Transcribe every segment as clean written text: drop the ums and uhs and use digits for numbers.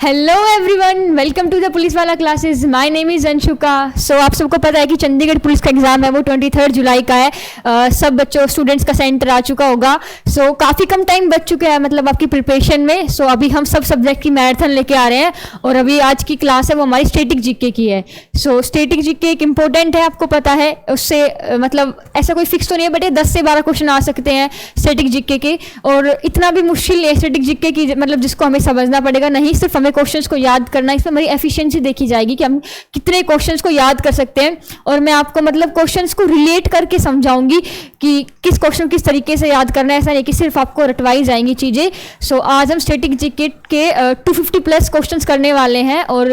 Hello everyone, welcome to the police वाला classes. My name is Anshuka. So आप सबको पता है कि चंडीगढ़ पुलिस का एग्ज़ाम है वो 23 जुलाई का है। सब बच्चों स्टूडेंट्स का सेंटर आ चुका होगा। सो काफ़ी कम टाइम बच चुका है मतलब आपकी प्रिपरेशन में। सो अभी हम सब सब्जेक्ट की मैराथन लेके आ रहे हैं और अभी आज की क्लास है वो हमारी स्टैटिक जीके की है। सो स्टैटिक जीके एक इम्पोर्टेंट है, आपको पता है। उससे मतलब ऐसा कोई फिक्स तो नहीं है, बट 10 से 12 क्वेश्चन आ सकते हैं स्टैटिक जीके के। और इतना भी मुश्किल नहीं है स्टैटिक जीके की, मतलब जिसको हमें समझना पड़ेगा नहीं, सिर्फ हमें क्वेश्चंस को याद करना है। इसमें हमारी एफिशिएंसी देखी जाएगी कि हम कितने क्वेश्चंस को याद कर सकते हैं। और मैं आपको मतलब क्वेश्चंस को रिलेट करके समझाऊंगी कि किस क्वेश्चन किस तरीके से याद करना है। ऐसा नहीं कि सिर्फ आपको रटवाई जाएंगी चीज़ें। सो आज हम स्टैटिक जीके के 250 प्लस क्वेश्चंस करने वाले हैं। और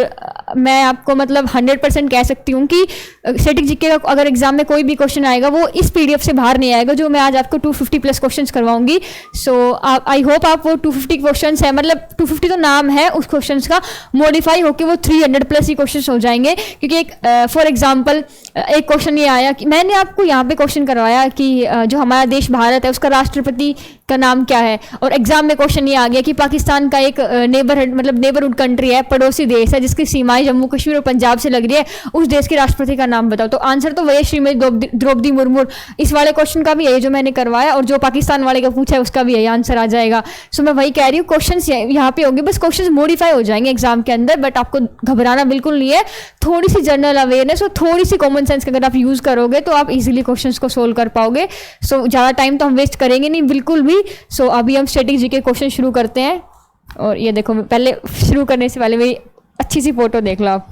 मैं आपको मतलब 100% कह सकती हूँ कि स्टैटिक जीके का अगर एग्जाम में कोई भी क्वेश्चन आएगा वो इस पीडीएफ से बाहर नहीं आएगा, जो मैं आज आपको 250 प्लस क्वेश्चंस करवाऊंगी। सो आई होप आप वो 250 क्वेश्चंस है, मतलब 250 तो नाम है उस क्वेश्चंस का, मॉडिफाई होकर वो 300 प्लस ही क्वेश्चंस हो जाएंगे। क्योंकि एक फॉर एग्जांपल एक क्वेश्चन ये आया कि मैंने आपको यहाँ पे क्वेश्चन करवाया कि जो हमारा देश भारत है उसका राष्ट्रपति का नाम क्या है। और एग्जाम में क्वेश्चन ये आ गया कि पाकिस्तान का एक नेबरहुड कंट्री है, पड़ोसी देश है, जिसकी सीमाएं जम्मू कश्मीर और पंजाब से लग रही है, उस देश के राष्ट्रपति का नाम बताओ। तो आंसर तो वही श्रीमती द्रौपदी मुर्मू। इस वाले क्वेश्चन का भी यही जो मैंने करवाया, और जो पाकिस्तान वाले का पूछा है उसका भी यही आंसर आ जाएगा। सो मैं वही कह रही हूँ, क्वेश्चन यहाँ पे होंगे, बस क्वेश्चन मॉडिफाई हो जाएंगे एग्जाम के अंदर, बट आपको घबराना बिल्कुल नहीं है। थोड़ी सी जनरल अवेयरनेस और थोड़ी सी कॉमन सेंस का अगर आप यूज़ करोगे तो आप इजीली क्वेश्चंस को सोल्व कर पाओगे। सो ज़्यादा टाइम तो हम वेस्ट करेंगे नहीं बिल्कुल भी। सो अभी हम स्टैटिक जीके क्वेश्चन शुरू करते हैं। और ये देखो, पहले शुरू करने से पहले मेरी अच्छी सी फोटो देख लो आप,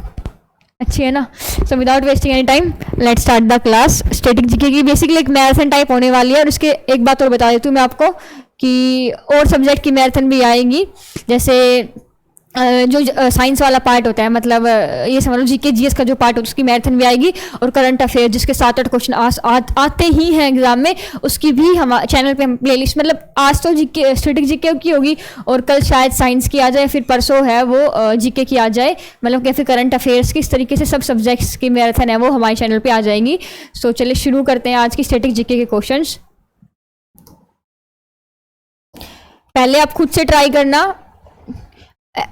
अच्छी है ना। So without wasting any time let's start the class. Static GK की बेसिकली एक मैराथन टाइप होने वाली है। और उसके एक बात और बता देती हूँ मैं आपको कि और सब्जेक्ट की मैराथन भी आएंगी। जैसे जो साइंस वाला पार्ट होता है, मतलब ये समझ लो जीके जीएस का जो पार्ट होता है उसकी मैराथन भी आएगी। और करंट अफेयर जिसके 7-8 क्वेश्चन आते ही हैं एग्जाम में, उसकी भी हम चैनल पे हम प्लेलिस्ट, मतलब आज तो जीके स्टैटिक जीके की होगी और कल शायद साइंस की आ जाए, फिर परसों है वो जीके की आ जाए, मतलब फिर करंट अफेयर्स की। इस तरीके से सब सब्जेक्ट्स की मैराथन है वो हमारे चैनल पर आ जाएंगी। सो चलिए शुरू करते हैं आज की स्टैटिक जीके के क्वेश्चन। पहले आप खुद से ट्राई करना।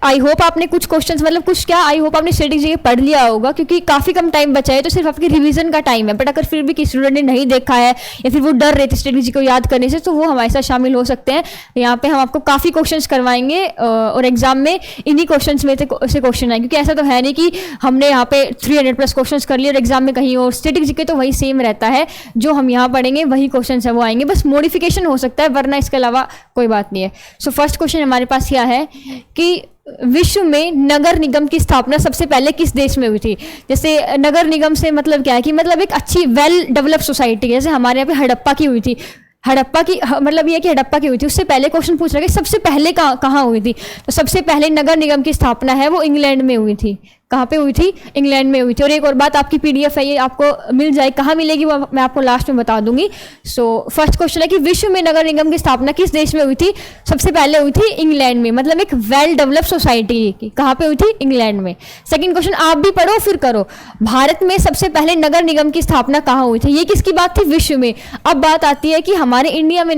आई होप आपने कुछ क्वेश्चंस, मतलब कुछ क्या, आई होप आपने स्टैटिक जीके पढ़ लिया होगा, क्योंकि काफ़ी कम टाइम बचा है तो सिर्फ आपकी रिवीजन का टाइम है। बट अगर फिर भी किसी स्टूडेंट ने नहीं देखा है या फिर वो डर रहे थे स्टैटिक जीके को याद करने से, तो वो हमारे साथ शामिल हो सकते हैं। यहाँ पे हम आपको काफ़ी क्वेश्चंस करवाएंगे और एग्जाम में इन्हीं क्वेश्चन में से क्वेश्चन आए, क्योंकि ऐसा तो है नहीं कि हमने यहाँ पे 300 प्लस क्वेश्चन कर लिए और एग्जाम में कहीं और। स्टैटिक जीके तो वही सेम रहता है, जो हम यहाँ पढ़ेंगे वही क्वेश्चन है वो आएंगे, बस मॉडिफिकेशन हो सकता है, वरना इसके अलावा कोई बात नहीं है। सो फर्स्ट क्वेश्चन हमारे पास क्या है कि विश्व में नगर निगम की स्थापना सबसे पहले किस देश में हुई थी। जैसे नगर निगम से मतलब क्या है कि मतलब एक अच्छी वेल डेवलप सोसाइटी, जैसे हमारे यहाँ पे हड़प्पा की हुई थी। हड़प्पा की मतलब ये कि हड़प्पा की हुई थी। उससे पहले क्वेश्चन पूछ रहा है कि सबसे पहले कहाँ हुई थी। तो सबसे पहले नगर निगम की स्थापना है वो इंग्लैंड में हुई थी। कहाँ पे हुई थी? इंग्लैंड में हुई थी। और एक और बात, आपकी पीडीएफ है ये आपको मिल जाए, कहाँ मिलेगी वो मैं आपको लास्ट में बता दूंगी। सो फर्स्ट क्वेश्चन है कि विश्व में नगर निगम की स्थापना किस देश में हुई थी। सबसे पहले हुई थी इंग्लैंड में, मतलब एक वेल डेवलप सोसाइटी की। कहाँ पे हुई थी? इंग्लैंड में। सेकंड क्वेश्चन आप भी पढ़ो फिर करो। भारत में सबसे पहले नगर निगम की स्थापना कहाँ हुई थी। ये किसकी बात थी? विश्व में। अब बात आती है कि हमारे इंडिया में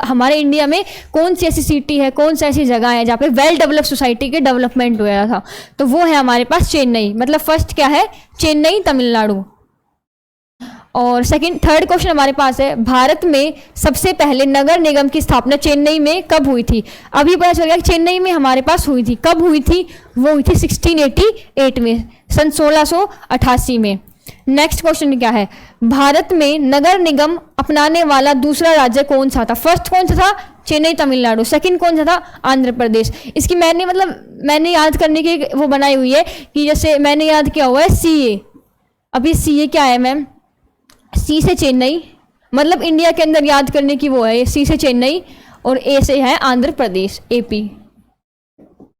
हमारे इंडिया में कौन सी ऐसी सिटी है, कौन सी ऐसी जगह है जहाँ पे वेल डेवलप सोसाइटी के डेवलपमेंट हुआ था। तो वो है हमारे पास चेन्नई। मतलब फर्स्ट क्या है? चेन्नई, तमिलनाडु। और थर्ड क्वेश्चन हमारे पास है, भारत में सबसे पहले नगर निगम की स्थापना चेन्नई में कब हुई थी। अभी पता चल गया कि चेन्नई में हमारे पास हुई थी। कब हुई थी? वो हुई थी 1688 में, सन 1688 में। नेक्स्ट क्वेश्चन क्या है, भारत में नगर निगम अपनाने वाला दूसरा राज्य कौन सा था। फर्स्ट कौन सा था? चेन्नई, तमिलनाडु। सेकंड कौन सा था? आंध्र प्रदेश। इसकी मैंने याद करने की वो बनाई हुई है कि जैसे मैंने याद किया हुआ है सीए। अभी सीए क्या है मैम? सी से चेन्नई, मतलब इंडिया के अंदर याद करने की वो है। सी से चेन्नई और ए से है आंध्र प्रदेश, एपी।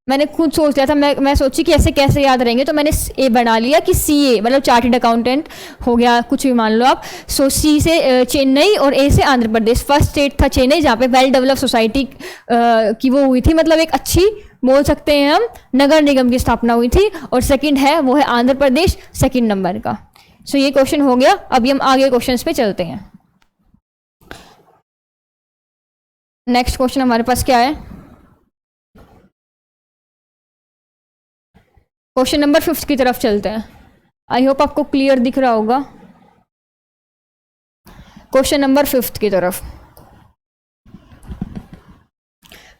मैंने खुद सोच लिया था, मैं सोची कि ऐसे कैसे याद रहेंगे, तो मैंने ए बना लिया कि सी ए, मतलब चार्टर्ड अकाउंटेंट हो गया, कुछ भी मान लो आप। सो सी से चेन्नई और ए से आंध्र प्रदेश। फर्स्ट स्टेट था चेन्नई, जहाँ पे वेल डेवलप सोसाइटी की वो हुई थी, मतलब एक अच्छी बोल सकते हैं हम नगर निगम की स्थापना हुई थी। और सेकंड है वो है आंध्र प्रदेश, सेकंड नंबर का। सो ये क्वेश्चन हो गया। अभी हम आगे क्वेश्चंस पे चलते हैं। नेक्स्ट क्वेश्चन हमारे पास क्या है, क्वेश्चन नंबर 5 की तरफ चलते हैं। आई होप आपको क्लियर दिख रहा होगा। क्वेश्चन नंबर 5 की तरफ।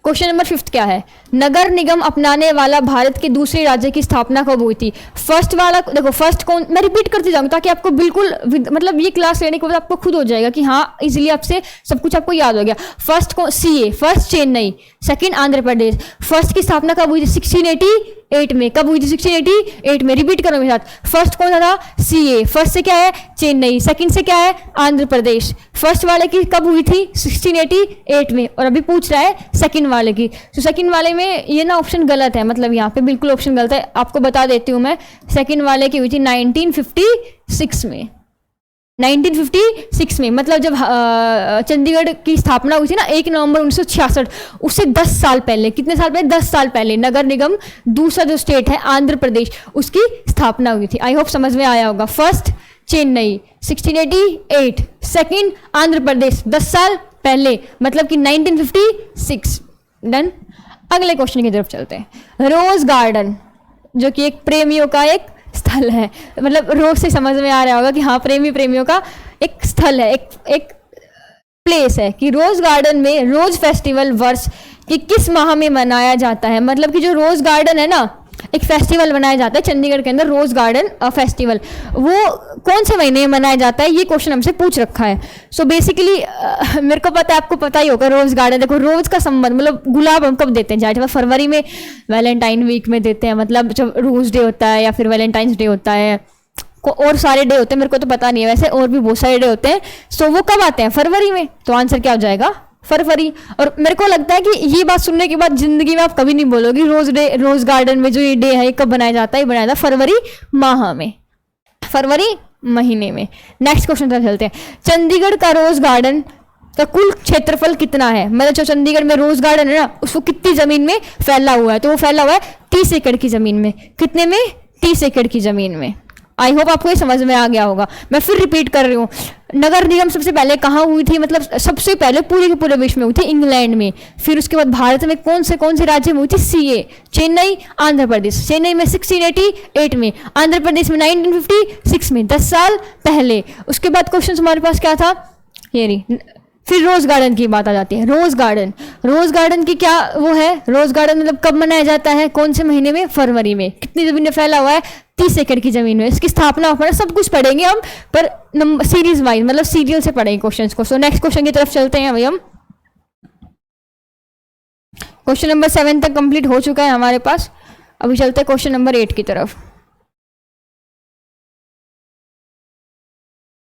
क्वेश्चन नंबर 5 क्या है? नगर निगम अपनाने वाला भारत के दूसरे राज्य की स्थापना कब हुई थी? फर्स्ट वाला देखो, फर्स्ट कौन, मैं रिपीट करती जाऊंगी ताकि आपको बिल्कुल मतलब ये क्लास लेने के बाद आपको खुद हो जाएगा कि हाँ इजीली आपसे सब कुछ आपको याद हो गया। फर्स्ट कौन? CA. First Chennai, second Andhra Pradesh. First की स्थापना कब हुई थी? 1688 में। कब हुई थी? 1688 में। रिपीट करो मेरे साथ। फर्स्ट कौन था? सीए। फर्स्ट से क्या है? चेन्नई। सेकंड से क्या है? आंध्र प्रदेश। फर्स्ट वाले की कब हुई थी? 1688 में। और अभी पूछ रहा है सेकंड वाले की। तो सेकंड वाले में ये ना ऑप्शन गलत है, मतलब यहाँ पे बिल्कुल ऑप्शन गलत है, आपको बता देती हूँ मैं। सेकंड वाले की हुई थी 1956 में। 1956 में, मतलब जब चंडीगढ़ की स्थापना हुई थी ना 1 नवंबर 1966, उससे 10 साल पहले। कितने साल पहले? 10 साल पहले नगर निगम दूसरा जो स्टेट है आंध्र प्रदेश, उसकी स्थापना हुई थी। आई होप समझ में आया होगा। फर्स्ट चेन्नई 1688, सेकंड आंध्र प्रदेश 10 साल पहले, मतलब कि 1956। डन। अगले क्वेश्चन की तरफ चलते हैं। रोज गार्डन, जो कि एक प्रेमियों का एक स्थल है, मतलब रोज से समझ में आ रहा होगा कि हाँ प्रेमियों का एक स्थल है, एक प्लेस है। कि रोज गार्डन में रोज फेस्टिवल वर्ष कि किस माह में मनाया जाता है? मतलब कि जो रोज गार्डन है ना, एक फेस्टिवल मनाया जाता है चंडीगढ़ के अंदर, रोज गार्डन फेस्टिवल, वो कौन से महीने में मनाया जाता है? ये क्वेश्चन हमसे पूछ रखा है। सो बेसिकली मेरे को पता है, आपको पता ही होगा। रोज गार्डन, देखो रोज का संबंध, मतलब गुलाब हम कब देते हैं? जाहिर फरवरी में वैलेंटाइन वीक में देते हैं, मतलब जब रोज डे होता है या फिर वैलेंटाइंस डे होता है, और सारे डे होते हैं, मेरे को तो पता नहीं है वैसे, और भी बहुत सारे डे होते हैं। सो वो कब आते हैं? फरवरी में। तो आंसर क्या हो जाएगा? फरवरी। और मेरे को लगता है कि ये बात सुनने के बाद जिंदगी में आप कभी नहीं बोलोगे रोज गार्डन में जो ये डे है ये कब बनाया जाता है? ये बनाया जाता है फरवरी माह में, फरवरी महीने में। नेक्स्ट क्वेश्चन तरफ चलते हैं। चंडीगढ़ का रोज गार्डन का कुल क्षेत्रफल कितना है? मतलब जो चंडीगढ़ में रोज गार्डन है ना, उसको कितनी जमीन में फैला हुआ है? तो वो फैला हुआ है 30 एकड़ की जमीन में। कितने में? 30 एकड़ की जमीन में। आई होप आपको ये समझ में आ गया होगा। मैं फिर रिपीट कर रही हूँ। नगर निगम सबसे पहले कहाँ हुई थी? मतलब सबसे पहले पूरे के पूरे विश्व में हुई थी इंग्लैंड में। फिर उसके बाद भारत में कौन से राज्य में हुई थी? सीए। चेन्नई, आंध्र प्रदेश। चेन्नई में 1688 में, आंध्र प्रदेश में 1956 में, 10 साल पहले। उसके बाद क्वेश्चन हमारे पास क्या था? ये नहीं। फिर रोज गार्डन की बात आ जाती है। रोज गार्डन की क्या वो है? रोज गार्डन मतलब कब मनाया जाता है? कौन से महीने में? फरवरी में। कितनी जमीन में फैला हुआ है? 30 एकड़ की जमीन में। इसकी स्थापना पढ़ा, सब कुछ पढ़ेंगे हम, पर सीरीज वाइज, मतलब सीरियल से पढ़ेंगे क्वेश्चंस को। सो नेक्स्ट क्वेश्चन की तरफ चलते हैं अभी हम। क्वेश्चन नंबर 7 तक कंप्लीट हो चुका है हमारे पास। अभी चलते हैं क्वेश्चन नंबर 8 की तरफ।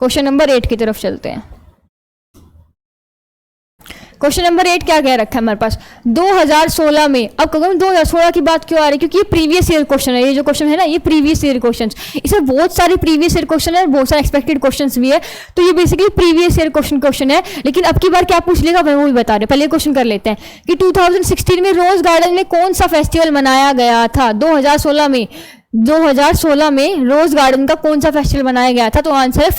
क्वेश्चन नंबर 8 की तरफ चलते हैं। क्वेश्चन नंबर 8 क्या कह रखा है हमारे पास? 2016 में। अब कहोगे 2016 की बात क्यों आ रही है? क्योंकि ये प्रीवियस ईयर क्वेश्चन है। ये जो क्वेश्चन है ना, ये प्रीवियस ईयर क्वेश्चन, इसमें बहुत सारे प्रीवियस ईयर क्वेश्चन है, बहुत सारे एक्सपेक्टेड क्वेश्चन भी है। तो ये बेसिकली प्रीवियस ईयर क्वेश्चन है। लेकिन अब की बार क्या पूछ लेगा मैं वो भी बता रहे। पहले क्वेश्चन कर लेते हैं कि 2016 में रोज गार्डन में कौन सा फेस्टिवल मनाया गया था? 2016 में रोज गार्डन का कौन सा फेस्टिवल मनाया गया था? तो आंसर है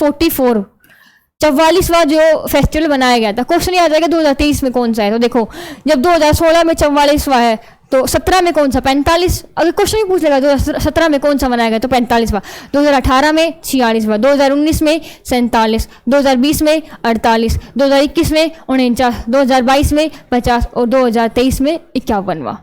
44वां जो फेस्टिवल बनाया गया था। क्वेश्चन ये आ जाएगा 2023 में कौन सा है? तो देखो, जब 2016 में 44वां है तो 17 में कौन सा? 45। अगर क्वेश्चन ही पूछ लेगा 2017 में कौन सा बनाया गया तो 45वां, 2018 में 46वां, 2019 में 47, 2020 में 48, 2021 में 49, 2022 में 50 और 2023 में 51वां।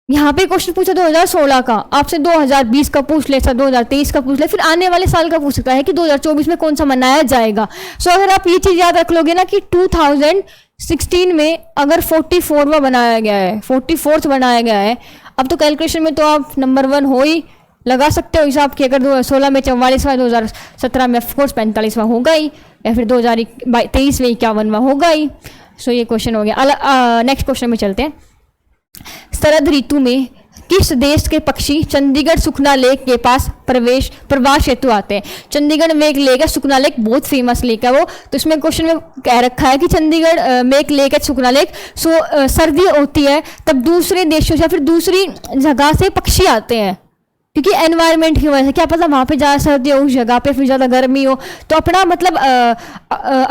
यहाँ पे क्वेश्चन पूछा 2016 का, आपसे 2020 का पूछ ले, 2023 का पूछ ले, फिर आने वाले साल का पूछ सकता है कि 2024 में कौन सा मनाया जाएगा। सो अगर आप ये चीज याद रख लोगे ना कि 2016 में अगर 44वां बनाया गया है, 44th बनाया गया है, अब तो कैलकुलेशन में तो आप नंबर 1 हो ही, लगा सकते हो हिसाब कि अगर 2016 में 44वां, 2017 में ऑफकोर्स 45वां होगा ही, या फिर 2023 में 51वां होगा ही। सो ये क्वेश्चन हो गया। नेक्स्ट क्वेश्चन में चलते हैं। शरद ऋतु में किस देश के पक्षी चंडीगढ़ सुखना लेक के पास प्रवास हेतु आते हैं? चंडीगढ़ में एक लेक है सुखना लेक, बहुत फेमस लेक है वो। तो इसमें क्वेश्चन में कह रखा है कि चंडीगढ़ में एक लेक है सुखना लेक। सर्दी होती है तब दूसरे देशों से या फिर दूसरी जगह से पक्षी आते हैं क्योंकि एनवायरनमेंट की वजह से, क्या पता वहाँ पे ज़्यादा सर्दी हो, उस जगह पे फिर ज़्यादा गर्मी हो, तो अपना मतलब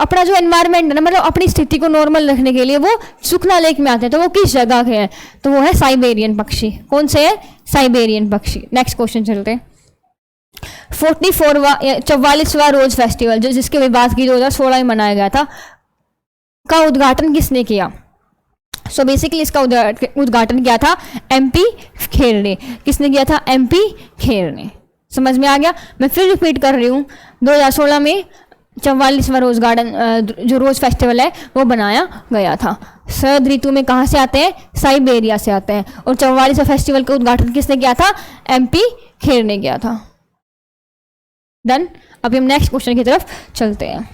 अपना जो एनवायरनमेंट है ना, मतलब अपनी स्थिति को नॉर्मल रखने के लिए वो सुखना लेक में आते हैं। तो वो किस जगह के हैं? तो वो है साइबेरियन पक्षी। कौन से है? साइबेरियन पक्षी। नेक्स्ट क्वेश्चन चलते हैं। 44वां रोज फेस्टिवल जो जिसके भी बात की 2016 में मनाया गया था, का उद्घाटन किसने किया? सो बेसिकली इसका उद्घाटन किया था MP खेर ने। किसने किया था? MP खेर ने। समझ में आ गया? मैं फिर रिपीट कर रही हूँ, 2016 में 44वां रोज गार्डन जो रोज फेस्टिवल है वो बनाया गया था। शरद ऋतु में कहाँ से आते हैं? साइबेरिया से आते हैं। और 44वां फेस्टिवल का उद्घाटन किसने किया था? MP खेर ने किया था। डन। अभी हम नेक्स्ट क्वेश्चन की तरफ चलते हैं।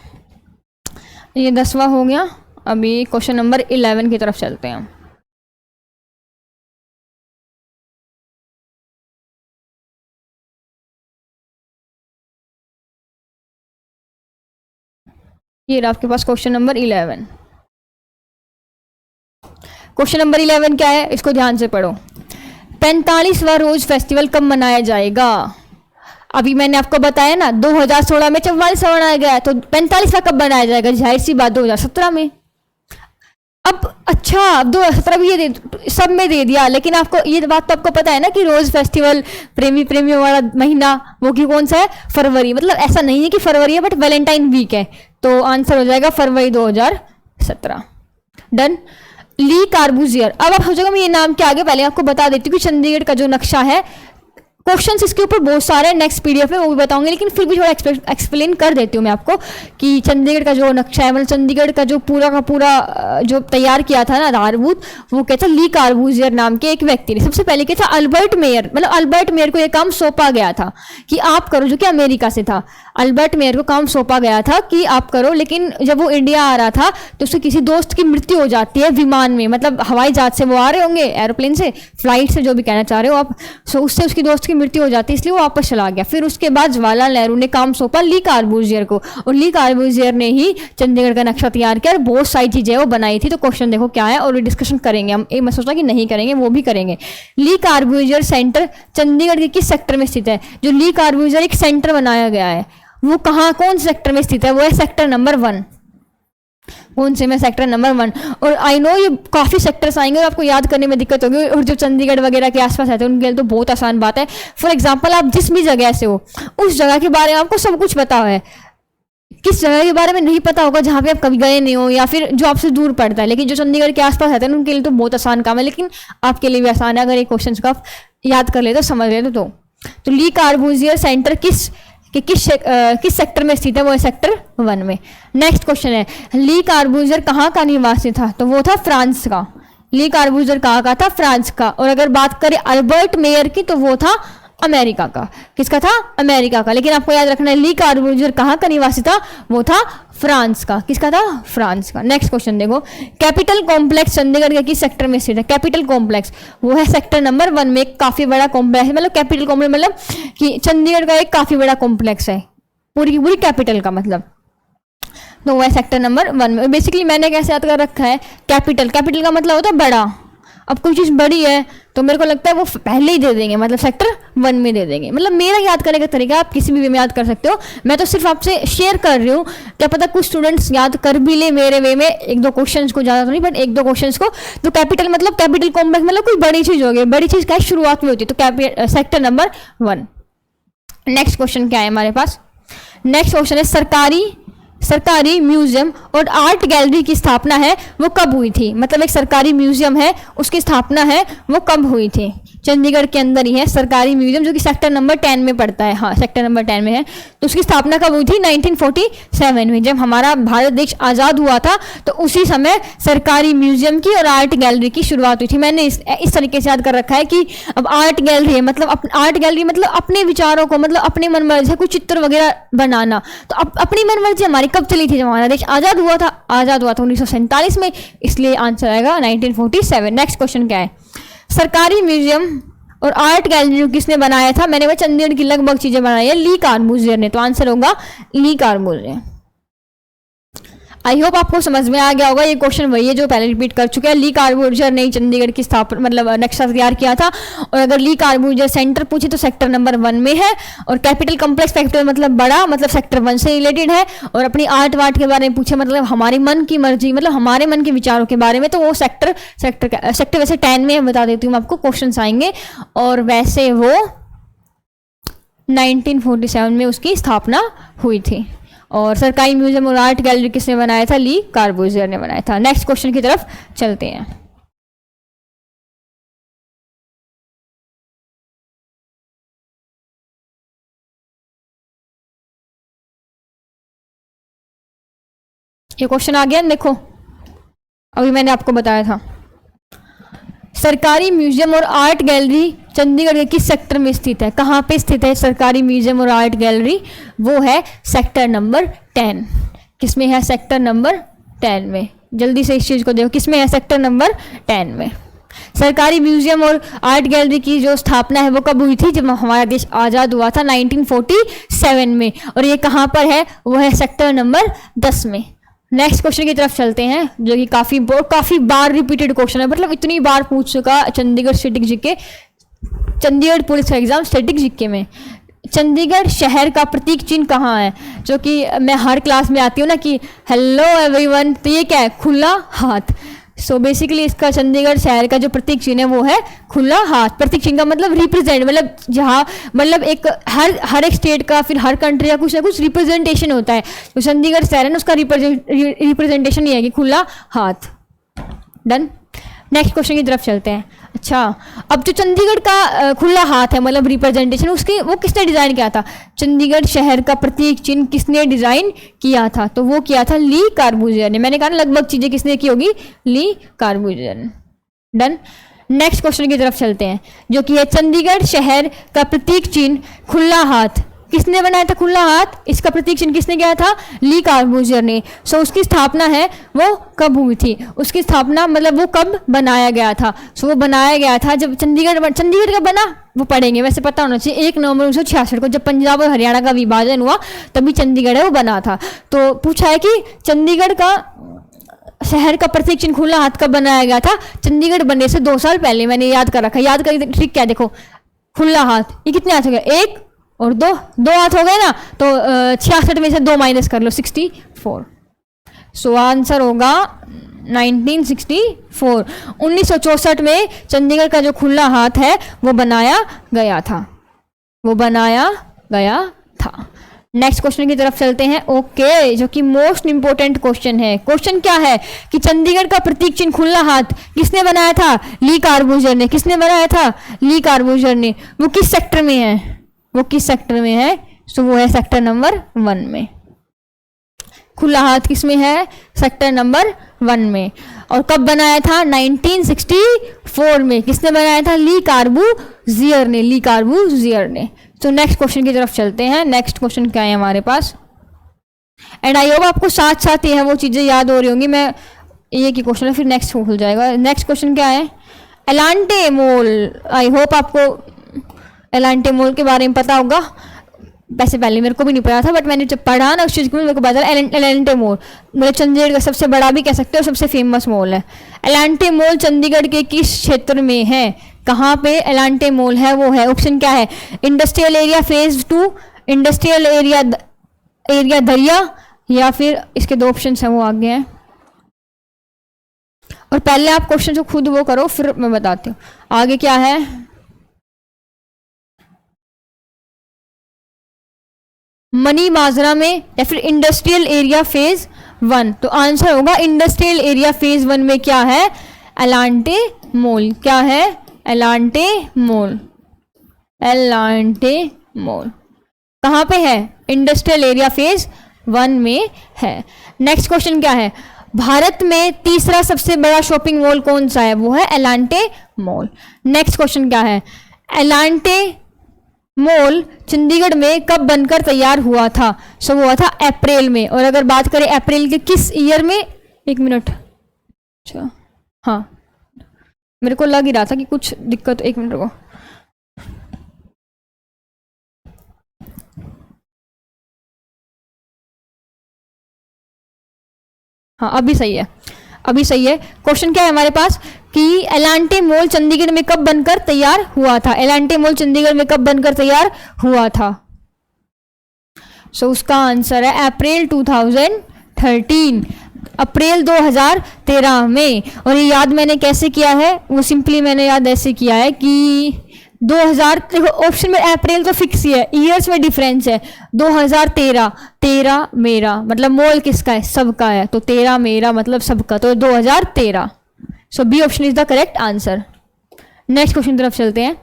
ये 10वां हो गया। अभी क्वेश्चन नंबर 11 की तरफ चलते हैं। ये रहा आपके पास क्वेश्चन नंबर 11। क्वेश्चन नंबर 11 क्या है? इसको ध्यान से पढ़ो। 45वां रोज फेस्टिवल कब मनाया जाएगा? अभी मैंने आपको बताया ना 2016 में 44वां मनाया गया, तो 45वां कब बनाया जाएगा? जाहिर सी बात 2017 में। अब अच्छा, अब 2017 भी ये सब में दे दिया, लेकिन आपको ये बात तो आपको पता है ना कि रोज फेस्टिवल प्रेमियों वाला महीना वो कि कौन सा है? फरवरी। मतलब ऐसा नहीं है कि फरवरी है, बट वैलेंटाइन वीक है, तो आंसर हो जाएगा फरवरी 2017। डन। ली कार्बूजियर। अब आप सोचोगे मैं ये नाम क्या आगे, पहले आपको बता देती हूँ कि चंडीगढ़ का जो नक्शा है, क्वेश्चंस इसके ऊपर बहुत सारे नेक्स्ट PDF में वो भी बताऊंगे, लेकिन फिर भी थोड़ा एक्सप्लेन कर देती हूँ मैं आपको कि चंडीगढ़ का जो नक्शा है, मतलब चंडीगढ़ का जो पूरा का पूरा जो तैयार किया था ना आधारभूत, वो क्या था? ली कार्बूजियर नाम के एक व्यक्ति ने। सबसे पहले क्या था? अल्बर्ट मेयर, मतलब अल्बर्ट मेयर को ये काम सौंपा गया था कि आप करो, जो कि अमेरिका से था। अल्बर्ट मेयर को काम सौंपा गया था कि आप करो, लेकिन जब वो इंडिया आ रहा था तो उसके किसी दोस्त की मृत्यु हो जाती है विमान में, मतलब हवाई जहाज से वो आ रहे होंगे, एरोप्लेन से, फ्लाइट से, जो भी कहना चाह रहे हो आप। सो उससे उसकी दोस्त की मृत्यु हो जाती है, इसलिए वो वापस चला गया। फिर उसके बाद जवाहरलाल नेहरू ने काम सौंपा ली कार्बूजियर को, और ली कार्बूजियर ने ही चंडीगढ़ का नक्शा तैयार किया और बहुत सारी चीजें वो बनाई थी। तो क्वेश्चन देखो क्या है, और डिस्कशन करेंगे हम। मैं सोचा कि नहीं करेंगे, वो भी करेंगे। ली कार्बूजियर सेंटर चंडीगढ़ के किस सेक्टर में स्थित है? जो ली कार्बूजियर एक सेंटर बनाया गया है, वो कहाँ, कौन सेक्टर में स्थित है? वो है सेक्टर नंबर 1। कौन से में? Sector number 1। और आई नो ये काफ़ी सेक्टर्स आएंगे और आपको याद करने में दिक्कत होगी, और जो चंडीगढ़ वगैरह के आसपास रहते हैं उनके लिए तो बहुत आसान बात है। फॉर एग्जांपल, आप जिस भी जगह से हो उस जगह के बारे में आपको सब कुछ पता है। किस जगह के बारे में नहीं पता होगा जहाँ पे आप कभी गए नहीं हो, या फिर जो आपसे दूर पड़ता है, लेकिन जो चंडीगढ़ के आसपास रहते हैं उनके लिए तो बहुत आसान काम है, लेकिन आपके लिए भी आसान है अगर ये क्वेश्चन को आप याद कर ले तो, समझ ले तो ली कार्बूजियर सेंटर किस सेक्टर में स्थित है? वो है सेक्टर 1 में। नेक्स्ट क्वेश्चन है, ली कार्बूजियर कहाँ का निवासी था? तो वो था फ्रांस का। ली कार्बूजियर कहाँ का था? फ्रांस का। और अगर बात करें अल्बर्ट मेयर की, तो वो था अमेरिका का। किसका था? अमेरिका का। लेकिन आपको याद रखना है ली कार्बूजियर कहाँ का निवासी था? वो था फ्रांस का। किसका था? फ्रांस का। नेक्स्ट क्वेश्चन देखो, कैपिटल कॉम्प्लेक्स चंडीगढ़ के किस सेक्टर में स्थित है? कैपिटल कॉम्प्लेक्स वो है सेक्टर नंबर 1 में। एक काफी बड़ा कॉम्प्लेक्स है, मतलब कैपिटल कॉम्प्लेक्स मतलब कि चंडीगढ़ का एक काफी बड़ा कॉम्प्लेक्स है, पूरी की पूरी कैपिटल का मतलब। तो वो है सेक्टर नंबर 1 में। बेसिकली मैंने कैसे याद कर रखा है, कैपिटल का मतलब होता है बड़ा। अब कोई चीज़ बड़ी है तो मेरे को लगता है वो पहले ही दे देंगे, मतलब सेक्टर 1 में दे देंगे। मतलब मेरा याद करने का तरीका आप किसी भी वे में याद कर सकते हो, मैं तो सिर्फ आपसे शेयर कर रही हूँ। क्या पता कुछ स्टूडेंट्स याद कर भी ले मेरे वे में, 1-2 क्वेश्चंस को, ज़्यादा तो नहीं बट 1-2 क्वेश्चंस को। तो कैपिटल मतलब कैपिटल कॉम्प्लेक्स मतलब कोई बड़ी चीज़ होगी, बड़ी चीज़ क्या शुरुआत में होती है, तो सेक्टर नंबर 1। नेक्स्ट क्वेश्चन क्या है हमारे पास? नेक्स्ट क्वेश्चन है, सरकारी म्यूजियम और आर्ट गैलरी की स्थापना है वो कब हुई थी? मतलब एक सरकारी म्यूजियम है, उसकी स्थापना है वो कब हुई थी? चंडीगढ़ के अंदर ही है सरकारी म्यूजियम, जो कि सेक्टर नंबर 10 में पड़ता है। हाँ, सेक्टर नंबर 10 में है। तो उसकी स्थापना कब हुई थी? 1947 में, जब हमारा भारत देश आज़ाद हुआ था, तो उसी समय सरकारी म्यूजियम की और आर्ट गैलरी की शुरुआत हुई थी। मैंने इस तरीके से याद कर रखा है कि अब आर्ट गैलरी है, मतलब आर्ट गैलरी मतलब अपने विचारों को, मतलब अपने मन मर्जी से कुछ चित्र वगैरह बनाना। तो अपनी मन मर्जी हमारी कब चली थी? जब हमारा देश आज़ाद हुआ था 1947 में, इसलिए आंसर आएगा 1947। नेक्स्ट क्वेश्चन क्या है? सरकारी म्यूजियम और आर्ट गैलरी किसने बनाया था? मैंने वह चंडीगढ़ की लगभग चीजें बनाई है ली कार्बूजियर ने, तो आंसर होगा ली कार्बूजियर। आई होप आपको समझ में आ गया होगा। ये क्वेश्चन वही है जो पहले रिपीट कर चुके हैं। ली कार्बोरेजर ने चंडीगढ़ की स्थापना मतलब नक्शा तैयार किया था। और अगर ली कार्बोरेजर सेंटर पूछे तो सेक्टर नंबर 1 में है। और कैपिटल कॉम्प्लेक्स फैक्टर मतलब बड़ा, मतलब सेक्टर 1 से रिलेटेड है। और अपनी आर्ट वार्ट के बारे में पूछे मतलब हमारे मन की मर्जी, मतलब हमारे मन के विचारों के बारे में, तो वो सेक्टर वैसे 10 में बता देती हूँ आपको, क्वेश्चन आएंगे। और वैसे वो 1947 में उसकी स्थापना हुई थी। और सरकारी म्यूजियम और आर्ट गैलरी किसने बनाया था? ली कार्बोरेजर ने बनाया था। नेक्स्ट क्वेश्चन की तरफ चलते हैं। ये क्वेश्चन आ गया, देखो अभी मैंने आपको बताया था। सरकारी म्यूजियम और आर्ट गैलरी चंडीगढ़ के किस सेक्टर में स्थित है? कहाँ पे स्थित है सरकारी म्यूजियम और आर्ट गैलरी? वो है सेक्टर नंबर 10। किसमें है? सेक्टर नंबर 10 में। जल्दी से इस चीज़ को देखो, किसमें है? सेक्टर नंबर 10 में। सरकारी म्यूजियम और आर्ट गैलरी की जो स्थापना है वो कब हुई थी? जब हमारा देश आज़ाद हुआ था 1947 में। और ये कहाँ पर है? वो है सेक्टर नंबर 10 में। नेक्स्ट क्वेश्चन की तरफ चलते हैं, जो कि काफ़ी बार रिपीटेड क्वेश्चन है, मतलब इतनी बार पूछ चुका Chandigarh static GK, Chandigarh police का एग्जाम स्टैटिक जीके में। चंडीगढ़ शहर का प्रतीक चिन्ह कहाँ है? जो कि मैं हर क्लास में आती हूँ ना कि हेलो एवरीवन, तो ये क्या है? खुला हाथ। सो बेसिकली इसका चंडीगढ़ शहर का जो प्रतीक चिन्ह है वो है खुला हाथ। प्रतीक चिन्ह का मतलब रिप्रेजेंट, मतलब जहाँ मतलब एक हर एक स्टेट का, फिर हर कंट्री का कुछ ना कुछ रिप्रेजेंटेशन होता है। तो चंडीगढ़ शहर है ना, उसका रिप्रेजेंटेशन ये है कि खुला हाथ। डन। नेक्स्ट क्वेश्चन की तरफ चलते हैं। अच्छा, अब जो चंडीगढ़ का खुला हाथ है मतलब रिप्रेजेंटेशन, उसकी वो किसने डिज़ाइन किया था? चंडीगढ़ शहर का प्रतीक चिन्ह किसने डिज़ाइन किया था? तो वो किया था ली कार्बूजियर ने। मैंने कहा ना लगभग चीज़ें किसने की होगी? ली कार्बूजियर ने। डन। नेक्स्ट क्वेश्चन की तरफ चलते हैं, जो कि है चंडीगढ़ शहर का प्रतीक चिन्ह खुला हाथ किसने बनाया था? खुला हाथ, इसका प्रतीक चिन्ह किसने किया था? ली कार्बूजियर ने। सो उसकी स्थापना है वो कब हुई थी? उसकी स्थापना मतलब वो कब बनाया गया था? सो वो बनाया गया था जब चंडीगढ़ कब बना वो पढ़ेंगे, वैसे पता होना चाहिए। 1 नवंबर 1966 को जब पंजाब और हरियाणा का विभाजन हुआ तभी चंडीगढ़ है वो बना था। तो पूछा है कि चंडीगढ़ का शहर का प्रतीक चिन्ह खुला हाथ कब बनाया गया था? चंडीगढ़ बनने से 2 साल पहले। मैंने याद कर रखा, याद करके ट्रिक क्या देखो, खुला हाथ ये कितने हाथ हो गए? 1 और 2 हाथ हो गए ना, तो 66 में से 2 माइनस कर लो, 64। सो आंसर होगा 1964। 1964 में चंडीगढ़ का जो खुला हाथ है वो बनाया गया था, नेक्स्ट क्वेश्चन की तरफ चलते हैं। ओके, जो कि मोस्ट इंपोर्टेंट क्वेश्चन है। क्वेश्चन क्या है कि चंडीगढ़ का प्रतीक चिन्ह खुला हाथ किसने बनाया था? ली कार्बूजियर ने। किसने बनाया था? ली कार्बूजियर ने। वो किस सेक्टर में है? सो वो है सेक्टर नंबर 1 में। खुला हाथ किस में है? सेक्टर नंबर 1 में। और कब बनाया था? 1964 में। किसने बनाया था? ली कार्बूजियर ने। तो नेक्स्ट क्वेश्चन की तरफ चलते हैं। नेक्स्ट क्वेश्चन क्या है हमारे पास? एंड आई होप आपको साथ साथ ही है वो चीज़ें याद हो रही होंगी। मैं ये की क्वेश्चन है, फिर नेक्स्ट हो जाएगा। नेक्स्ट क्वेश्चन क्या है? एलांटे मोल। आई होप आपको एलांटे मोल के बारे में पता होगा। वैसे पहले मेरे को भी नहीं पता था, बट मैंने जब पढ़ा ना उस चीज़ को मेरे को पता चला। एलांटे मॉल मतलब चंडीगढ़ का सबसे बड़ा भी कह सकते हो, सबसे फेमस मॉल है। एलांटे मॉल चंडीगढ़ के किस क्षेत्र में है? कहाँ पे एलांटे मॉल है? वो है, ऑप्शन क्या है? Industrial area phase 2, industrial area दरिया, या फिर इसके 2 ऑप्शन हैं वो आगे हैं। और पहले आप क्वेश्चन जो खुद वो करो, फिर मैं बताती हूँ आगे क्या है। मनी माजरा में या फिर इंडस्ट्रियल एरिया फेज 1। तो आंसर होगा इंडस्ट्रियल एरिया फेज 1 में क्या है? एलांटे मॉल। क्या है? एलांटे मॉल। कहाँ पे है? इंडस्ट्रियल एरिया फेज 1 में है। नेक्स्ट क्वेश्चन क्या है? भारत में तीसरा सबसे बड़ा शॉपिंग मॉल कौन सा है? वो है एलांटे मॉल। नेक्स्ट क्वेश्चन क्या है? एलांटे मॉल चंडीगढ़ में कब बनकर तैयार हुआ था? सो हुआ था अप्रैल में। और अगर बात करें अप्रैल के किस ईयर में? 1 मिनट। अच्छा हाँ, मेरे को लग ही रहा था कि कुछ दिक्कत। 1 मिनट रुको। हाँ अभी सही है, अभी सही है। क्वेश्चन क्या है हमारे पास कि एलांटे मॉल चंडीगढ़ में कब बनकर तैयार हुआ था? एलांटे मॉल चंडीगढ़ में कब बनकर तैयार हुआ था? उसका आंसर है अप्रैल 2013, अप्रैल 2013 में। और ये याद मैंने कैसे किया है? वो सिंपली मैंने याद ऐसे किया है कि 2000, देखो ऑप्शन में अप्रैल तो फिक्स ही है, ईयर्स में डिफरेंस है। 2013, 13 मेरा मतलब मोल किसका है? सबका है, तो 13 मेरा मतलब सबका, तो 2013। So B option is the correct answer. Next question तरफ चलते हैं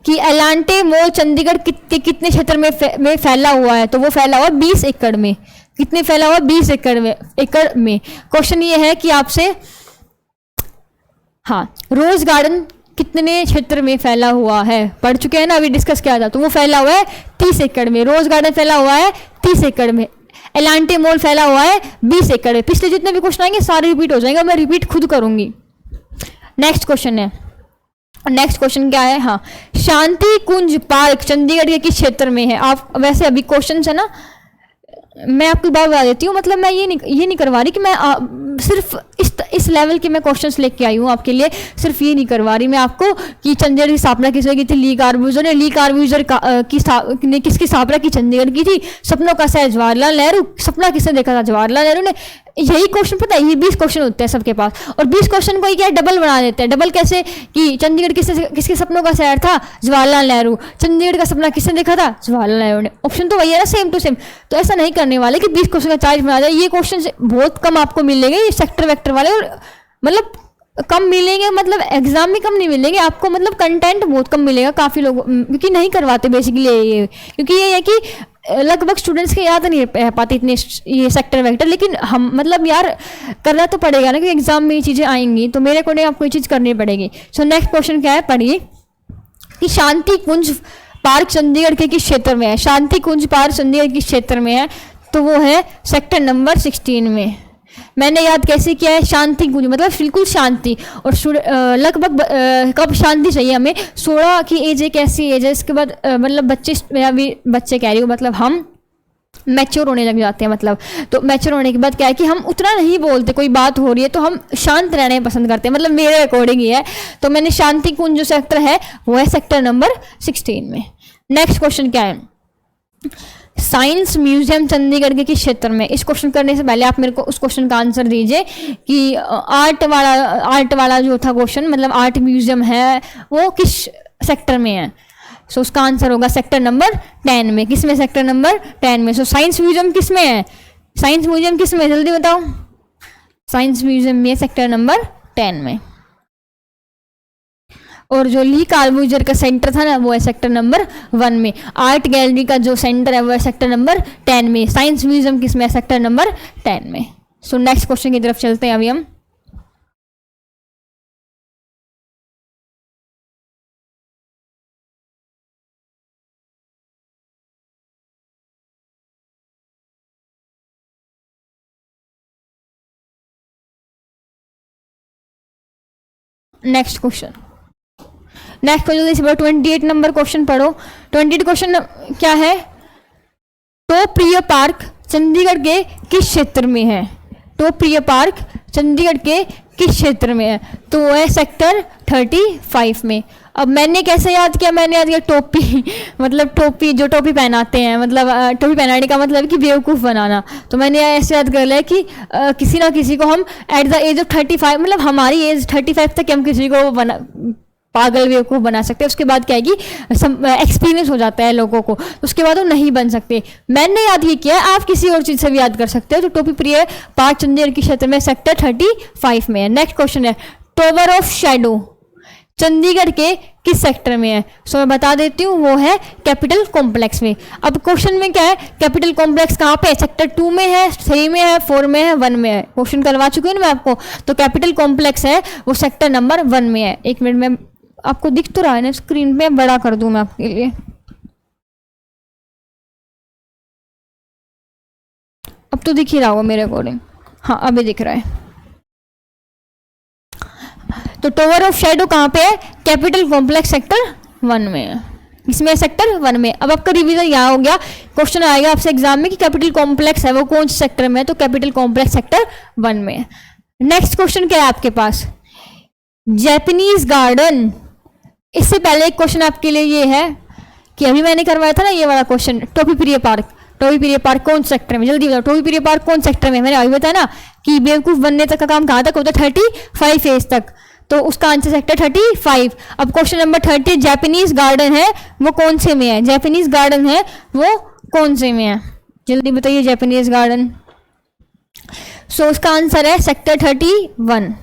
कि एलांटे मॉल चंडीगढ़ कितने क्षेत्र में फैला हुआ है? तो वो फैला हुआ 20 एकड़ में। कितने फैला हुआ? 20 एकड़ में। क्वेश्चन ये है कि आपसे, हाँ, रोज गार्डन कितने क्षेत्र में फैला हुआ है? पढ़ चुके हैं ना, अभी डिस्कस किया था। तो वो फैला हुआ है 30 एकड़ में। रोज गार्डन फैला हुआ है 30 एकड़ में। एलांटे मॉल फैला हुआ है 20 एकड़ में। पिछले जितने भी क्वेश्चन आएंगे सारे रिपीट हो जाएंगे, मैं रिपीट खुद करूंगी। नेक्स्ट क्वेश्चन है, नेक्स्ट क्वेश्चन क्या है? हाँ, शांति कुंज पार्क चंडीगढ़ के किस क्षेत्र में है? आप वैसे अभी क्वेश्चन है ना, मैं आपको बात बता देती हूँ, मतलब मैं ये नहीं करवा रही कि मैं सिर्फ इस लेवल के मैं क्वेश्चंस लेके आई हूँ आपके लिए, सिर्फ ये नहीं करवा रही मैं आपको कि चंडीगढ़ की स्थापना किसने की थी? ली कार्बूजर ने। ली कार्बूजर ने किसकी स्थापना की? चंडीगढ़ की थी। सपनों का शहर जवाहरलाल नेहरू। सपना किसने देखा था? जवाहरलाल नेहरू ने। यही क्वेश्चन पता है, ये 20 क्वेश्चन होते हैं सबके पास, और 20 क्वेश्चन को ही क्या डबल बना देते हैं। डबल कैसे? कि चंडीगढ़ किसके सपनों का शहर था? जवाहरलाल नेहरू। चंडीगढ़ का सपना किसने देखा था? जवाहरलाल नेहरू ने। ऑप्शन तो वही है ना, सेम टू सेम। तो ऐसा नहीं करने वाले कि 20 क्वेश्चन का 40 बना जाए। ये क्वेश्चन बहुत कम आपको मिलेंगे, ये सेक्टर वेक्टर वाले, और मतलब कम मिलेंगे, मतलब एग्जाम में कम नहीं मिलेंगे आपको, मतलब कंटेंट बहुत कम मिलेगा काफ़ी लोग, क्योंकि नहीं करवाते बेसिकली ये, क्योंकि ये है कि लगभग स्टूडेंट्स के याद नहीं रह पाते इतने ये सेक्टर वेक्टर। लेकिन हम मतलब यार करना तो पड़ेगा ना, क्योंकि एग्जाम में ये चीज़ें आएंगी, तो मेरे अकॉर्डिंग आपको ये चीज़ करनी पड़ेगी। सो नेक्स्ट क्वेश्चन क्या है, पढ़िए कि शांति कुंज पार्क चंडीगढ़ के किस क्षेत्र में है? शांति कुंज पार्क चंडीगढ़ किस क्षेत्र में है? तो वो है सेक्टर नंबर 16 में। मैंने याद कैसे किया है? शांति कुंज मतलब बिल्कुल शांति, और लगभग कब शांति चाहिए हमें? 16 की एज एक ऐसी एज है, इसके बाद मतलब बच्चे कह रही हूँ, मतलब हम मैच्योर होने लग जाते हैं। मतलब तो मैच्योर होने के बाद क्या है कि हम उतना नहीं बोलते, कोई बात हो रही है तो हम शांत रहने पसंद करते हैं, मतलब मेरे अकॉर्डिंग ही है। तो मैंने शांति कुंज जो सेक्टर है वो है सेक्टर नंबर 16 में। नेक्स्ट क्वेश्चन क्या है? साइंस म्यूजियम चंडीगढ़ के किस क्षेत्र में? इस क्वेश्चन करने से पहले आप मेरे को उस क्वेश्चन का आंसर दीजिए कि आर्ट वाला जो था क्वेश्चन, मतलब आर्ट म्यूजियम है वो किस सेक्टर में है? सो उसका आंसर होगा सेक्टर नंबर 10 में। किस में? सेक्टर नंबर 10 में। सो साइंस म्यूजियम किस में है? साइंस म्यूजियम किस में? जल्दी बताओ। साइंस म्यूजियम में सेक्टर नंबर 10 में। और जो ली कार्बूजर का सेंटर था ना वो है सेक्टर नंबर 1 में। आर्ट गैलरी का जो सेंटर है वो है सेक्टर नंबर 10 में। साइंस म्यूजियम किस में है? सेक्टर नंबर 10 में। सो नेक्स्ट क्वेश्चन की तरफ चलते हैं अभी हम। नेक्स्ट क्वेश्चन जल्दी से 28 नंबर क्वेश्चन पढ़ो। 28 क्वेश्चन क्या है? टोप्रिय पार्क चंडीगढ़ के किस क्षेत्र में है? टोप्रिय पार्क चंडीगढ़ के किस क्षेत्र में है? तो वो है सेक्टर 35 में। अब मैंने कैसे याद किया? मैंने याद किया टोपी मतलब टोपी, जो टोपी पहनाते हैं, मतलब टोपी पहनाने का मतलब कि बेवकूफ़ बनाना। तो मैंने ऐसे याद कर लिया कि किसी ना किसी को हम एट द एज ऑफ 35, मतलब हमारी एज 35 तक हम किसी को पागल बेवकूफ़ बना सकते हैं। उसके बाद क्या है कि एक्सपीरियंस हो जाता है लोगों को, उसके बाद वो नहीं बन सकते। मैंने याद ये किया, आप किसी और चीज़ से भी याद कर सकते हो। तो टोपी प्रिय पार्क चंडीगढ़ के क्षेत्र में सेक्टर 35 में है। नेक्स्ट क्वेश्चन है टावर ऑफ शैडो चंडीगढ़ के किस सेक्टर में है? सो मैं बता देती हूँ, वो है कैपिटल कॉम्प्लेक्स में। अब क्वेश्चन में क्या है? कैपिटल कॉम्प्लेक्स कहाँ पे है? सेक्टर 2 में है, 3 में है, 4 में है, 1 में है। क्वेश्चन करवा चुकी हूँ ना मैं आपको। तो कैपिटल कॉम्प्लेक्स है वो सेक्टर नंबर 1 में है। एक मिनट में आपको दिख तो रहा है ना स्क्रीन पे, बड़ा कर दूं मैं आपके लिए। अब तो दिख ही रहा होगा मेरे अकॉर्डिंग। हाँ अभी दिख रहा है। तो टावर ऑफ शैडो कहाँ पे है? कैपिटल कॉम्प्लेक्स सेक्टर 1 में है। इसमें सेक्टर 1 में। अब आपका रिवीजन यहाँ हो गया। क्वेश्चन आएगा आपसे एग्जाम में कि कैपिटल कॉम्प्लेक्स है वो कौन से सेक्टर में है, तो कैपिटल कॉम्प्लेक्स सेक्टर 1 में है। नेक्स्ट क्वेश्चन क्या है आपके पास, जैपनीज गार्डन। इससे पहले एक क्वेश्चन आपके लिए ये है कि अभी मैंने करवाया था ना ये वाला क्वेश्चन, टोपी प्रिय पार्क। टोपी प्रिय पार्क कौन सेक्टर में, जल्दी बताओ, टोपी प्रिय पार्क कौन सेक्टर में। मैंने अभी बताया ना कि बेवकूफ बनने तक का काम कहाँ तक होता है, 35 फेज तक, तो उसका आंसर सेक्टर 35। अब क्वेश्चन नंबर 30, जैपनीज गार्डन है वो कौन से में है, जैपनीज गार्डन है वो कौन से में है, जल्दी बताइए जैपनीज गार्डन। सो उसका आंसर है सेक्टर 31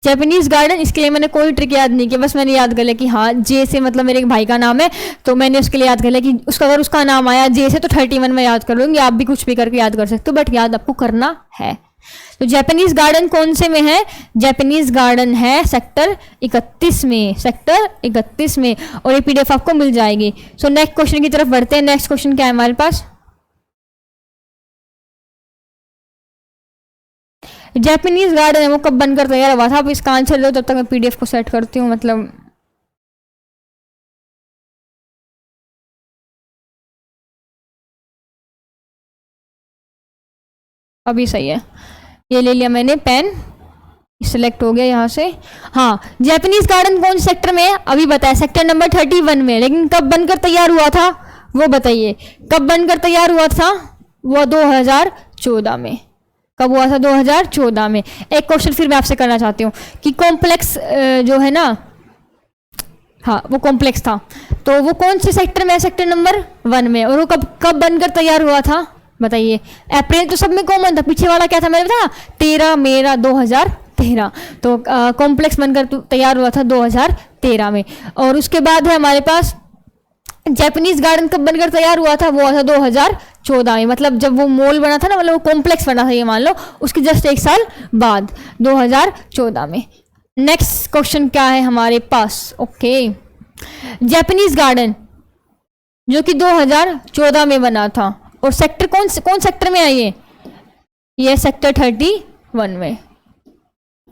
जैपनीज गार्डन। इसके लिए मैंने कोई ट्रिक याद नहीं किया, बस मैंने याद कर लिया कि हाँ जे से मतलब मेरे एक भाई का नाम है, तो मैंने उसके लिए याद कर लिया कि उसका अगर उसका नाम आया जे से तो 31 में याद कर लूँगी। आप भी कुछ भी करके याद कर सकते हो, बट याद आपको करना है। तो जैपनीज गार्डन कौन से में है, जैपनीज गार्डन है सेक्टर 31 में, सेक्टर 31 में, और ये पीडीएफ आपको मिल जाएगी। सो नेक्स्ट क्वेश्चन की तरफ बढ़ते हैं। नेक्स्ट क्वेश्चन क्या है हमारे पास, जैपनीज गार्डन है वो कब बनकर तैयार हुआ था। आप इसका आंसर दो, तब तक मैं पीडीएफ को सेट करती हूँ। मतलब अभी सही है, ये ले लिया मैंने पेन, सिलेक्ट हो गया यहाँ से। हाँ, जैपनीज गार्डन कौन सेक्टर में है, अभी बताया सेक्टर नंबर 31 में, लेकिन कब बनकर तैयार हुआ था वो बताइए, कब बनकर तैयार हुआ था वो 2014 में। कब हुआ था, 2014 में। एक क्वेश्चन फिर मैं आपसे करना चाहती हूँ कि कॉम्प्लेक्स जो है ना, हाँ वो कॉम्प्लेक्स था, तो वो कौन से सेक्टर में है, सेक्टर नंबर 1 में, और वो कब कब बनकर तैयार हुआ था बताइए। अप्रैल तो सब में कॉमन था, पीछे वाला क्या था मैंने बताया 13 मई 2013, तो कॉम्प्लेक्स बनकर तैयार हुआ था 2013 में। और उसके बाद है हमारे पास जैपनीज गार्डन कब बनकर तैयार हुआ था, वो हुआ था 2014 में, मतलब जब वो मॉल बना था ना, मतलब वो कॉम्प्लेक्स बना था ये मान लो, उसके जस्ट एक साल बाद 2014 में। नेक्स्ट क्वेश्चन क्या है हमारे पास, ओके, जैपनीज गार्डन जो कि 2014 में बना था, और सेक्टर कौन सेक्टर में है ये सेक्टर 31 में।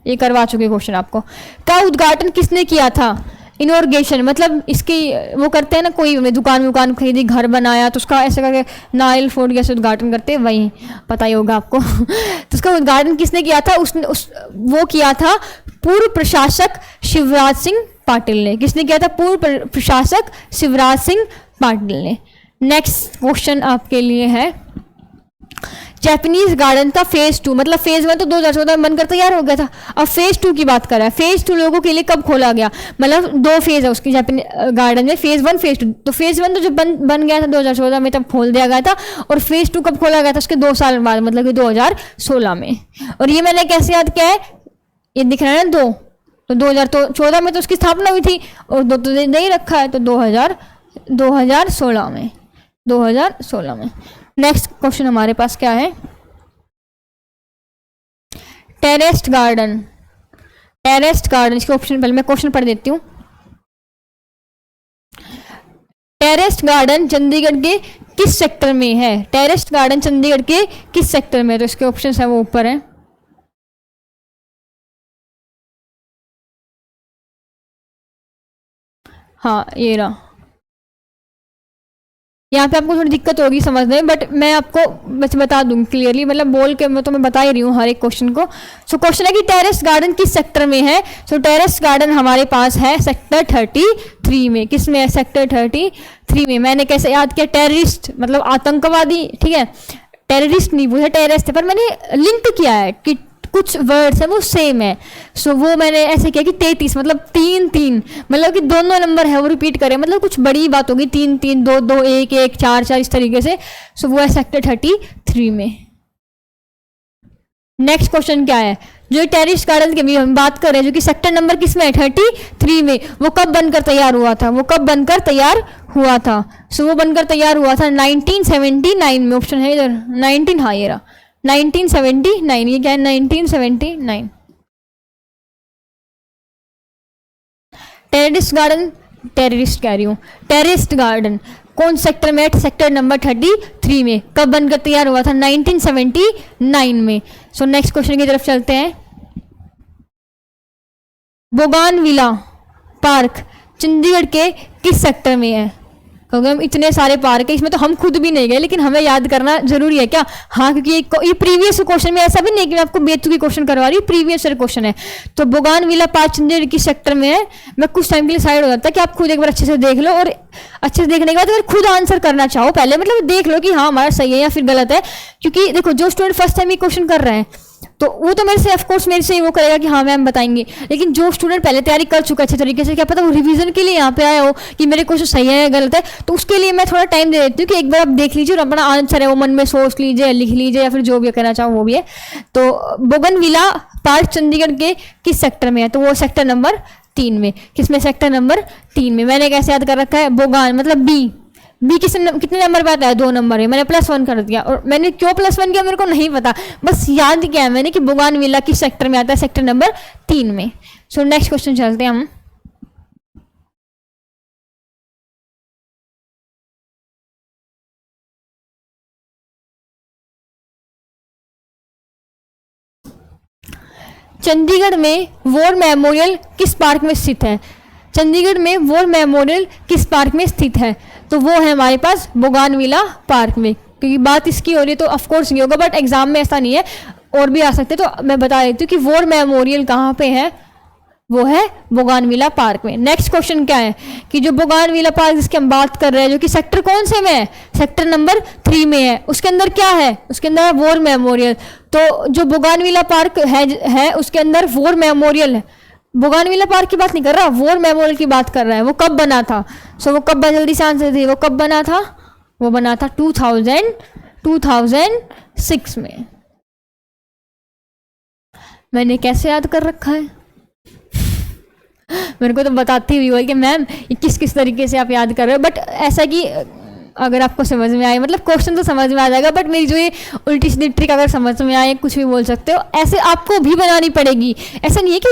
ये करवा चुके क्वेश्चन आपको। का उद्घाटन किसने किया था, इनॉर्गेशन, मतलब इसकी वो करते हैं ना, कोई दुकान खरीदी, घर बनाया, तो उसका ऐसे करके नारियल फोड़ के ऐसे उद्घाटन करते हैं, वही पता ही होगा आपको। तो उसका उद्घाटन किसने किया था, वो किया था पूर्व प्रशासक शिवराज सिंह पाटिल ने। किसने किया था, पूर्व प्रशासक शिवराज सिंह पाटिल ने। नेक्स्ट क्वेश्चन आपके लिए है, जैपनीज गार्डन का फेज 2, मतलब फेज 1 तो 2014 में बनकर तैयार हो गया था, अब फेज 2 की बात कर रहा है। फेज 2 लोगों के लिए कब खोला गया, मतलब 2 फेज है उसकी जैपनीज गार्डन में, फेज 1 फेज 2। तो फेज 1 तो जब बन गया था 2014 में, तब खोल दिया गया था, और फेज 2 कब खोला गया था, उसके 2 साल बाद, मतलब कि 2016 में। और ये मैंने कैसे याद किया है, ये दिख रहा है ना 2, तो 2014 में तो उसकी स्थापना हुई थी, और 2 तो नहीं रखा है, तो 2016 में, 2016 में। नेक्स्ट क्वेश्चन हमारे पास क्या है, टेरेस्ट गार्डन। टेरेस्ट गार्डन, इसके ऑप्शन पहले मैं क्वेश्चन पढ़ देती हूँ। टेरेस्ट गार्डन चंडीगढ़ के किस सेक्टर में है, टेरेस्ट गार्डन चंडीगढ़ के किस सेक्टर में, तो इसके ऑप्शन है वो ऊपर है। हाँ ये रहा, यहाँ पे आपको थोड़ी दिक्कत होगी समझने में, बट मैं आपको बस बता दूंगी क्लियरली, मतलब बोल के मैं तो मैं बता ही रही हूँ हर एक क्वेश्चन को। सो क्वेश्चन है कि टेरेस गार्डन किस सेक्टर में है। सो टेरेस गार्डन हमारे पास है सेक्टर 33 में। किस में है, सेक्टर 33 में। मैंने कैसे याद किया, टेररिस्ट मतलब आतंकवादी, ठीक है, टेररिस्ट नहीं पूछा, टेररिस्ट है, पर मैंने लिंक किया है कि कुछ वर्ड्स है वो सेम है। सो वो मैंने ऐसे किया कि 33 मतलब 3 मतलब कि दोनों नंबर है वो रिपीट करें, मतलब कुछ बड़ी बात होगी, 3 2 2 1 1 4 4 इस तरीके से। सो वो है सेक्टर 33 में। नेक्स्ट क्वेश्चन क्या है, जो टेरिस गार्डन की भी हम बात कर रहे हैं, जो कि सेक्टर नंबर किस में है, 33 में, वो कब बनकर तैयार हुआ था, वो कब बनकर तैयार हुआ था। सो वो बनकर तैयार हुआ था 1979 में। ऑप्शन है इधर 19, हाँ ये रहा 1979। ये क्या है, 1979। टेररिस्ट गार्डन, टेररिस्ट कह रही हूँ, टेररिस्ट गार्डन कौन सेक्टर में है, सेक्टर नंबर 33 में। कब बनकर तैयार हुआ था, 1979 में। सो नेक्स्ट क्वेश्चन की तरफ चलते हैं। बोगानविला पार्क चंडीगढ़ के किस सेक्टर में है? क्योंकि हम इतने सारे पार्क है, इसमें तो हम खुद भी नहीं गए, लेकिन हमें याद करना जरूरी है क्या? हाँ, क्योंकि ये प्रीवियस क्वेश्चन में, ऐसा भी नहीं कि मैं आपको बेतुकी क्वेश्चन करवा रही हूँ, प्रीवियस क्वेश्चन है। तो बोगानविला पार्क चंडीगढ़ किस सेक्टर में है? मैं कुछ टाइम के लिए साइड हो जाता है कि आप खुद एक बार अच्छे से देख लो, और अच्छे से देखने के बाद अगर खुद आंसर करना चाहो पहले मतलब देख लो कि हाँ हमारा सही है या फिर गलत है। क्योंकि देखो जो स्टूडेंट फर्स्ट टाइम ये क्वेश्चन कर रहे हैं तो वो तो मेरे से ऑफकोर्स मेरे से वो करेगा कि हाँ मैम बताएंगे, लेकिन जो स्टूडेंट पहले तैयारी कर चुका है अच्छे तरीके से, क्या पता वो रिवीजन के लिए यहाँ पे आया हो कि मेरे क्वेश्चन सही है या गलत है, तो उसके लिए मैं थोड़ा टाइम दे देती हूँ कि एक बार आप देख लीजिए और अपना आंसर है वो मन में सोच लीजिए, लिख लीजिए या फिर जो भी कहना चाहो वो भी है। तो बोगनविला पार्क चंडीगढ़ के किस सेक्टर में है? तो वो सेक्टर नंबर 3 में। किसमें? सेक्टर नंबर 3 में। मैंने कैसे याद कर रखा है? बोगान मतलब बी। बी कितने नंबर पे आता है? 2 नंबर है। मैंने +1 कर दिया, और मैंने क्यों +1 किया मेरे को नहीं पता, बस याद किया है मैंने कि बोगानविला किस सेक्टर में आता है? सेक्टर नंबर 3 में। सो नेक्स्ट क्वेश्चन चलते हैं हम। चंडीगढ़ में वॉर मेमोरियल किस पार्क में स्थित है? चंडीगढ़ में वॉर मेमोरियल किस पार्क में स्थित है? तो वो है हमारे पास बोगानविला पार्क में। क्योंकि बात इसकी हो रही है तो ऑफकोर्स ये होगा, बट एग्जाम में ऐसा नहीं है, और भी आ सकते, तो मैं बता देती हूँ कि वॉर मेमोरियल कहाँ पे है, वो है बोगानविला पार्क में। नेक्स्ट क्वेश्चन क्या है कि जो बोगानविला पार्क जिसकी हम बात कर रहे हैं, जो कि सेक्टर कौन से में है? सेक्टर नंबर 3 में है। उसके अंदर क्या है? उसके अंदर है वॉर मेमोरियल। तो जो बोगानविला पार्क है उसके अंदर वॉर मेमोरियल है। बोगानविला पार्क की बात नहीं कर रहा, वॉर मेमोरियल की बात कर रहा है। वो कब बना था? सो वो कब, जल्दी से आंसर दी, वो कब बना था? वो बना था 2006 में। मैंने कैसे याद कर रखा है? मेरे को तो बताती हुई है कि मैम ये किस किस तरीके से आप याद कर रहे हो, बट ऐसा कि अगर आपको समझ में आए, मतलब क्वेश्चन तो समझ में आ जाएगा, बट मेरी जो ये उल्टी सीधी ट्रिक अगर समझ में आए, कुछ भी बोल सकते हो, ऐसे आपको भी बनानी पड़ेगी। ऐसा नहीं है कि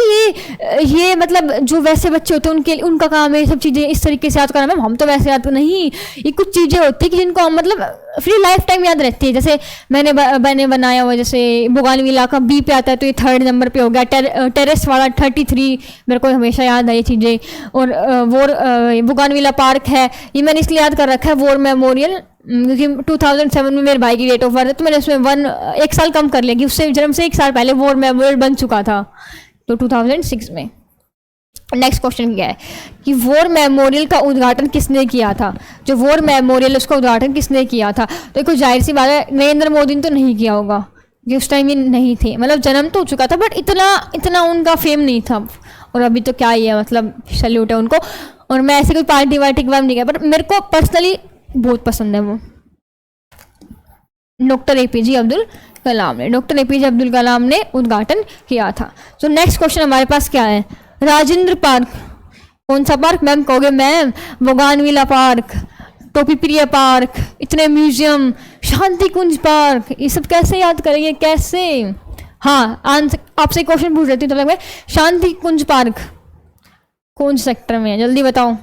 ये मतलब जो वैसे बच्चे होते हैं उनके उनका काम है ये सब चीज़ें इस तरीके से याद करना। मैम हम तो वैसे याद नहीं, ये कुछ चीज़ें होती है कि जिनको हम मतलब फ्री लाइफ टाइम याद रहती है। जैसे मैंने बनाया हुआ, जैसे बोगानविला का बी पे आता है तो ये 3rd नंबर पे हो गया। टेरेस वाला 33 मेरे को हमेशा याद है ये चीज़ें। और वॉर बोगानविला पार्क है, ये मैंने इसलिए याद कर रखा है वॉर मेमोरियल, क्योंकि 2007 में मेरे भाई की डेट ऑफ बर्थ है, तो मैंने उसमें 1 साल कम कर लिया कि उससे जन्म से 1 साल पहले वॉर मेमोरियल बन चुका था, तो 2006 में। नेक्स्ट क्वेश्चन क्या है कि वॉर मेमोरियल का उद्घाटन किसने किया था? जो वॉर मेमोरियल उसका उद्घाटन किसने किया था? तो देखो जाहिर सी बात है नरेंद्र मोदी ने तो नहीं किया होगा, कि उस टाइम ही नहीं थे, मतलब जन्म तो हो चुका था बट इतना उनका फेम नहीं था। और अभी तो क्या ही है, मतलब सैल्यूट है उनको। और मैं ऐसे कोई पार्टी वार्टी के बारे में नहीं किया, बट मेरे को पर्सनली बहुत पसंद है वो। डॉक्टर APJ अब्दुल कलाम ने, डॉक्टर APJ अब्दुल कलाम ने उद्घाटन किया था। तो नेक्स्ट क्वेश्चन हमारे पास क्या है? राजेंद्र पार्क कौन सा पार्क? मैम कहोगे मैम बोगानविला पार्क, टोपी प्रिय पार्क, इतने म्यूजियम, शांति कुंज पार्क, ये सब कैसे याद करेंगे, कैसे? हाँ आंसर आपसे क्वेश्चन पूछ लेती हूँ, तो मैं शांति कुंज पार्क कौन सेक्टर में है? जल्दी बताओ।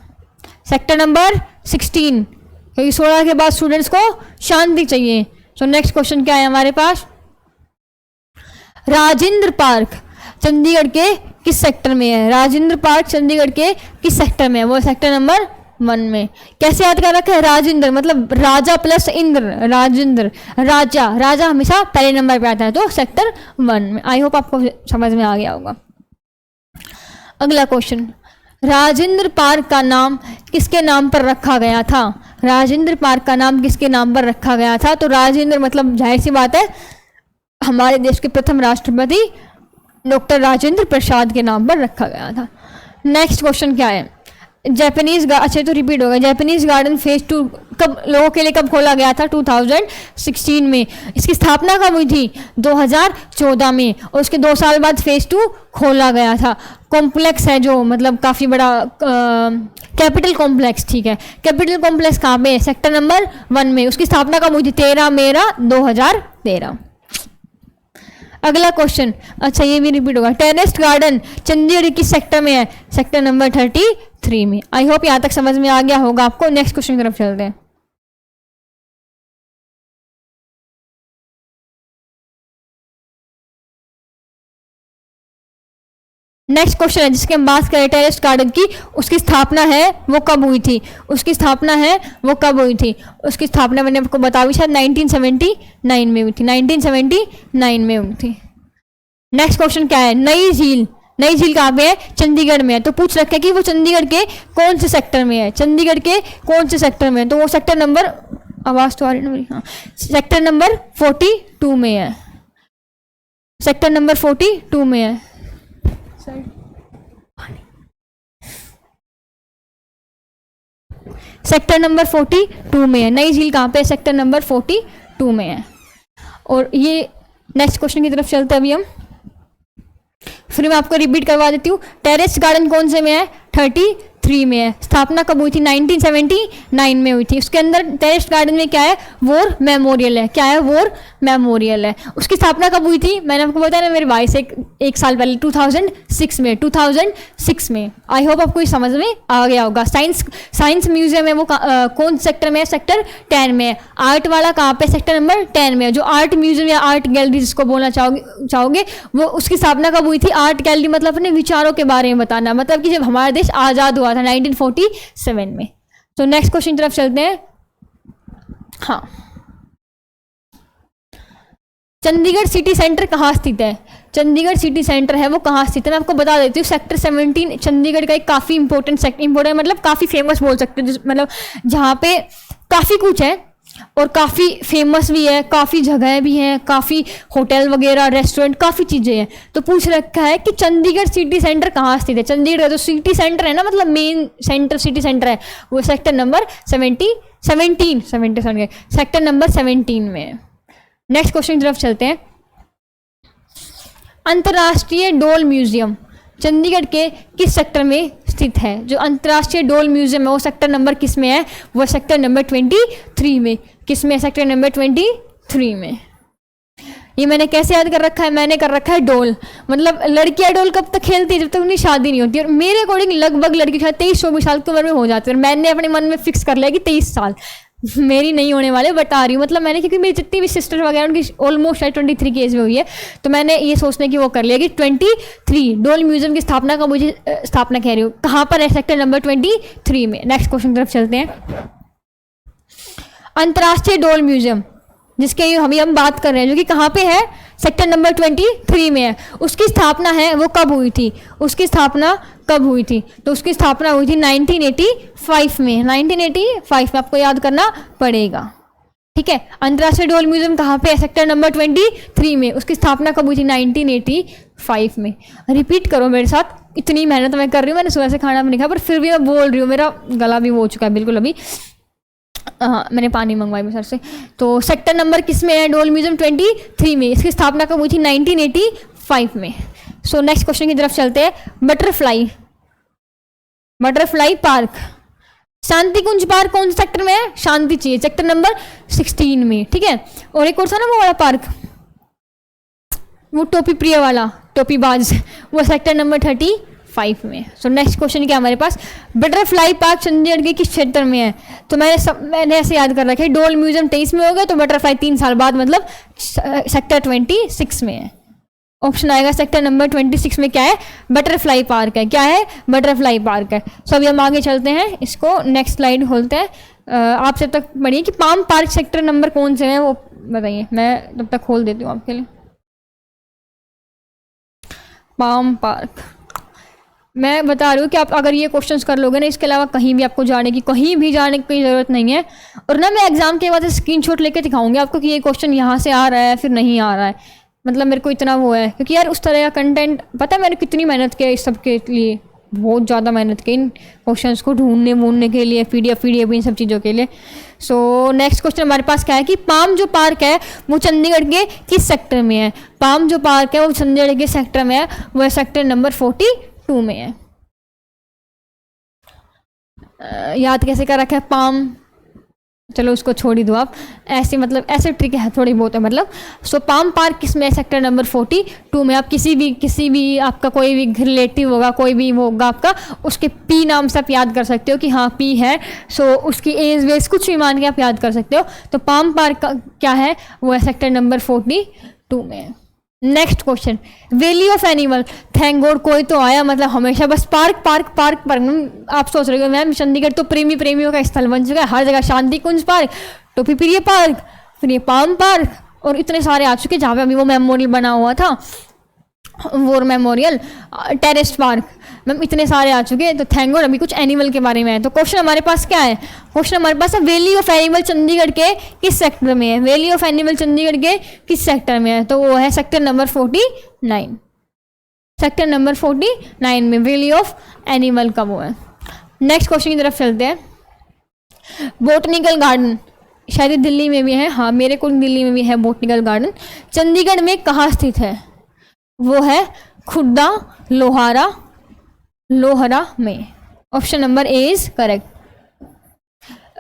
सेक्टर नंबर 16, क्योंकि 16 के बाद स्टूडेंट्स को शांति चाहिए। तो नेक्स्ट क्वेश्चन क्या है हमारे पास? राजेंद्र पार्क चंडीगढ़ के किस सेक्टर में है? राजेंद्र पार्क चंडीगढ़ के किस सेक्टर में है? वो सेक्टर नंबर 1 में। कैसे याद कर रखा है? राजेंद्र मतलब राजा प्लस इंद्र, राजेंद्र, राजा हमेशा पहले नंबर पे आता है, तो सेक्टर 1 में। आई होप आपको समझ में आ गया होगा। अगला क्वेश्चन, राजेंद्र पार्क का नाम किसके नाम पर रखा गया था? राजेंद्र पार्क का नाम किसके नाम पर रखा गया था? तो राजेंद्र मतलब जाहिर सी बात है हमारे देश के प्रथम राष्ट्रपति डॉक्टर राजेंद्र प्रसाद के नाम पर रखा गया था। नेक्स्ट क्वेश्चन क्या है? जापानीज अच्छा तो रिपीट होगा। जापानीज गार्डन फेज 2 कब लोगों के लिए कब खोला गया था? 2016 में। इसकी स्थापना कब हुई थी? 2014 में। और उसके 2 साल बाद फेज 2 खोला गया था। कॉम्प्लेक्स है जो मतलब काफ़ी बड़ा कैपिटल कॉम्प्लेक्स, ठीक है। कैपिटल कॉम्प्लेक्स कहाँ पे है? सेक्टर नंबर 1 में। उसकी स्थापना कब हुई थी? 13 मेरा 2013। अगला क्वेश्चन, अच्छा ये भी रिपीट होगा। टेरेस्ट गार्डन चंडीगढ़ किस सेक्टर में है? सेक्टर नंबर 33 में। आई होप यहाँ तक समझ में आ गया होगा आपको। नेक्स्ट क्वेश्चन की तरफ चलते हैं। नेक्स्ट क्वेश्चन है जिसके हम बात करें टेरेस गार्डन की, उसकी स्थापना है वो कब हुई थी, उसकी स्थापना है वो कब हुई थी, उसकी स्थापना मैंने आपको बता दी शायद 1979 में हुई थी, 1979 में हुई थी। नेक्स्ट क्वेश्चन क्या है, नई झील, नई झील कहाँ पे है, चंडीगढ़ में है। तो पूछ रखा है कि वो चंडीगढ़ के कौन से सेक्टर में है, चंडीगढ़ के कौन से सेक्टर में है, तो वो सेक्टर नंबर, आवाज तो आ रही है ना मेरी, हाँ, सेक्टर नंबर 42 में है, सेक्टर नंबर 42 में है। सेक्टर नंबर 42 में है, नई झील कहाँ पे, सेक्टर नंबर 42 में है। और ये नेक्स्ट क्वेश्चन की तरफ चलते हैं अभी हम, फिर मैं आपको रिपीट करवा देती हूँ। टेरेस गार्डन कौन से में है, 33 में है। स्थापना कब हुई थी, 1979 में हुई थी। उसके अंदर टेरेस गार्डन में क्या है, वॉर मेमोरियल है, क्या है, वॉर मेमोरियल है। उसकी स्थापना कब हुई थी, मैंने आपको बताया ना मेरे भाई से एक साल पहले, 2006 में, 2006 में। आई होप आपको ये समझ में आ गया होगा। साइंस म्यूजियम है वो कौन सेक्टर में है, सेक्टर 10 में है। आर्ट वाला कहाँ पे, सेक्टर नंबर 10 में है। जो आर्ट म्यूजियम या आर्ट गैलरी जिसको बोलना चाहोगे वो, उसकी स्थापना कब हुई थी, आर्ट गैलरी मतलब अपने विचारों के बारे में बताना, मतलब कि जब हमारा देश आज़ाद हुआ था 1947 में। तो नेक्स्ट क्वेश्चन की तरफ चलते हैं। हाँ, चंडीगढ़ सिटी सेंटर कहाँ स्थित है, चंडीगढ़ सिटी सेंटर है वो कहाँ स्थित है, मैं आपको बता देती हूँ। सेक्टर 17 चंडीगढ़ का एक काफ़ी इंपॉर्टेंट सेक्टर, इंपॉर्टेंट मतलब काफ़ी फेमस बोल सकते हैं, मतलब जहाँ पे काफ़ी कुछ है और काफ़ी फेमस भी है, काफ़ी जगह भी हैं, काफ़ी होटल वगैरह, रेस्टोरेंट, काफ़ी चीज़ें हैं। तो पूछ रखा है कि चंडीगढ़ सिटी सेंटर कहाँ स्थित है। चंडीगढ़ का जो सिटी सेंटर है ना, मतलब मेन सेंटर सिटी सेंटर है, वो सेक्टर नंबर 17 सेक्टर नंबर 17 में है। नेक्स्ट क्वेश्चन की तरफ चलते हैं। अंतर्राष्ट्रीय डोल म्यूजियम चंडीगढ़ के किस सेक्टर में स्थित है। जो अंतर्राष्ट्रीय डोल म्यूजियम है वो सेक्टर नंबर किस में है, वो सेक्टर नंबर 23 में। किस में, सेक्टर नंबर 23 में। ये मैंने कैसे याद कर रखा है, मैंने कर रखा है डोल, मतलब लड़कियां डोल कब तक खेलती है, जब तक उनकी शादी नहीं होती। और मेरे अकॉर्डिंग लगभग लड़की शायद 23-24 साल की उम्र में हो जाती है। और मैंने अपने मन में फिक्स कर लिया कि 23 साल मेरी नहीं होने वाले, बता रही हूँ, मतलब मैंने, क्योंकि मेरी जितनी भी सिस्टर वगैरह उनकी ऑलमोस्ट 23 की एज में हुई है, तो मैंने ये सोचने की वो कर लिया कि 23 डोल म्यूजियम की स्थापना का, मुझे स्थापना कह रही हूँ, कहाँ पर है, सेक्टर नंबर 23 में। नेक्स्ट क्वेश्चन की तरफ चलते हैं। अंतर्राष्ट्रीय डोल म्यूजियम जिसके हम बात कर रहे हैं, जो कि कहाँ पे है, सेक्टर नंबर 23 में है। उसकी स्थापना है वो कब हुई थी, उसकी स्थापना कब हुई थी, तो उसकी स्थापना हुई थी 1985 में। 1985 में आपको याद करना पड़ेगा, ठीक है। अंतर्राष्ट्रीय डोल म्यूजियम कहाँ पे है, सेक्टर नंबर 23 में। उसकी स्थापना कब हुई थी, 1985 में। रिपीट करो मेरे साथ, इतनी मेहनत मैं कर रही हूँ, मैंने सुबह से खाना भी नहीं खाया, पर फिर भी मैं बोल रही हूँ, मेरा गला भी वो हो चुका है बिल्कुल अभी। हाँ, मैंने पानी मंगवाई मैं सर से। तो सेक्टर नंबर किस में है, डोल म्यूजियम 23 में। इसकी स्थापना कब हुई थी, 1985 में। सो नेक्स्ट क्वेश्चन की तरफ चलते हैं। बटरफ्लाई पार्क, शांति कुंज पार्क कौन से सेक्टर में है, शांति चाहिए, सेक्टर नंबर 16 में, ठीक है। और एक और था ना वो वाला पार्क, वो टोपी प्रिय वाला, टोपीबाज, वो सेक्टर नंबर 35 में। सो नेक्स्ट क्वेश्चन क्या हमारे पास, बटरफ्लाई पार्क चंडीगढ़ के किस क्षेत्र में है। तो मैंने ऐसे याद कर रखा है, डोल म्यूजियम 23 में हो गया, तो बटरफ्लाई 3 साल बाद मतलब सेक्टर 26 में है। ऑप्शन आएगा सेक्टर नंबर 26 में क्या है, बटरफ्लाई पार्क है, क्या है, बटरफ्लाई पार्क है। सो अभी हम आगे चलते हैं, इसको नेक्स्ट स्लाइड खोलते हैं। आप जब तक बढ़िए कि पाम पार्क सेक्टर नंबर कौन से हैं वो बताइए, मैं तब तक खोल देती हूँ आपके लिए। पाम पार्क, मैं बता रही हूँ कि आप अगर ये क्वेश्चंस कर लोगे ना, इसके अलावा कहीं भी आपको जाने की, कहीं भी जाने की ज़रूरत नहीं है। और ना मैं एग्जाम के बाद स्क्रीनशॉट लेके दिखाऊंगी आपको कि ये क्वेश्चन यहाँ से आ रहा है फिर नहीं आ रहा है, मतलब मेरे को इतना वो है, क्योंकि यार उस तरह का कंटेंट, पता है मैंने कितनी मेहनत किया इस सब के लिए, बहुत ज़्यादा मेहनत की इन क्वेश्चंस को ढूंढने के लिए, पीडीएफ इन सब चीज़ों के लिए। सो नेक्स्ट क्वेश्चन हमारे पास क्या है कि पाम जो पार्क है वो चंडीगढ़ के किस सेक्टर में है। पाम जो पार्क है वो चंडीगढ़ के सेक्टर में है, वह सेक्टर नंबर 42 में है। याद कैसे कर रखा है पाम, चलो उसको छोड़ ही दो आप, ऐसे मतलब ऐसे ट्रिक है थोड़ी बहुत है मतलब। सो पाम पार्क किसमें है, सेक्टर नंबर 42 में। आप किसी भी आपका कोई भी रिलेटिव होगा, कोई भी वो होगा आपका, उसके पी नाम से आप याद कर सकते हो कि हाँ पी है। सो उसकी एज वेज कुछ भी मान के आप याद कर सकते हो। तो पाम पार्क का क्या है, वो है सेक्टर नंबर 42 में है। Next question, valley of animal, thank God कोई तो आया, मतलब हमेशा bus park park park park. आप सोच रहे हो मैम चंडीगढ़ तो प्रेमियों का स्थल बन चुका है, हर जगह शांति कुंज पार्क, टोपी प्रिय पार्क, फिर ये पाम पार्क और इतने सारे आ चुके जहाँ पे अभी वो मेमोरियल बना हुआ था, वॉर मेमोरियल, टेरेस्ट पार्क, मैम इतने सारे आ चुके हैं। तो थैंक गॉड अभी कुछ एनिमल के बारे में है। तो क्वेश्चन हमारे पास क्या है, क्वेश्चन हमारे पास है वैली ऑफ एनिमल चंडीगढ़ के किस सेक्टर में है, वैली ऑफ एनिमल चंडीगढ़ के किस सेक्टर में है, तो वो है सेक्टर नंबर 49, सेक्टर नंबर 49 में वैली ऑफ एनिमल का वो है। नेक्स्ट क्वेश्चन की तरफ चलते हैं, बोटनिकल गार्डन, शायद दिल्ली में भी है, हाँ मेरे को दिल्ली में भी है बोटनिकल गार्डन, चंडीगढ़ में कहाँ स्थित है, वो है खुड्डा लोहारा में। Option number A is correct.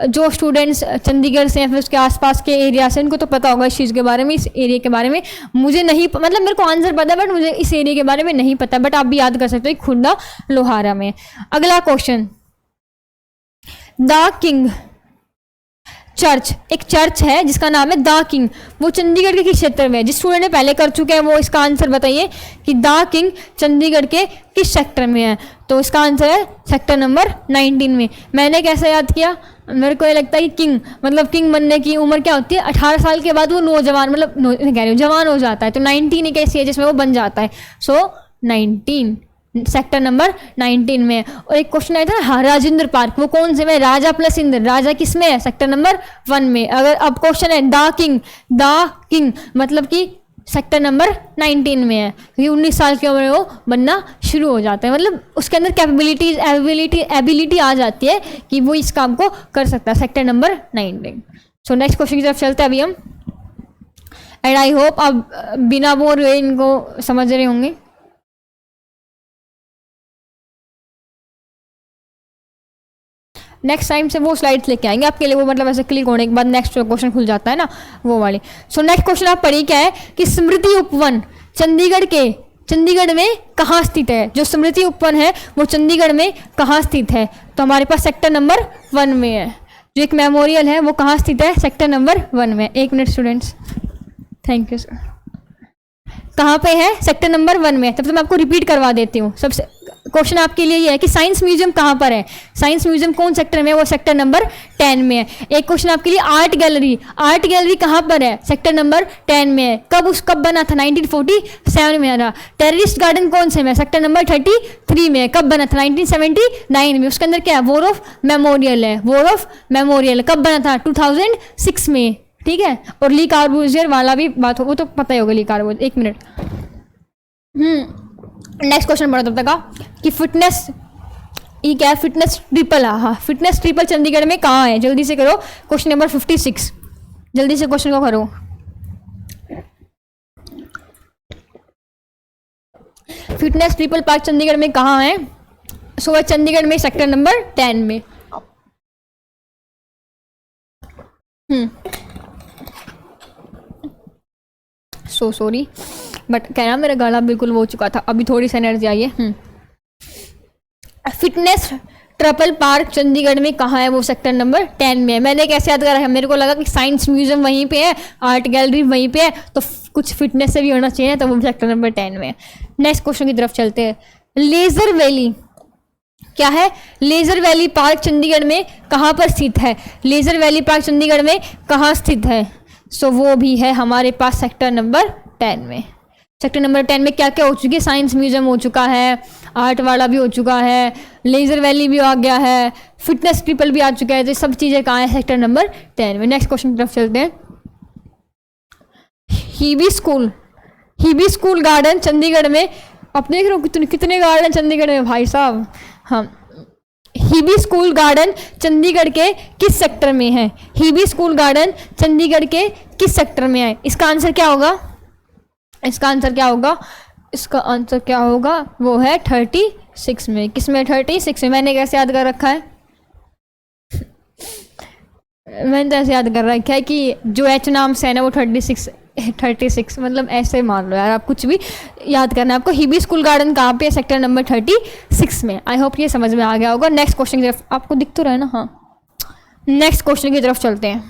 जो स्टूडेंट्स चंडीगढ़ से या फिर उसके आसपास के एरिया से, उनको तो पता होगा इस चीज़ के बारे में, इस एरिया के बारे में मुझे नहीं, मतलब मेरे को आंसर पता है बट मुझे इस एरिया के बारे में नहीं पता, बट आप भी याद कर सकते हो खुड्डा लोहारा में। अगला क्वेश्चन, द किंग चर्च, एक चर्च है जिसका नाम है द किंग, वो चंडीगढ़ के किस क्षेत्र में है, जिस स्टूडेंट ने पहले कर चुके हैं वो इसका आंसर बताइए कि द किंग चंडीगढ़ के किस सेक्टर में है, तो इसका आंसर है सेक्टर नंबर 19 में। मैंने कैसे याद किया, मेरे को ये लगता है कि किंग मतलब किंग बनने की उम्र क्या होती है, 18 साल के बाद वो नौजवान मतलब कह रही हूँ जवान हो जाता है, तो 19 एक ऐसी है जिसमें वो बन जाता है, सो 19 सेक्टर नंबर 19 में। और एक क्वेश्चन आया था ना, हाँ राजेंद्र पार्क, वो कौन से में, राजा प्लस इंद्र, राजा किस में है, सेक्टर नंबर 1 में। अगर अब क्वेश्चन है द किंग मतलब कि सेक्टर नंबर 19 में है, क्योंकि 19 साल की उम्र में वो बनना शुरू हो जाता है, मतलब उसके अंदर कैपेबिलिटी एबिलिटी आ जाती है कि वो इस काम को कर सकता है, sector number 19। So next question की तरफ चलते हैं अभी हम, एंड आई होप आप बिना बोर हुए इनको समझ रहे होंगे। नेक्स्ट टाइम से वो स्लाइड्स लेके आएंगे आपके लिए, वो मतलब ऐसे क्लिक होने के बाद नेक्स्ट क्वेश्चन खुल जाता है ना, वो वाली। सो नेक्स्ट क्वेश्चन आप पढ़िए क्या है कि स्मृति उपवन चंडीगढ़ में कहाँ स्थित है, जो स्मृति उपवन है वो चंडीगढ़ में कहाँ स्थित है, तो हमारे पास सेक्टर नंबर 1 में है। जो एक मेमोरियल है वो कहाँ स्थित है, सेक्टर नंबर 1 में। एक minute students, thank you sir. कहाँ पे है, सेक्टर नंबर 1 में। तब तो मैं आपको रिपीट करवा देती हूँ। सबसे क्वेश्चन आपके लिए ये है कि साइंस म्यूजियम कहाँ पर है, साइंस म्यूजियम कौन सेक्टर में है, वो सेक्टर नंबर 10 में है। एक क्वेश्चन आपके लिए आर्ट गैलरी कहाँ पर है, सेक्टर नंबर 10 में है। कब बना था, 1947 में था। टेररिस्ट गार्डन कौन से में, सेक्टर नंबर 33 में। कब बना था, 1979 में। उसके अंदर क्या है, वॉर ऑफ मेमोरियल है, वॉर ऑफ मेमोरियल। कब बना था, 2006 में, ठीक है। और ली कार्बूजियर वाला भी बात हो, वो तो पता ही होगा ली कार्बूजियर। एक मिनट, नेक्स्ट क्वेश्चन पढ़ा तब तक का कि फिटनेस, ये क्या है, फिटनेस ट्रिपल, हाँ फिटनेस ट्रिपल चंडीगढ़ में कहाँ है, जल्दी से करो। क्वेश्चन नंबर 56, जल्दी से क्वेश्चन को करो। फिटनेस ट्रिपल पार्क चंडीगढ़ में कहाँ है, सो चंडीगढ़ में सेक्टर नंबर 10 में। सो सॉरी बट कहना मेरा गला बिल्कुल वो चुका था, अभी थोड़ी सी एनर्जी आई है। फिटनेस ट्रिपल पार्क चंडीगढ़ में कहाँ है, वो सेक्टर नंबर 10 में है। मैंने कैसे याद करा है, मेरे को लगा कि साइंस म्यूजियम वहीं पे है, आर्ट गैलरी वहीं पे है, तो कुछ फिटनेस से भी होना चाहिए, तो वो सेक्टर नंबर 10 में है। नेक्स्ट क्वेश्चन की तरफ चलते हैं। लेजर वैली क्या है, लेजर वैली पार्क चंडीगढ़ में कहाँ पर स्थित है, लेजर वैली पार्क चंडीगढ़ में कहाँ स्थित है, सो वो भी है हमारे पास सेक्टर नंबर 10 में। सेक्टर नंबर 10 में क्या क्या हो चुकी है, साइंस म्यूजियम हो चुका है, आर्ट वाला भी हो चुका है, लेजर वैली भी आ गया है, फिटनेस ट्रिपल भी आ चुका है, तो सब चीज़ें कहाँ है, सेक्टर नंबर 10 में। नेक्स्ट क्वेश्चन की तरफ चलते हैं। हीबी स्कूल गार्डन चंडीगढ़ में, आप देख रहे हो कितने गार्डन चंडीगढ़ में भाई साहब। हाँ, हीबी स्कूल गार्डन चंडीगढ़ के किस सेक्टर में है, हीबी स्कूल गार्डन चंडीगढ़ के किस सेक्टर में है। इसका आंसर क्या होगा, इसका आंसर क्या होगा, वो है 36 में। किस में, 36 में। मैंने कैसे याद कर रखा है, मैंने तो ऐसे याद कर रखा है कि जो एच नाम से है ना वो 36 मतलब ऐसे मान लो यार, आप कुछ भी याद करना है आपको। हीबी स्कूल गार्डन कहाँ पे है, सेक्टर नंबर 36 में। आई होप ये समझ में आ गया होगा। नेक्स्ट क्वेश्चन की तरफ, आपको दिख तो रहा है ना, हाँ। नेक्स्ट क्वेश्चन की तरफ चलते हैं।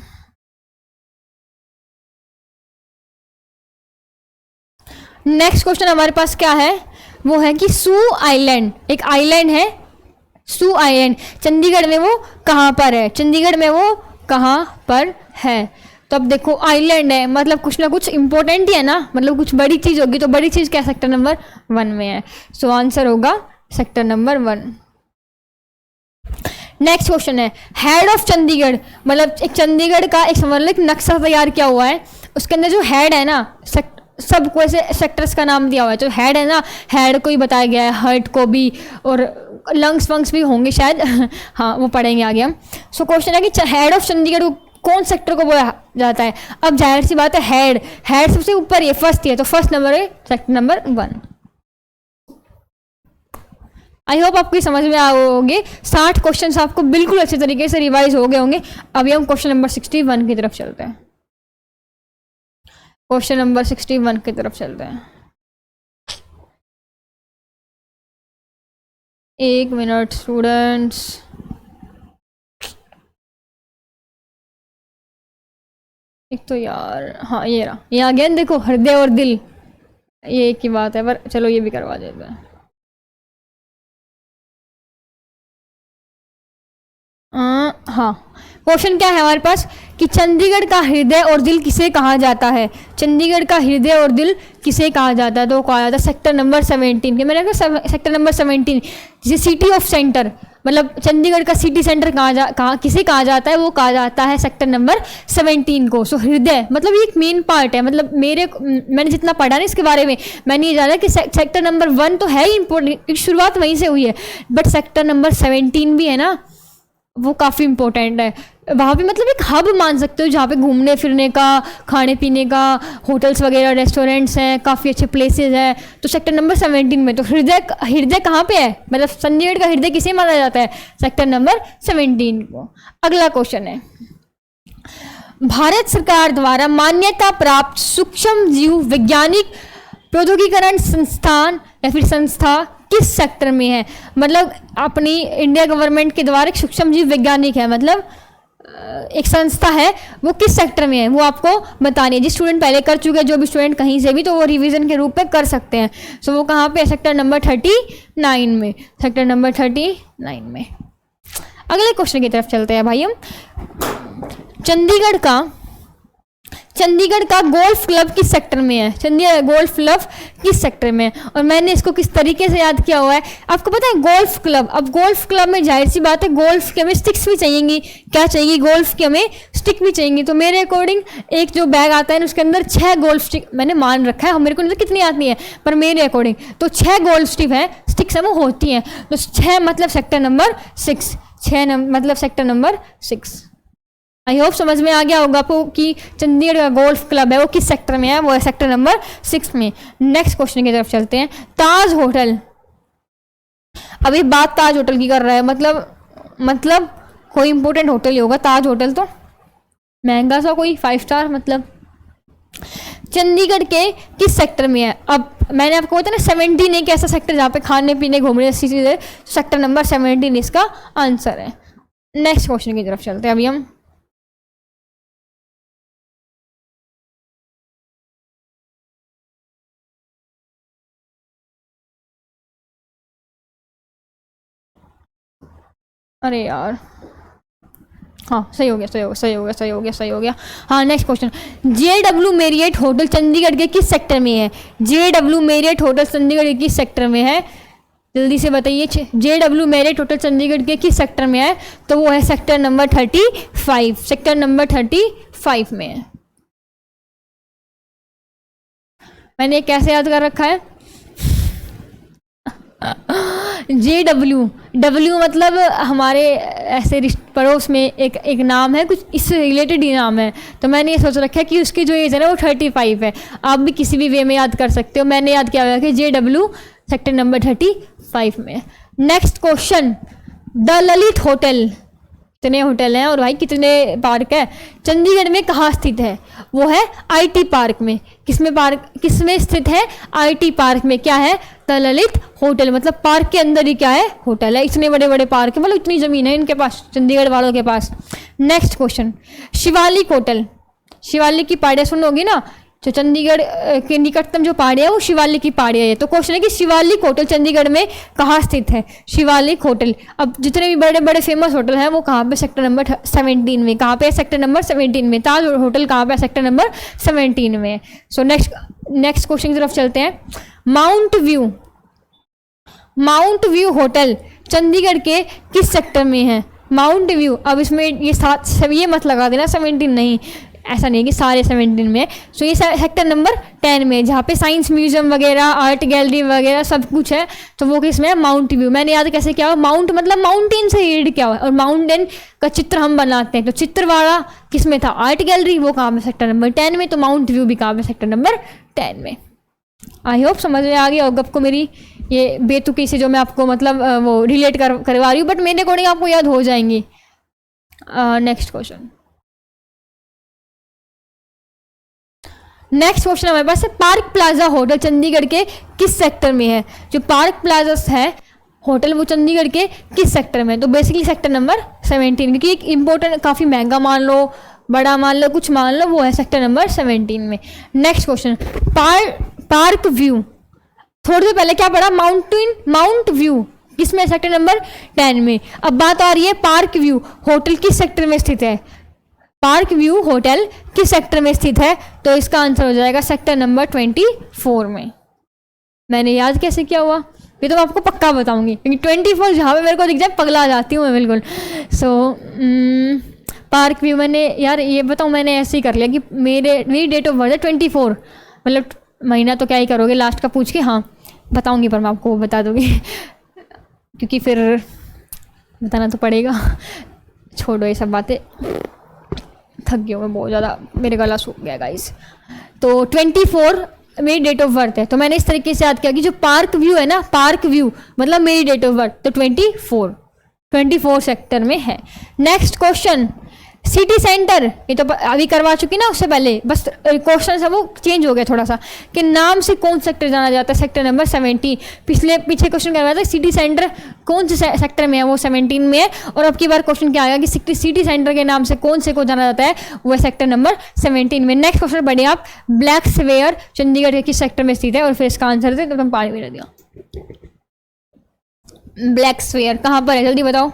नेक्स्ट क्वेश्चन हमारे पास क्या है, वो है कि सू आइलैंड, एक आइलैंड है सू आइलैंड, चंडीगढ़ में वो कहाँ पर है, चंडीगढ़ में वो कहाँ पर है। तो अब देखो आइलैंड है मतलब कुछ ना कुछ इंपॉर्टेंट ही है ना, मतलब कुछ बड़ी चीज़ होगी, तो बड़ी चीज़ क्या सेक्टर नंबर 1 में है। सो आंसर होगा सेक्टर नंबर 1। नेक्स्ट क्वेश्चन है हेड ऑफ चंडीगढ़, मतलब एक चंडीगढ़ का एक समझ लो एक नक्शा तैयार किया हुआ है, उसके अंदर जो हेड है ना, सबको ऐसे सेक्टर्स का नाम दिया हुआ है, जो हेड है ना, हेड को ही बताया गया है, हार्ट को भी, और लंग्स वंग्स भी होंगे शायद हाँ वो पढ़ेंगे आगे हम। सो क्वेश्चन है कि हेड ऑफ चंडीगढ़ को कौन सेक्टर को बोला जाता है। अब जाहिर सी बात है हेड, हेड सबसे ऊपर ये फर्स्ट है, तो फर्स्ट नंबर है सेक्टर नंबर 1। आई होप आपको समझ में आ होंगे, 60 क्वेश्चंस आपको बिल्कुल अच्छे तरीके से रिवाइज हो गए होंगे। अभी हम क्वेश्चन नंबर 61 की तरफ चलते हैं, क्वेश्चन नंबर 61 की तरफ चलते हैं। 1 मिनट स्टूडेंट्स, एक तो यार हाँ ये रहा, ये आ गया देखो, हृदय और दिल, ये एक ही बात है, पर चलो ये भी करवा देते हैं। हाँ क्वेश्चन क्या है हमारे पास कि चंडीगढ़ का हृदय और दिल किसे कहा जाता है, चंडीगढ़ का हृदय और दिल किसे कहा जाता है, तो कहा जाता है सेक्टर नंबर 17 के, मैंने कहा सेक्टर नंबर 17 जिसे सिटी ऑफ सेंटर, मतलब चंडीगढ़ का सिटी सेंटर किसे कहा जाता है, वो कहा जाता है सेक्टर नंबर 17 को। सो हृदय मतलब ये एक मेन पार्ट है, मतलब मैंने जितना पढ़ा ना इसके बारे में, मैंने ये जाना कि सेक्टर नंबर 1 तो है ही इंपॉर्टेंट, शुरुआत वहीं से हुई है, बट सेक्टर नंबर 17 भी है ना, वो काफ़ी इंपॉर्टेंट है। वहाँ पे मतलब एक हब मान सकते हो जहाँ पे घूमने फिरने का, खाने पीने का, होटल्स वगैरह, रेस्टोरेंट्स हैं, काफ़ी अच्छे प्लेसेस हैं। तो सेक्टर नंबर 17 में तो हृदय कहाँ पे है, मतलब चंडीगढ़ का हृदय किसे माना जाता है, सेक्टर नंबर 17 को। अगला क्वेश्चन है भारत सरकार द्वारा मान्यता प्राप्त सूक्ष्म जीव वैज्ञानिक प्रौद्योगिकीकरण संस्थान या फिर संस्था किस सेक्टर में है, मतलब अपनी इंडिया गवर्नमेंट के द्वारा एक सूक्ष्म जीव वैज्ञानिक है, मतलब एक संस्था है, वो किस सेक्टर में है वो आपको बतानी है। जिस स्टूडेंट पहले कर चुके हैं, जो भी स्टूडेंट कहीं से भी, तो वो रिवीजन के रूप में कर सकते हैं। सो वो कहाँ पे है, सेक्टर नंबर 39 में, सेक्टर नंबर 39 में। अगले क्वेश्चन की तरफ चलते हैं भाई हम। चंडीगढ़ का गोल्फ क्लब किस सेक्टर में है, चंडीगढ़ गोल्फ क्लब किस सेक्टर में है, और मैंने इसको किस तरीके से याद किया हुआ है आपको पता है। गोल्फ क्लब, अब गोल्फ क्लब में जाहिर सी बात है गोल्फ की हमें स्टिक्स भी चाहिएंगी, क्या चाहिए, गोल्फ की हमें स्टिक भी चाहिएंगी। तो मेरे अकॉर्डिंग एक जो बैग आता है ना, उसके अंदर 6 गोल्फ स्टिक मैंने मान रखा है, मेरे को नहीं तो कितनी आती है, पर मेरे अकॉर्डिंग तो 6 गोल्फ स्टिक है, स्टिक्स है वो होती हैं, तो 6 मतलब सेक्टर नंबर 6, 6 मतलब सेक्टर नंबर 6। आई होप समझ में आ गया होगा आपको कि चंडीगढ़ का गोल्फ क्लब है वो किस सेक्टर में है, वो है सेक्टर नंबर 6 में। नेक्स्ट क्वेश्चन की तरफ चलते हैं। ताज होटल, अभी बात ताज होटल की कर रहा है, मतलब कोई इंपॉर्टेंट होटल ही होगा ताज होटल, तो महंगा सा कोई 5 स्टार, मतलब चंडीगढ़ के किस सेक्टर में है। अब मैंने आपको बताया ना 17 एक ऐसा सेक्टर जहाँ पे खाने पीने घूमने ऐसी चीज़ें, सेक्टर नंबर 17 इसका आंसर है। नेक्स्ट क्वेश्चन की तरफ चलते हैं अभी हम। अरे यार हाँ सही हो गया। हाँ next question, JW Marriott hotel Chandigarh के किस सेक्टर में है, JW मैरियट होटल चंडीगढ़ के किस सेक्टर में है, जल्दी से बताइए। JW मैरियट होटल चंडीगढ़ के किस सेक्टर में है, तो वो है सेक्टर नंबर 35, सेक्टर नंबर 35 में है। मैंने कैसे याद कर रखा है, JW मतलब हमारे ऐसे पड़ोस में एक नाम है, कुछ इससे रिलेटेड ही नाम है, तो मैंने ये सोच रखा है कि उसकी जो एज है ना वो 35 है। आप भी किसी भी वे में याद कर सकते हो, मैंने याद किया हुआ कि JW सेक्टर नंबर 35 में। Next question, the Lalit hotel, कितने होटल हैं और भाई कितने पार्क है, चंडीगढ़ में कहाँ स्थित है, वो है IT पार्क में। किसमें स्थित है, IT पार्क में। क्या है, द ललित होटल, मतलब पार्क के अंदर ही क्या है, होटल है। इतने बड़े बड़े पार्क है, मतलब इतनी ज़मीन है इनके पास, चंडीगढ़ वालों के पास। Next question, Shivalik hotel, Shivalik की पहाड़ियाँ सुनोगी ना, जो चंडीगढ़ के निकटतम जो पहाड़ी है वो शिवालिक की पहाड़ी है। तो क्वेश्चन है कि शिवालिक होटल चंडीगढ़ में कहाँ स्थित है? शिवालिक होटल, अब जितने भी बड़े बड़े फेमस होटल हैं वो कहाँ पे? सेक्टर नंबर 17 में। कहाँ पे? सेक्टर नंबर 17 में। ताज होटल कहाँ पे? सेक्टर नंबर 17 में। सो नेक्स्ट क्वेश्चन की तरफ चलते हैं। माउंट व्यू होटल चंडीगढ़ के किस सेक्टर में है? माउंट व्यू, अब इसमें ये साथ ये मत लगा देना 17 नहीं, ऐसा नहीं कि सारे 17 में। सो ये सेक्टर नंबर 10 में, जहाँ पे साइंस म्यूजियम वगैरह, आर्ट गैलरी वगैरह सब कुछ है। तो वो किस में है? Mount view. मैंने याद कैसे किया? माउंट मतलब माउंटेन से रीड किया हुआ है, और माउंटेन का चित्र हम बनाते हैं। तो चित्र वाला किस में था? आर्ट गैलरी, वो कहाँ पे? सेक्टर नंबर 10 में। तो माउंट व्यू भी कहाँ पे? सेक्टर नंबर 10 में। आई होप समझ में आ गया होगा आपको मेरी ये बेतुकी से जो मैं आपको मतलब वो रिलेट करवा रही हूँ, बट मेरे अकॉर्डिंग आपको याद हो जाएंगी। नेक्स्ट क्वेश्चन हमारे पास है, पार्क प्लाजा होटल चंडीगढ़ के किस सेक्टर में है? जो पार्क प्लाजा है होटल वो चंडीगढ़ के किस सेक्टर में? तो बेसिकली सेक्टर नंबर 17, क्योंकि एक इंपॉर्टेंट, काफ़ी महंगा मान लो, बड़ा मान लो, कुछ मान लो, वो है सेक्टर नंबर 17 में। नेक्स्ट क्वेश्चन, पार्क व्यू, थोड़ी देर पहले क्या पढ़ा? माउंट व्यू किसमें? सेक्टर नंबर 10 में। अब बात आ रही है पार्क व्यू होटल किस सेक्टर में स्थित है? पार्क व्यू होटल किस सेक्टर में स्थित है? तो इसका आंसर हो जाएगा सेक्टर नंबर 24 में। मैंने याद कैसे किया हुआ ये तो मैं आपको पक्का बताऊंगी, क्योंकि 24 जहाँ पे मेरे को दिख जाए पगला जाती हूँ मैं बिल्कुल। सो पार्क व्यू, मैंने यार ये बताऊँ, मैंने ऐसे ही कर लिया कि मेरी डेट ऑफ बर्थ है 24, मतलब महीना तो क्या ही करोगे लास्ट का पूछ के। हाँ बताऊंगी, पर मैं आपको बता दूंगी क्योंकि फिर बताना तो पड़ेगा। छोड़ो ये सब बातें, थक गया मैं बहुत ज़्यादा, मेरे गला सूख गया गाइस। तो 24 मेरी डेट ऑफ बर्थ है, तो मैंने इस तरीके से याद किया कि जो पार्क व्यू है ना, पार्क व्यू मतलब मेरी डेट ऑफ बर्थ, तो 24 सेक्टर में है। नेक्स्ट क्वेश्चन, सिटी सेंटर, ये तो अभी करवा चुकी ना उससे पहले, बस क्वेश्चन है वो चेंज हो गया थोड़ा सा, कि नाम से कौन सेक्टर जाना जाता है? Sector number 17। पीछे क्वेश्चन करवाया था सिटी सेंटर कौन से सेक्टर में है? वो 17 में है। और अब की बार क्वेश्चन क्या आएगा कि सिटी सेंटर के नाम से कौन से को जाना जाता है? वो है सेक्टर नंबर 17 में। नेक्स्ट क्वेश्चन बढ़िए आप, ब्लैक स्क्वायर चंडीगढ़ के किस सेक्टर में स्थित है? और फिर इसका आंसर थे, तो तुम पानी में रह दिया। ब्लैक स्क्वायर कहाँ पर है जल्दी बताओ।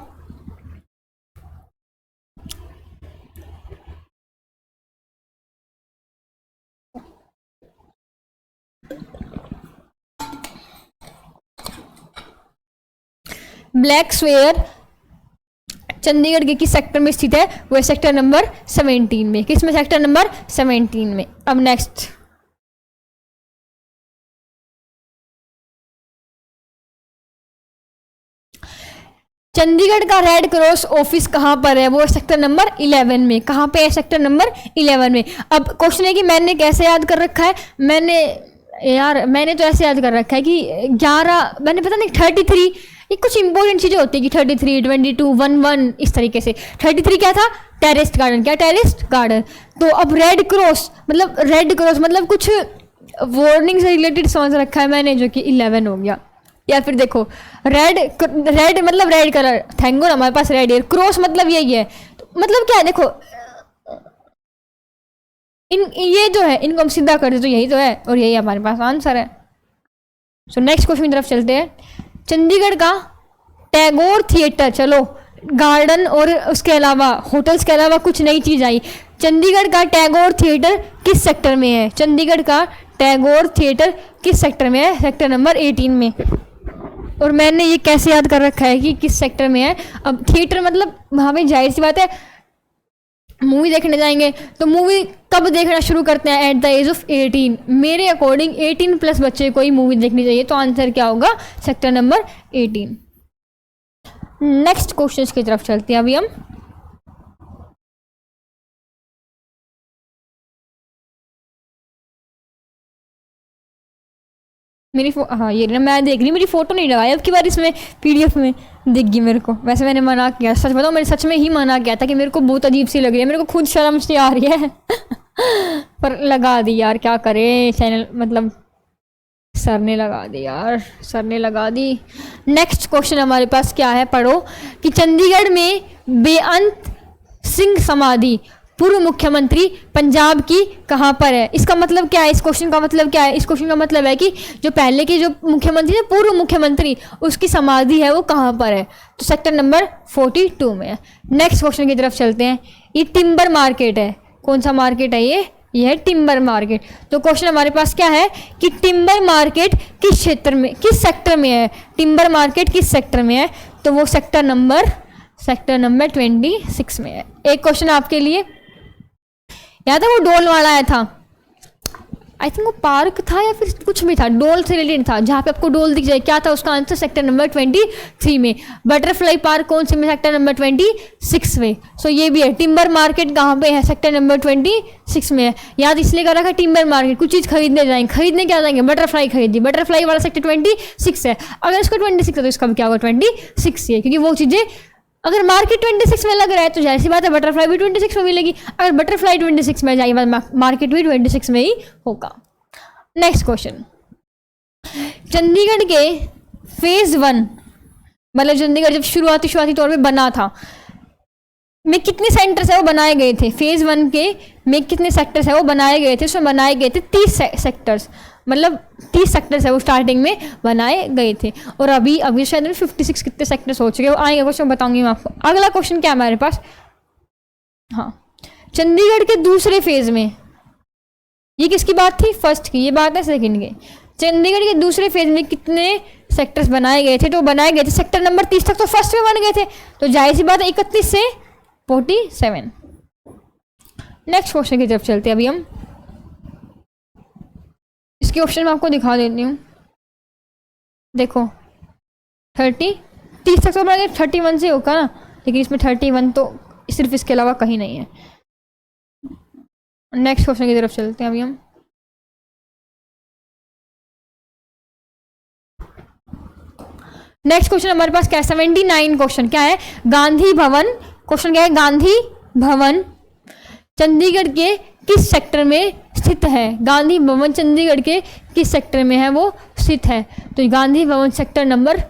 ब्लैक स्क्वायर चंडीगढ़ के किस सेक्टर में स्थित है? वो सेक्टर नंबर 17 में। किस में? सेक्टर नंबर 17 में। अब नेक्स्ट, चंडीगढ़ का रेड क्रॉस ऑफिस कहाँ पर है? वो सेक्टर नंबर 11 में। कहाँ पे है? सेक्टर नंबर 11 में। अब क्वेश्चन है कि मैंने कैसे याद कर रखा है? मैंने तो ऐसे याद कर रखा है कि 11, मैंने पता नहीं 33, ये कुछ इंपॉर्टेंट चीज़ें होती है कि 33, 22, 11 इस तरीके से। 33 क्या था? टेरेस्ट गार्डन। क्या? टेरेस्ट गार्डन। तो अब रेड क्रॉस मतलब कुछ वार्निंग से रिलेटेड समझ रखा है मैंने, जो कि 11 हो गया। या फिर देखो रेड मतलब रेड कलर, थैंक गॉड हमारे पास रेड है। क्रॉस मतलब यही है, तो मतलब क्या है? देखो ये जो है इनको हम सीधा कर दे तो यही तो है, और यही हमारे पास आंसर है। सो नेक्स्ट क्वेश्चन की तरफ चलते हैं। चंडीगढ़ का टैगोर थिएटर, चलो गार्डन और उसके अलावा होटल्स के अलावा कुछ नई चीज़ आई। चंडीगढ़ का टैगोर थिएटर किस सेक्टर में है? चंडीगढ़ का टैगोर थिएटर किस सेक्टर में है? सेक्टर नंबर 18 में। और मैंने ये कैसे याद कर रखा है कि किस सेक्टर में है? अब थिएटर मतलब वहाँ पे जाहिर सी बात है मूवी देखने जाएंगे, तो मूवी कब देखना शुरू करते हैं? At the age of 18। मेरे अकॉर्डिंग 18+ बच्चे को ही मूवी देखनी चाहिए, तो आंसर क्या होगा? Sector number 18। नेक्स्ट क्वेश्चन की तरफ चलते हैं अभी हम। हाँ ये ना, मैं देख रही, मेरी फोटो नहीं लगाई अब की बार इसमें PDF में दिख गई मेरे को। वैसे मैंने मना किया, सच बताऊँ मैंने सच में ही मना किया था कि मेरे को बहुत अजीब सी लग रही है, मेरे को खुद शर्म सी आ रही है पर लगा दी यार, क्या करे, चैनल मतलब सर ने लगा दी। नेक्स्ट क्वेश्चन हमारे पास क्या है, पढ़ो कि चंडीगढ़ में बेअंत सिंह समाधि पूर्व मुख्यमंत्री पंजाब की कहाँ पर है? इसका मतलब क्या है? इस क्वेश्चन का मतलब क्या है? इस क्वेश्चन का मतलब है कि जो पहले के जो मुख्यमंत्री है, पूर्व मुख्यमंत्री, उसकी समाधि है वो कहाँ पर है? तो सेक्टर नंबर 42 में है। नेक्स्ट क्वेश्चन की तरफ चलते हैं। ये टिम्बर मार्केट है। कौन सा मार्केट है ये? है टिम्बर मार्केट। तो क्वेश्चन हमारे पास क्या है कि टिम्बर मार्केट किस क्षेत्र में, किस सेक्टर में है? टिम्बर मार्केट किस सेक्टर में है? तो वो सेक्टर नंबर 26 में है। एक क्वेश्चन आपके लिए, याद है वो डोल वाला आया था, आई थिंक वो पार्क था या फिर कुछ भी था, डोल से रिलेटेड था, जहाँ पे आपको डोल दिख जाए। क्या था उसका आंसर? सेक्टर नंबर 23 में। बटरफ्लाई पार्क कौन से में? सेक्टर नंबर 26 में। सो ये भी है। टिम्बर मार्केट कहाँ पे है? सेक्टर नंबर 26 में है। याद इसलिए कर रखा टिम्बर मार्केट, कुछ चीज़ खरीदने जाएंगे, खरीदने क्या जाएंगे? बटरफ्लाई खरीदी, बटरफ्लाई वाला सेक्टर 26 है। अगर इसका 26 है तो इसका भी क्या होगा? 26 ही है, क्योंकि वो चीज़ें अगर मार्केट 26 में लग रहा है तो जाहिर सी बात है बटरफ्लाई भी 26 में मिलेगी। अगर बटरफ्लाई 26 में जाएगी मार्केट भी 26 में ही होगा। नेक्स्ट क्वेश्चन, चंडीगढ़ के फेज 1, मतलब चंडीगढ़ जब शुरुआती तौर पे बना था, में कितने सेंटर्स है वो बनाए गए थे? फेज 1 के में कितने सेक्टर्स है वो बनाए गए थे? उसमें बनाए गए थे 30 सेक्टर्स, मतलब 30 सेक्टर्स है वो स्टार्टिंग में बनाए गए थे। और अभी शायद 56 कितने सेक्टर्स हो चुके हैं, वो आएंगे क्वेश्चन बताऊंगी मैं आपको। अगला क्वेश्चन क्या है हमारे पास? हाँ, चंडीगढ़ के दूसरे फेज में, ये किसकी बात थी? फर्स्ट की, ये बात है सेकंड की। चंडीगढ़ के दूसरे फेज में कितने सेक्टर्स बनाए गए थे? तो बनाए गए थे सेक्टर नंबर 30 तक तो फर्स्ट में बन गए थे, तो जाहिर सी बात है 31 से 47। नेक्स्ट क्वेश्चन की तरफ चलते हैं अभी हम। इसके ऑप्शन मैं आपको दिखा देती हूँ। देखो 30 तक तो बना 31 से होगा ना, लेकिन इसमें 31 तो सिर्फ इसके अलावा कहीं नहीं है। नेक्स्ट क्वेश्चन की तरफ चलते हैं अभी हम। नेक्स्ट क्वेश्चन हमारे पास क्या है? 79 क्वेश्चन क्या है? गांधी भवन। क्वेश्चन क्या है? गांधी भवन चंडीगढ़ के किस सेक्टर में स्थित है? गांधी भवन चंडीगढ़ के किस सेक्टर में है वो स्थित है? तो गांधी भवन सेक्टर नंबर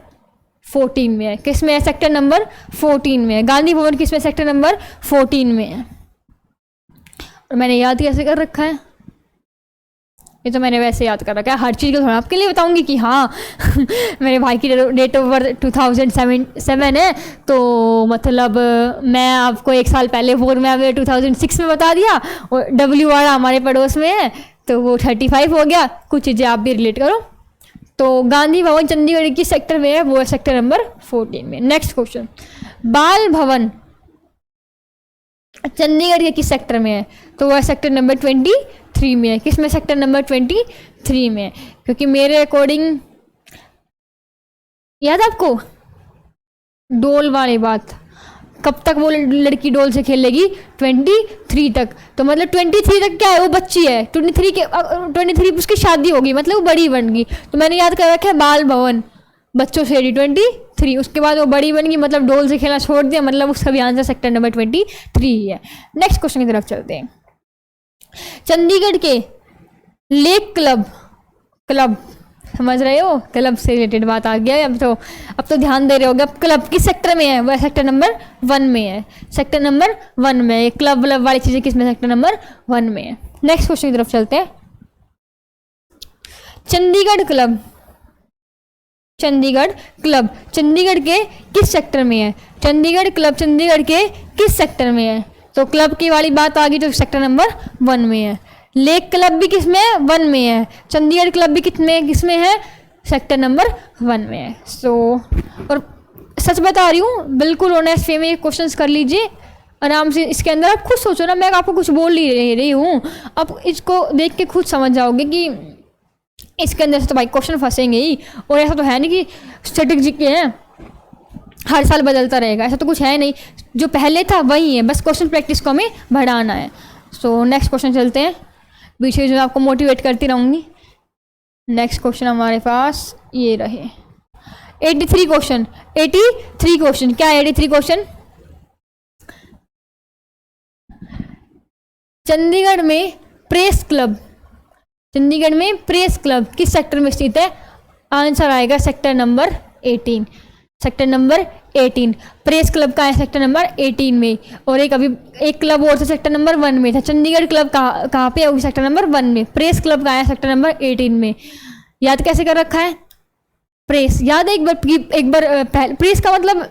14 में है। किस में है? सेक्टर नंबर 14 में है। गांधी भवन किस में? सेक्टर नंबर 14 में है। और मैंने याद कैसे कर रखा है? ये तो मैंने वैसे याद कर रखा है, हर चीज़ को थोड़ा आपके लिए बताऊंगी कि हाँ मेरे भाई की डेट ऑफ बर्थ 2007 है, तो मतलब मैं आपको एक साल पहले 4 में 2006 में बता दिया, और डब्ल्यू वाला हमारे पड़ोस में है तो वो 35 हो गया। कुछ चीज़ें आप भी रिलेट करो। तो गांधी भवन चंडीगढ़ की सेक्टर में है, वो है सेक्टर नंबर 14 में। नेक्स्ट क्वेश्चन, बाल भवन चंडीगढ़ के किस सेक्टर में है? तो वह सेक्टर नंबर 23 में है। किस में? सेक्टर नंबर 23 में है, क्योंकि मेरे अकॉर्डिंग, याद आपको डोल वाली बात, कब तक वो लड़की डोल से खेलेगी? 23 तक। तो मतलब 23 तक क्या है? वो बच्ची है। 23 उसकी शादी होगी, मतलब वो बड़ी बन गई। तो मैंने याद कर रखा है बाल भवन बच्चों से 23, उसके बाद वो बड़ी बन गई, मतलब डोल से खेलना छोड़ दिया, मतलब उसका भी आंसर सेक्टर नंबर 23 ही है। नेक्स्ट क्वेश्चन की तरफ चलते हैं। चंडीगढ़ के लेक क्लब समझ रहे हो? क्लब से रिलेटेड बात आ गया है। अब तो ध्यान दे रहे होगे। अब क्लब किस सेक्टर में है? वह सेक्टर नंबर 1 में है। सेक्टर नंबर 1 में क्लब वाली चीजें किस में? सेक्टर नंबर 1 में है। नेक्स्ट क्वेश्चन की तरफ चलते हैं। चंडीगढ़ क्लब चंडीगढ़ के किस सेक्टर में है? चंडीगढ़ क्लब चंडीगढ़ के किस सेक्टर में है? तो क्लब की वाली बात आ गई तो सेक्टर नंबर 1 में है। लेक क्लब भी किस में है? 1 में है। चंडीगढ़ क्लब भी किस में है? सेक्टर नंबर 1 में है। और सच बता रही हूँ, बिल्कुल ऑनेस्ट वे में ये क्वेश्चंस कर लीजिए आराम से। इसके अंदर आप खुद सोचो ना, मैं आपको कुछ बोल ही रही हूँ, आप इसको देख के खुद समझ जाओगे कि इसके अंदर से तो भाई क्वेश्चन फंसेंगे ही। और ऐसा तो है नहीं कि स्ट्रेटेजी के हैं हर साल बदलता रहेगा, ऐसा तो कुछ है नहीं। जो पहले था वही है, बस क्वेश्चन प्रैक्टिस को हमें बढ़ाना है। सो नेक्स्ट क्वेश्चन चलते हैं, बीच में जो आपको मोटिवेट करती रहूँगी। नेक्स्ट क्वेश्चन हमारे पास ये रहे 83 क्वेश्चन। क्या है 83 क्वेश्चन? चंडीगढ़ में प्रेस क्लब किस सेक्टर में स्थित है? आंसर आएगा sector number 18। Sector number 18। Press club का है सेक्टर नंबर 18 में। और एक अभी एक क्लब और था सेक्टर नंबर 1 में था। चंडीगढ़ क्लब कहाँ पे है? सेक्टर नंबर 1 में। प्रेस क्लब का है सेक्टर नंबर 18 में। याद कैसे कर रखा है? प्रेस याद है एक बार प्रेस का मतलब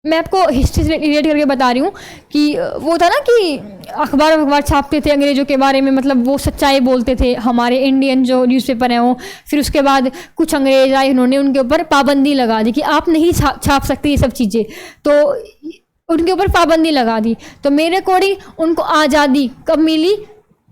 मैं आपको हिस्ट्री से रिलेट करके बता रही हूँ कि वो था ना कि अखबार छापते थे अंग्रेजों के बारे में, मतलब वो सच्चाई बोलते थे। हमारे इंडियन जो न्यूज़पेपर हैं वो, फिर उसके बाद कुछ अंग्रेज आए, उन्होंने उनके ऊपर पाबंदी लगा दी कि आप नहीं छाप सकते ये सब चीज़ें, तो उनके ऊपर पाबंदी लगा दी। तो मेरे अकॉर्डिंग उनको आज़ादी कब मिली?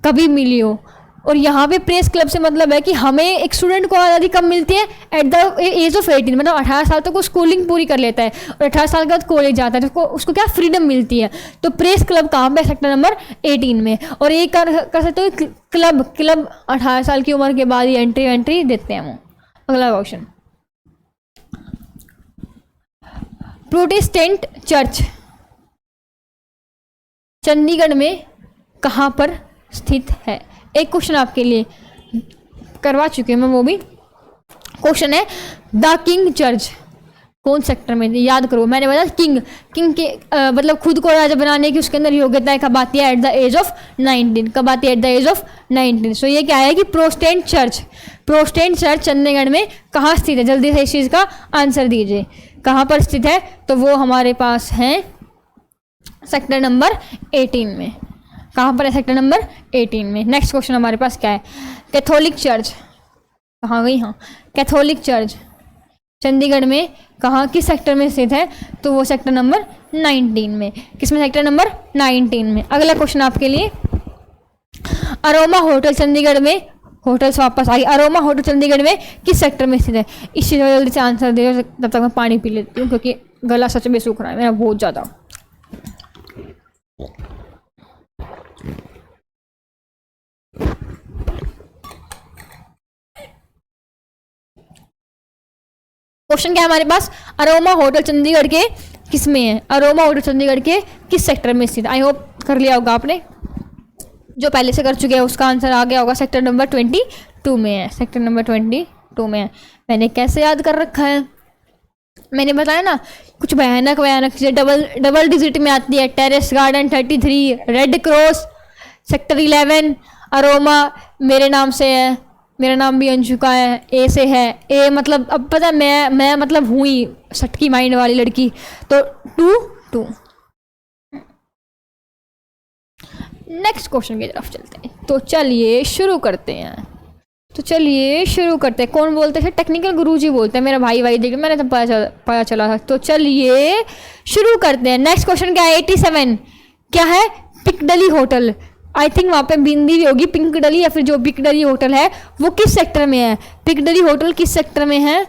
कभी मिली हो। और यहाँ पे प्रेस क्लब से मतलब है कि हमें एक स्टूडेंट को आज़ादी कब मिलती है? एट द एज ऑफ 18, मतलब 18 साल तक वो स्कूलिंग पूरी कर लेता है और 18 साल के बाद कॉलेज जाता है, तो उसको क्या फ्रीडम मिलती है। तो प्रेस क्लब कहाँ पे? सेक्टर नंबर 18 में। और ये कर सकते हो क्लब 18 साल की उम्र के बाद ही एंट्री देते हैं वो। अगला क्वेश्चन, प्रोटेस्टेंट चर्च चंडीगढ़ में कहाँ पर स्थित है? एक क्वेश्चन आपके लिए करवा चुकी हूँ मैं, वो भी क्वेश्चन है द किंग चर्च कौन सेक्टर में? याद करो, मैंने बताया किंग के मतलब खुद को राजा बनाने की उसके अंदर योग्यता कब आती है? At the age of 19। कब आती है? At the age of 19। सो ये क्या है कि प्रोटेस्टेंट चर्च चंडीगढ़ में कहाँ स्थित है? जल्दी से इस चीज़ का आंसर दीजिए, कहाँ पर स्थित है? तो वो हमारे पास है सेक्टर नंबर 18 में। कहाँ पर है? सेक्टर नंबर 18 में। नेक्स्ट क्वेश्चन हमारे पास क्या है? कैथोलिक चर्च कहाँ गई? हाँ, कैथोलिक चर्च चंडीगढ़ में कहाँ, किस सेक्टर में स्थित है? तो वो सेक्टर नंबर 19 में। किसमें? सेक्टर नंबर 19 में। अगला क्वेश्चन आपके लिए, अरोमा होटल चंडीगढ़ में, होटल से वापस आ गई, अरोमा होटल चंडीगढ़ में किस सेक्टर में स्थित है? इस चीज़ में जल्दी से आंसर दे, तब तक मैं पानी पी लेती हूँ क्योंकि गला सच में सूख रहा है मेरा बहुत ज़्यादा। क्वेश्चन क्या है हमारे पास? अरोमा होटल चंडीगढ़ के किस में है? अरोमा होटल चंडीगढ़ के किस सेक्टर में स्थित? आई होप कर लिया होगा आपने, जो पहले से कर चुके हैं उसका आंसर आ गया होगा। सेक्टर नंबर 22 में है। सेक्टर नंबर 22 में है। मैंने कैसे याद कर रखा है? मैंने बताया ना, कुछ भयानक चीज़ें डबल डिजिट में आती है। Terrace garden 33, red cross sector 11, aroma मेरे नाम से है, मेरा नाम भी अंशु का है, ए से है। ए मतलब अब पता है मैं मतलब हूँ ही सटकी माइंड वाली लड़की। तो 2 नेक्स्ट क्वेश्चन की तरफ चलते हैं। तो चलिए शुरू करते हैं। कौन बोलते हैं? टेक्निकल गुरुजी बोलते हैं। मेरा भाई देख, मैंने तो पता चला था। तो चलिए शुरू करते हैं। नेक्स्ट क्वेश्चन क्या है? 87 क्या है? पिकडली होटल। आई थिंक वहाँ पे बिंदी भी होगी, पिंकडली, या फिर जो पिकडली होटल है वो किस सेक्टर में है? पिकडली होटल किस सेक्टर में है?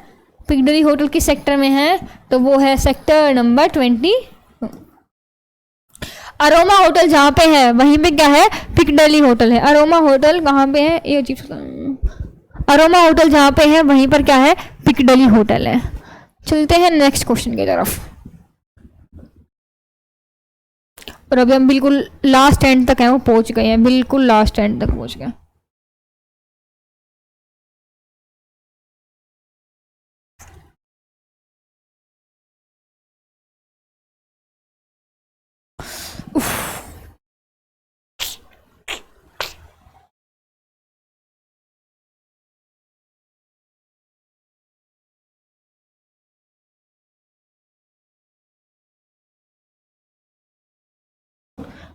पिकडली होटल किस सेक्टर में है? तो वो है सेक्टर नंबर 20। अरोमा होटल जहाँ पे है वहीं पे क्या है? पिकडली होटल है। अरोमा होटल कहाँ पे है? ये अरोमा होटल जहाँ पे है वहीं पर क्या है? पिकडली होटल है। चलते हैं नेक्स्ट क्वेश्चन की तरफ। और अभी हम बिल्कुल लास्ट एंड तक हैं, वो पहुंच गए हैं, बिल्कुल लास्ट एंड तक पहुंच गए।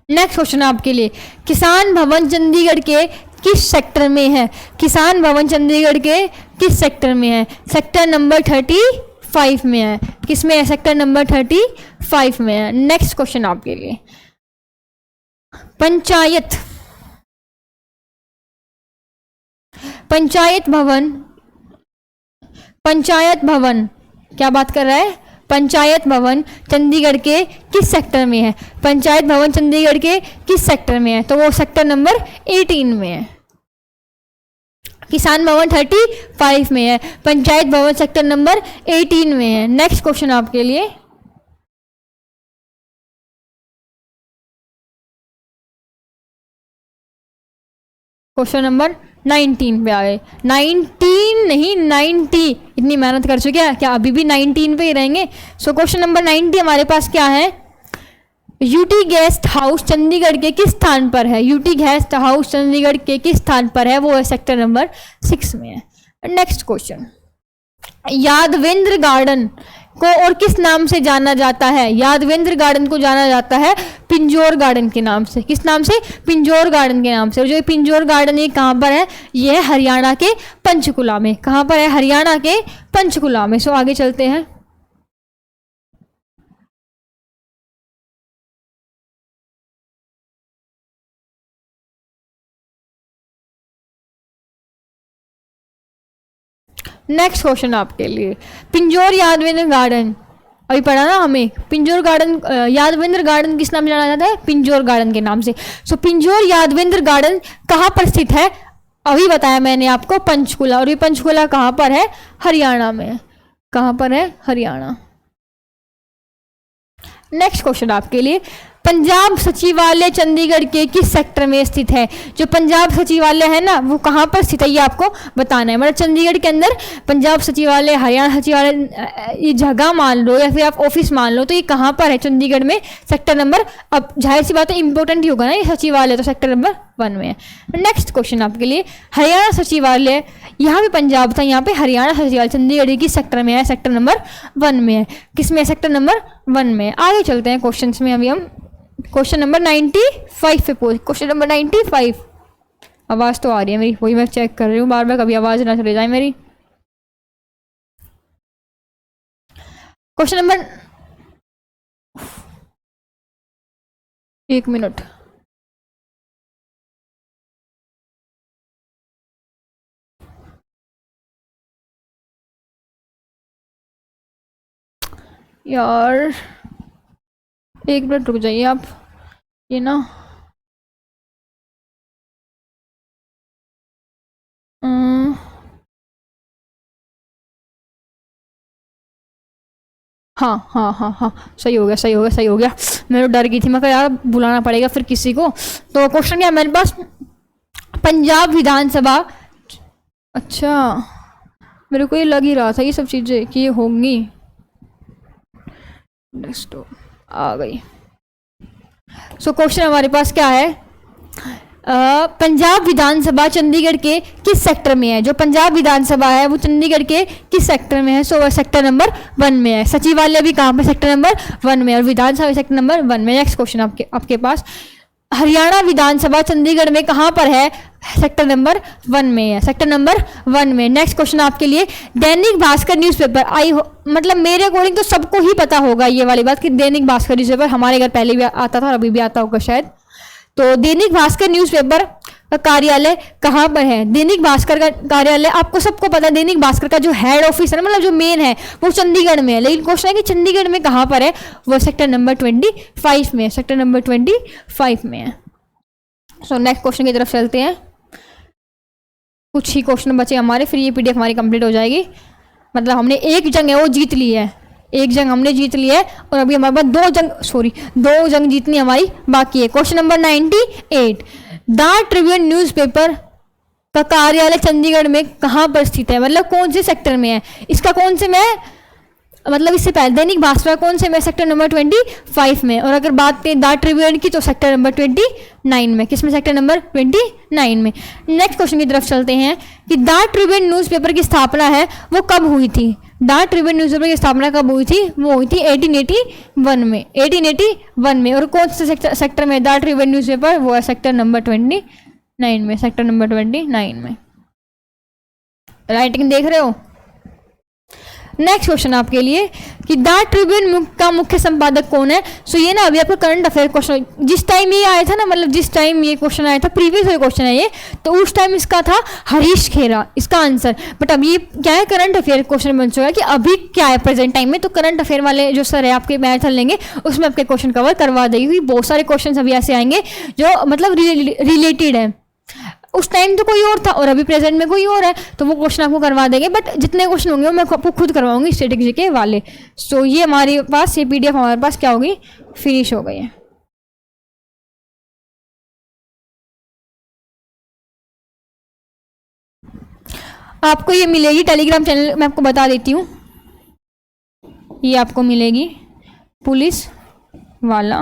नेक्स्ट क्वेश्चन आपके लिए, किसान भवन चंडीगढ़ के किस सेक्टर में है? किसान भवन चंडीगढ़ के किस सेक्टर में है? सेक्टर नंबर 35 में है। किस में है? सेक्टर नंबर 35 में है। नेक्स्ट क्वेश्चन आपके लिए, पंचायत भवन क्या बात कर रहा है? पंचायत भवन चंडीगढ़ के किस सेक्टर में है? पंचायत भवन चंडीगढ़ के किस सेक्टर में है? तो वो सेक्टर नंबर 18 में है। किसान भवन 35 में है, पंचायत भवन सेक्टर नंबर 18 में है। नेक्स्ट क्वेश्चन आपके लिए, क्वेश्चन नंबर 19 पे आ गए। 19 नहीं 90, इतनी मेहनत कर चुके हैं क्या अभी भी 19 पे ही रहेंगे। सो क्वेश्चन नंबर 90 हमारे पास क्या है, यूटी गेस्ट हाउस चंडीगढ़ के किस स्थान पर है। यूटी गेस्ट हाउस चंडीगढ़ के किस स्थान पर है, वो है सेक्टर नंबर 6 में है। नेक्स्ट क्वेश्चन, यादवेंद्र गार्डन को और किस नाम से जाना जाता है। यादवेंद्र गार्डन को जाना जाता है पिंजौर गार्डन के नाम से। किस नाम से, पिंजौर गार्डन के नाम से। और जो पिंजौर गार्डन ये कहाँ पर है, ये है हरियाणा के पंचकुला में। कहाँ पर है, हरियाणा के पंचकुला में। सो आगे चलते हैं। नेक्स्ट क्वेश्चन आपके लिए, पिंजौर यादवेंद्र गार्डन अभी पढ़ा ना हमें, पिंजौर गार्डन यादवेंद्र गार्डन किस नाम से जाना जाता है, पिंजौर गार्डन के नाम से। सो पिंजौर यादवेंद्र गार्डन कहाँ पर स्थित है, अभी बताया मैंने आपको, पंचकुला। और ये पंचकुला कहाँ पर है, हरियाणा में। कहाँ पर है, हरियाणा। नेक्स्ट क्वेश्चन आपके लिए, पंजाब सचिवालय चंडीगढ़ के किस सेक्टर में स्थित है। जो पंजाब सचिवालय है ना, वो कहाँ पर स्थित है ये आपको बताना है। मतलब चंडीगढ़ के अंदर पंजाब सचिवालय, हरियाणा सचिवालय, ये जगह मान लो या फिर आप ऑफिस मान लो, तो ये कहाँ पर है, चंडीगढ़ में, सेक्टर नंबर। अब जाहिर सी बात है इंपॉर्टेंट ही होगा ना ये सचिवालय, तो सेक्टर नंबर 1 में है। नेक्स्ट क्वेश्चन आपके लिए, हरियाणा सचिवालय, यहाँ पे पंजाब था, यहाँ पे हरियाणा सचिवालय चंडीगढ़ की सेक्टर में है, सेक्टर नंबर 1 में है। किस में, सेक्टर नंबर 1 में। आगे चलते हैं क्वेश्चन में। अभी हम क्वेश्चन नंबर 95 पे पहुंचे। क्वेश्चन नंबर 95, आवाज़ तो आ रही है मेरी, वही मैं चेक कर रही हूँ बार बार, कभी आवाज़ ना चले जाए मेरी। क्वेश्चन नंबर, 1 मिनट, यार 1 मिनट रुक जाइए आप, ये ना हाँ हाँ हाँ हाँ, सही हो गया, सही हो गया, सही हो गया। मैं तो डर गई थी, मैं कहा यार बुलाना पड़ेगा फिर किसी को। तो क्वेश्चन क्या है मेरे पास, पंजाब विधानसभा, अच्छा मेरे को ये लग ही रहा था ये सब चीज़ें कि ये होंगी। नेक्स्ट आ गई। सो क्वेश्चन हमारे पास क्या है, पंजाब विधानसभा चंडीगढ़ के किस सेक्टर में है। जो पंजाब विधानसभा है वो चंडीगढ़ के किस सेक्टर में है, सो वह सेक्टर नंबर 1 में है। सचिवालय भी कहाँ पर, सेक्टर नंबर 1 में, और विधानसभा सेक्टर नंबर 1 में। नेक्स्ट क्वेश्चन आपके पास, हरियाणा विधानसभा चंडीगढ़ में कहाँ पर है, सेक्टर नंबर 1 में है, सेक्टर नंबर 1 में। नेक्स्ट क्वेश्चन आपके लिए, दैनिक भास्कर न्यूज़पेपर, मतलब मेरे अकॉर्डिंग तो सबको ही पता होगा ये वाली बात कि दैनिक भास्कर न्यूज़पेपर हमारे घर पहले भी आता था और अभी भी आता होगा शायद। तो दैनिक भास्कर न्यूज़पेपर का कार्यालय कहाँ पर है। दैनिक भास्कर का कार्यालय आपको सबको पता है, दैनिक भास्कर का जो हेड ऑफिस है, मतलब जो मेन है, वो चंडीगढ़ में है। लेकिन क्वेश्चन है कि चंडीगढ़ में कहाँ पर है, वो सेक्टर नंबर 25 में है, सेक्टर नंबर 25 में है। सो नेक्स्ट क्वेश्चन की तरफ चलते हैं। कुछ ही क्वेश्चन बचे हमारे, फिर ये पीडीएफ हमारी कंप्लीट हो जाएगी। मतलब हमने एक जंग है वो जीत ली है, एक जंग हमने जीत ली है, और अभी हमारे पास 2 जंग जीतनी हमारी बाकी है। Question number 98, the Tribune newspaper का कार्यालय चंडीगढ़ में कहाँ पर स्थित है, मतलब कौन से सेक्टर में है, इसका कौन से में, मतलब इससे पहले दैनिक भास्कर कौन से में, सेक्टर नंबर 25 में। और अगर बात करें द ट्रिब्यून की, तो सेक्टर नंबर 29 में। किसमें, सेक्टर नंबर 29 में। नेक्स्ट क्वेश्चन की तरफ चलते हैं कि द ट्रिब्यून न्यूज़पेपर की स्थापना है वो कब हुई थी। द ट्रिब्यून न्यूज़पेपर की स्थापना कब हुई थी, वो हुई थी 1881 में, 1881 में। और कौन से सेक्टर में द ट्रिब्यून न्यूज़पेपर, वो है सेक्टर नंबर 29 में, सेक्टर नंबर 29 में। राइटिंग देख रहे हो। नेक्स्ट क्वेश्चन आपके लिए कि द ट्रिब्यून का मुख्य संपादक कौन है। सो ये ना अभी आपका करंट अफेयर क्वेश्चन, जिस टाइम ये आया था ना, मतलब जिस टाइम ये क्वेश्चन आया था, प्रीवियस क्वेश्चन है ये, तो उस टाइम इसका था हरीश खेरा इसका आंसर। बट अब ये क्या है, करंट अफेयर क्वेश्चन बन चुका है कि अभी क्या है प्रेजेंट टाइम में। तो करंट अफेयर वाले जो सर है आपके मैथ लेंगे, उसमें आपके क्वेश्चन कवर करवा देगी। बहुत सारे क्वेश्चन अभी ऐसे आएंगे जो मतलब रिलेटेड है। उस टाइम तो कोई और था और अभी प्रेजेंट में कोई और है, तो वो क्वेश्चन आपको करवा देंगे। बट जितने क्वेश्चन होंगे वो मैं आपको खुद करवाऊंगी स्ट्रेटेजी के वाले। सो ये हमारे पास, ये पीडीएफ हमारे पास क्या होगी, फिनिश हो गई है। आपको ये मिलेगी टेलीग्राम चैनल, मैं आपको बता देती हूँ, ये आपको मिलेगी पुलिस वाला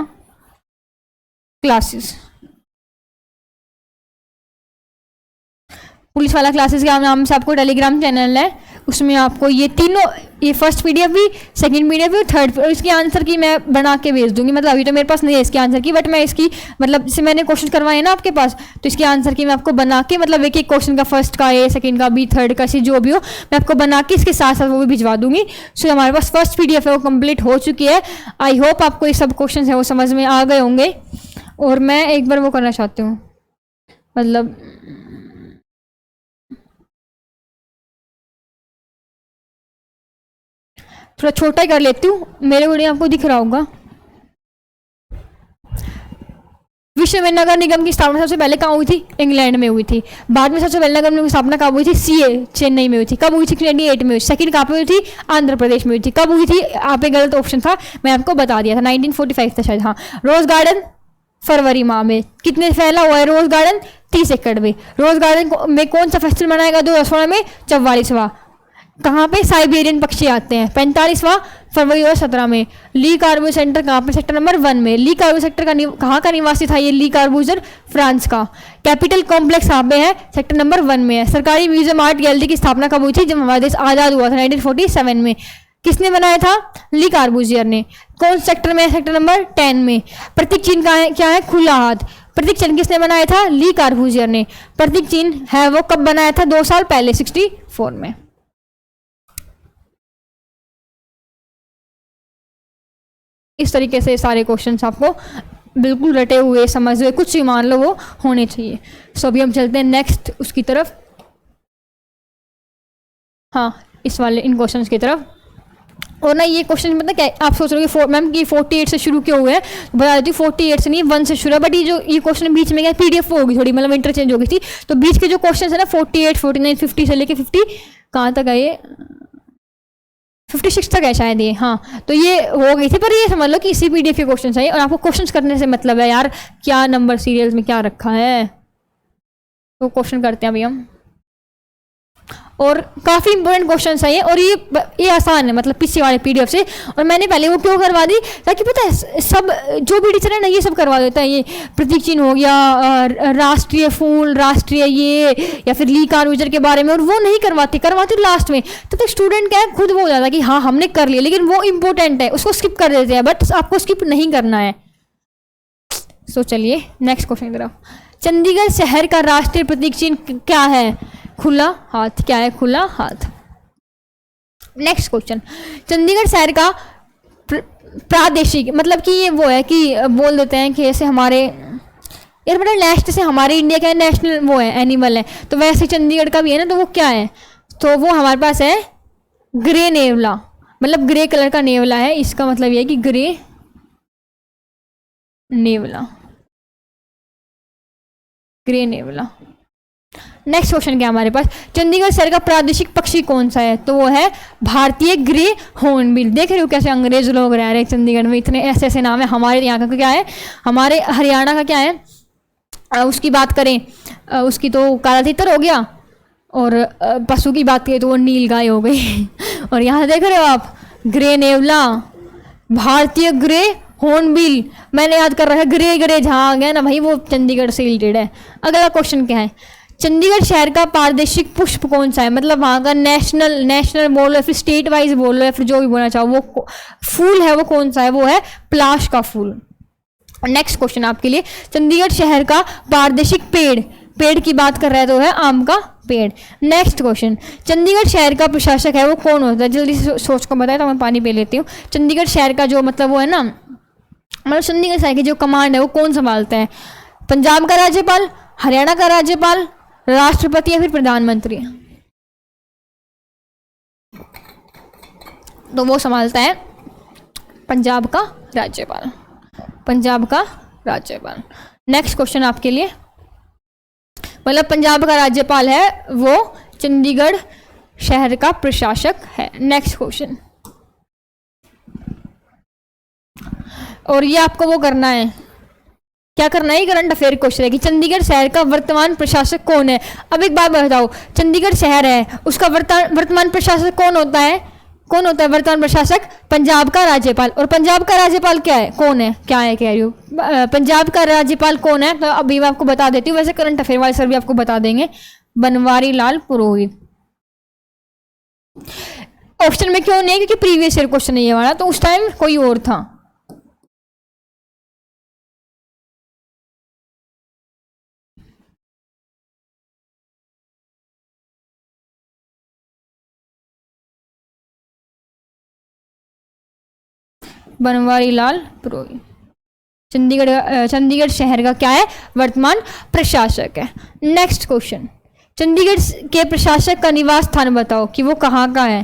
क्लासेस। पुलिस वाला क्लासेस के नाम से आपको टेलीग्राम चैनल है, उसमें आपको ये तीनों, ये फर्स्ट पीडीएफ भी, सेकंड पीडीएफ भी, थर्ड, इसके आंसर की मैं बना के भेज दूंगी। मतलब अभी तो मेरे पास नहीं है इसके आंसर की, बट मैं इसकी मतलब जैसे मैंने क्वेश्चन करवाए ना आपके पास, तो इसके आंसर की मैं आपको बना के, मतलब एक एक क्वेश्चन का, फर्स्ट का ए, सेकंड का बी, थर्ड का सी, जो भी हो मैं आपको बना के इसके साथ साथ वो भी भिजवा दूंगी। सो हमारे पास फर्स्ट पीडीएफ है वो कंप्लीट हो चुकी है। आई होप आपको ये सब क्वेश्चन है वो समझ में आ गए होंगे। और मैं एक बार वो करना चाहती हूँ, मतलब थोड़ा छोटा ही कर लेती हूँ, मेरे वीडियो आपको दिख रहा होगा। विश्व नगर निगम की स्थापना सबसे पहले कहाँ हुई थी? इंग्लैंड में हुई थी। बाद में सबसे पहले नगर निगम की स्थापना कहाँ हुई थी? सीए चेन्नई में हुई थी। कब हुई थी? 1998 में हुई। सेकंड कहाँ पे हुई थी? आंध्र प्रदेश में हुई थी। कब हुई थी? आप एक गलत ऑप्शन था, मैं आपको बता दिया था, 1945 था शायद। हाँ, रोज गार्डन फरवरी माह में। कितने फैला हुआ है रोज गार्डन? 30 एकड़ में। रोज गार्डन में कौन सा फेस्टिवल मनाएगा 2016 में? 44वां। कहाँ पे? साइबेरियन पक्षी आते हैं। 45वां फरवरी 2017 में। ली कार्बूजर सेंटर कहाँ पे? सेक्टर नंबर 1 में। ली कार्बूजर सेक्टर का कहाँ का निवासी था ये ली कार्बूजर? फ्रांस का। कैपिटल कॉम्प्लेक्स कहाँ पे है? सेक्टर नंबर 1 में है। सरकारी म्यूजियम आर्ट गैलरी की स्थापना कब हुई थी? जब हमारा देश आज़ाद हुआ था 1947 में। किसने बनाया था? ली कार्बूजियर ने। कौन सेक्टर में? सेक्टर नंबर 10 में। प्रतीक चिन्ह का है क्या है? खुला हाथ। प्रतीक चिन्ह किसने बनाया था? ली कार्बूजियर ने। प्रतीक चिन्ह है वो कब बनाया था? 2 साल पहले, 64 में। इस तरीके से सारे क्वेश्चंस आपको बिल्कुल रटे हुए, समझ हुए, कुछ भी मान लो वो होने चाहिए। सो अभी हम चलते हैं नेक्स्ट उसकी तरफ, हाँ इस वाले इन क्वेश्चंस की तरफ। और ना ये क्वेश्चन मतलब क्या आप सोच रहे हो मैम कि 48 से शुरू क्यों हुए हैं? बता देती हूँ 48 से नहीं 1 से शुरू है, बट ये क्वेश्चन बीच में क्या पीडीएफ होगी थोड़ी, मतलब इंटरचेंज हो गई थी, तो बीच के जो क्वेश्चन है ना 48, 49, 50 से लेके 50 कहाँ तक है ये 56 तक है शायद ये, हाँ तो ये हो गई थी। पर ये समझ लो कि इसी पीडीएफ के क्वेश्चन है और आपको क्वेश्चंस करने से मतलब है यार क्या नंबर सीरियल्स में क्या रखा है, तो क्वेश्चन करते हैं अभी हम। और काफ़ी इंपॉर्टेंट क्वेश्चन है ये, और ये आसान है मतलब पीछे वाले पीडीएफ से। और मैंने पहले वो क्यों करवा दी ताकि पता है सब जो भी टीचर है ना ये सब करवा देता है। ये प्रतीक चिन्ह हो गया, राष्ट्रीय फूल, राष्ट्रीय ये, या फिर ली कार्बूजर के बारे में, और वो नहीं करवाते लास्ट में। तो स्टूडेंट क्या है खुद वो हो जाता है कि हाँ हमने कर लिया, लेकिन वो इंपॉर्टेंट है उसको स्किप कर देते हैं, बट आपको स्किप नहीं करना है। सो चलिए नेक्स्ट क्वेश्चन की तरफ। चंडीगढ़ शहर का राष्ट्रीय प्रतीक चिन्ह क्या है? खुला हाथ। क्या है? खुला हाथ। Next question. चंडीगढ़ शहर का प्रादेशिक मतलब कि ये वो है कि बोल देते हैं कि ऐसे हमारे यार मतलब नेक्स्ट से हमारे इंडिया का नेशनल वो है एनिमल है, तो वैसे चंडीगढ़ का भी है ना, तो वो क्या है? तो वो हमारे पास है ग्रे नेवला, मतलब ग्रे कलर का नेवला है, इसका मतलब ये है कि ग्रे नेवला, ग्रे नेवला। नेक्स्ट क्वेश्चन क्या हमारे पास? चंडीगढ़ शहर का प्रादेशिक पक्षी कौन सा है? तो वो है भारतीय ग्रे हॉर्नबिल। देख रहे हो कैसे अंग्रेज लोग रह रहे हैं चंडीगढ़ में, इतने ऐसे ऐसे नाम है। हमारे यहाँ का क्या है? हमारे हरियाणा का क्या है? उसकी बात करें उसकी तो काला तीतर हो गया, और पशु की बात करें तो वो नील गाय हो गई। और यहाँ देख रहे हो आप ग्रे नेवला, भारतीय ग्रे हॉर्नबिल। मैंने याद कर रहा है ग्रे ग्रे जहाँ आ गया ना भाई वो चंडीगढ़ से रिलेटेड है। अगला क्वेश्चन क्या है? चंडीगढ़ शहर का प्रादेशिक पुष्प कौन सा है? मतलब वहाँ का नेशनल बोलो या फिर स्टेट वाइज बोलो या फिर जो भी बोलना चाहो, वो फूल है वो कौन सा है? वो है पलाश का फूल। नेक्स्ट क्वेश्चन आपके लिए। चंडीगढ़ शहर का प्रादेशिक पेड़ की बात कर रहे हैं तो है आम का पेड़। Next question. चंडीगढ़ शहर का प्रशासक है वो कौन होता है? जल्दी से सोच को बताए तो मैं पानी पी लेती हूँ। चंडीगढ़ शहर का जो मतलब वो है ना, मतलब चंडीगढ़ शहर की जो कमांड है वो कौन संभालता है? पंजाब का राज्यपाल, हरियाणा का राज्यपाल, राष्ट्रपति या फिर प्रधानमंत्री? तो वो संभालता है पंजाब का राज्यपाल, पंजाब का राज्यपाल। नेक्स्ट क्वेश्चन आपके लिए, मतलब पंजाब का राज्यपाल है वो चंडीगढ़ शहर का प्रशासक है। नेक्स्ट क्वेश्चन, और ये आपको वो करना है क्या करना है, करंट अफेयर क्वेश्चन है कि चंडीगढ़ शहर का वर्तमान प्रशासक कौन है। अब एक बात बताओ, चंडीगढ़ शहर है, उसका वर्तमान प्रशासक कौन होता है, कौन होता है वर्तमान प्रशासक? पंजाब का राज्यपाल। और पंजाब का राज्यपाल क्या है, कौन है, क्या है कह रही हूँ, पंजाब का राज्यपाल कौन है? तो अभी मैं आपको बता देती हूँ, वैसे करंट अफेयर वाले सर भी आपको बता देंगे, बनवारी लाल पुरोहित। ऑप्शन में क्यों नहीं है, क्योंकि प्रीवियस ईयर क्वेश्चन नहीं है हमारा, तो उस टाइम कोई और था। बनवारी लाल पुरोहित चंडीगढ़ शहर का क्या है, वर्तमान प्रशासक है। नेक्स्ट क्वेश्चन, चंडीगढ़ के प्रशासक का निवास स्थान बताओ कि वो कहाँ का है।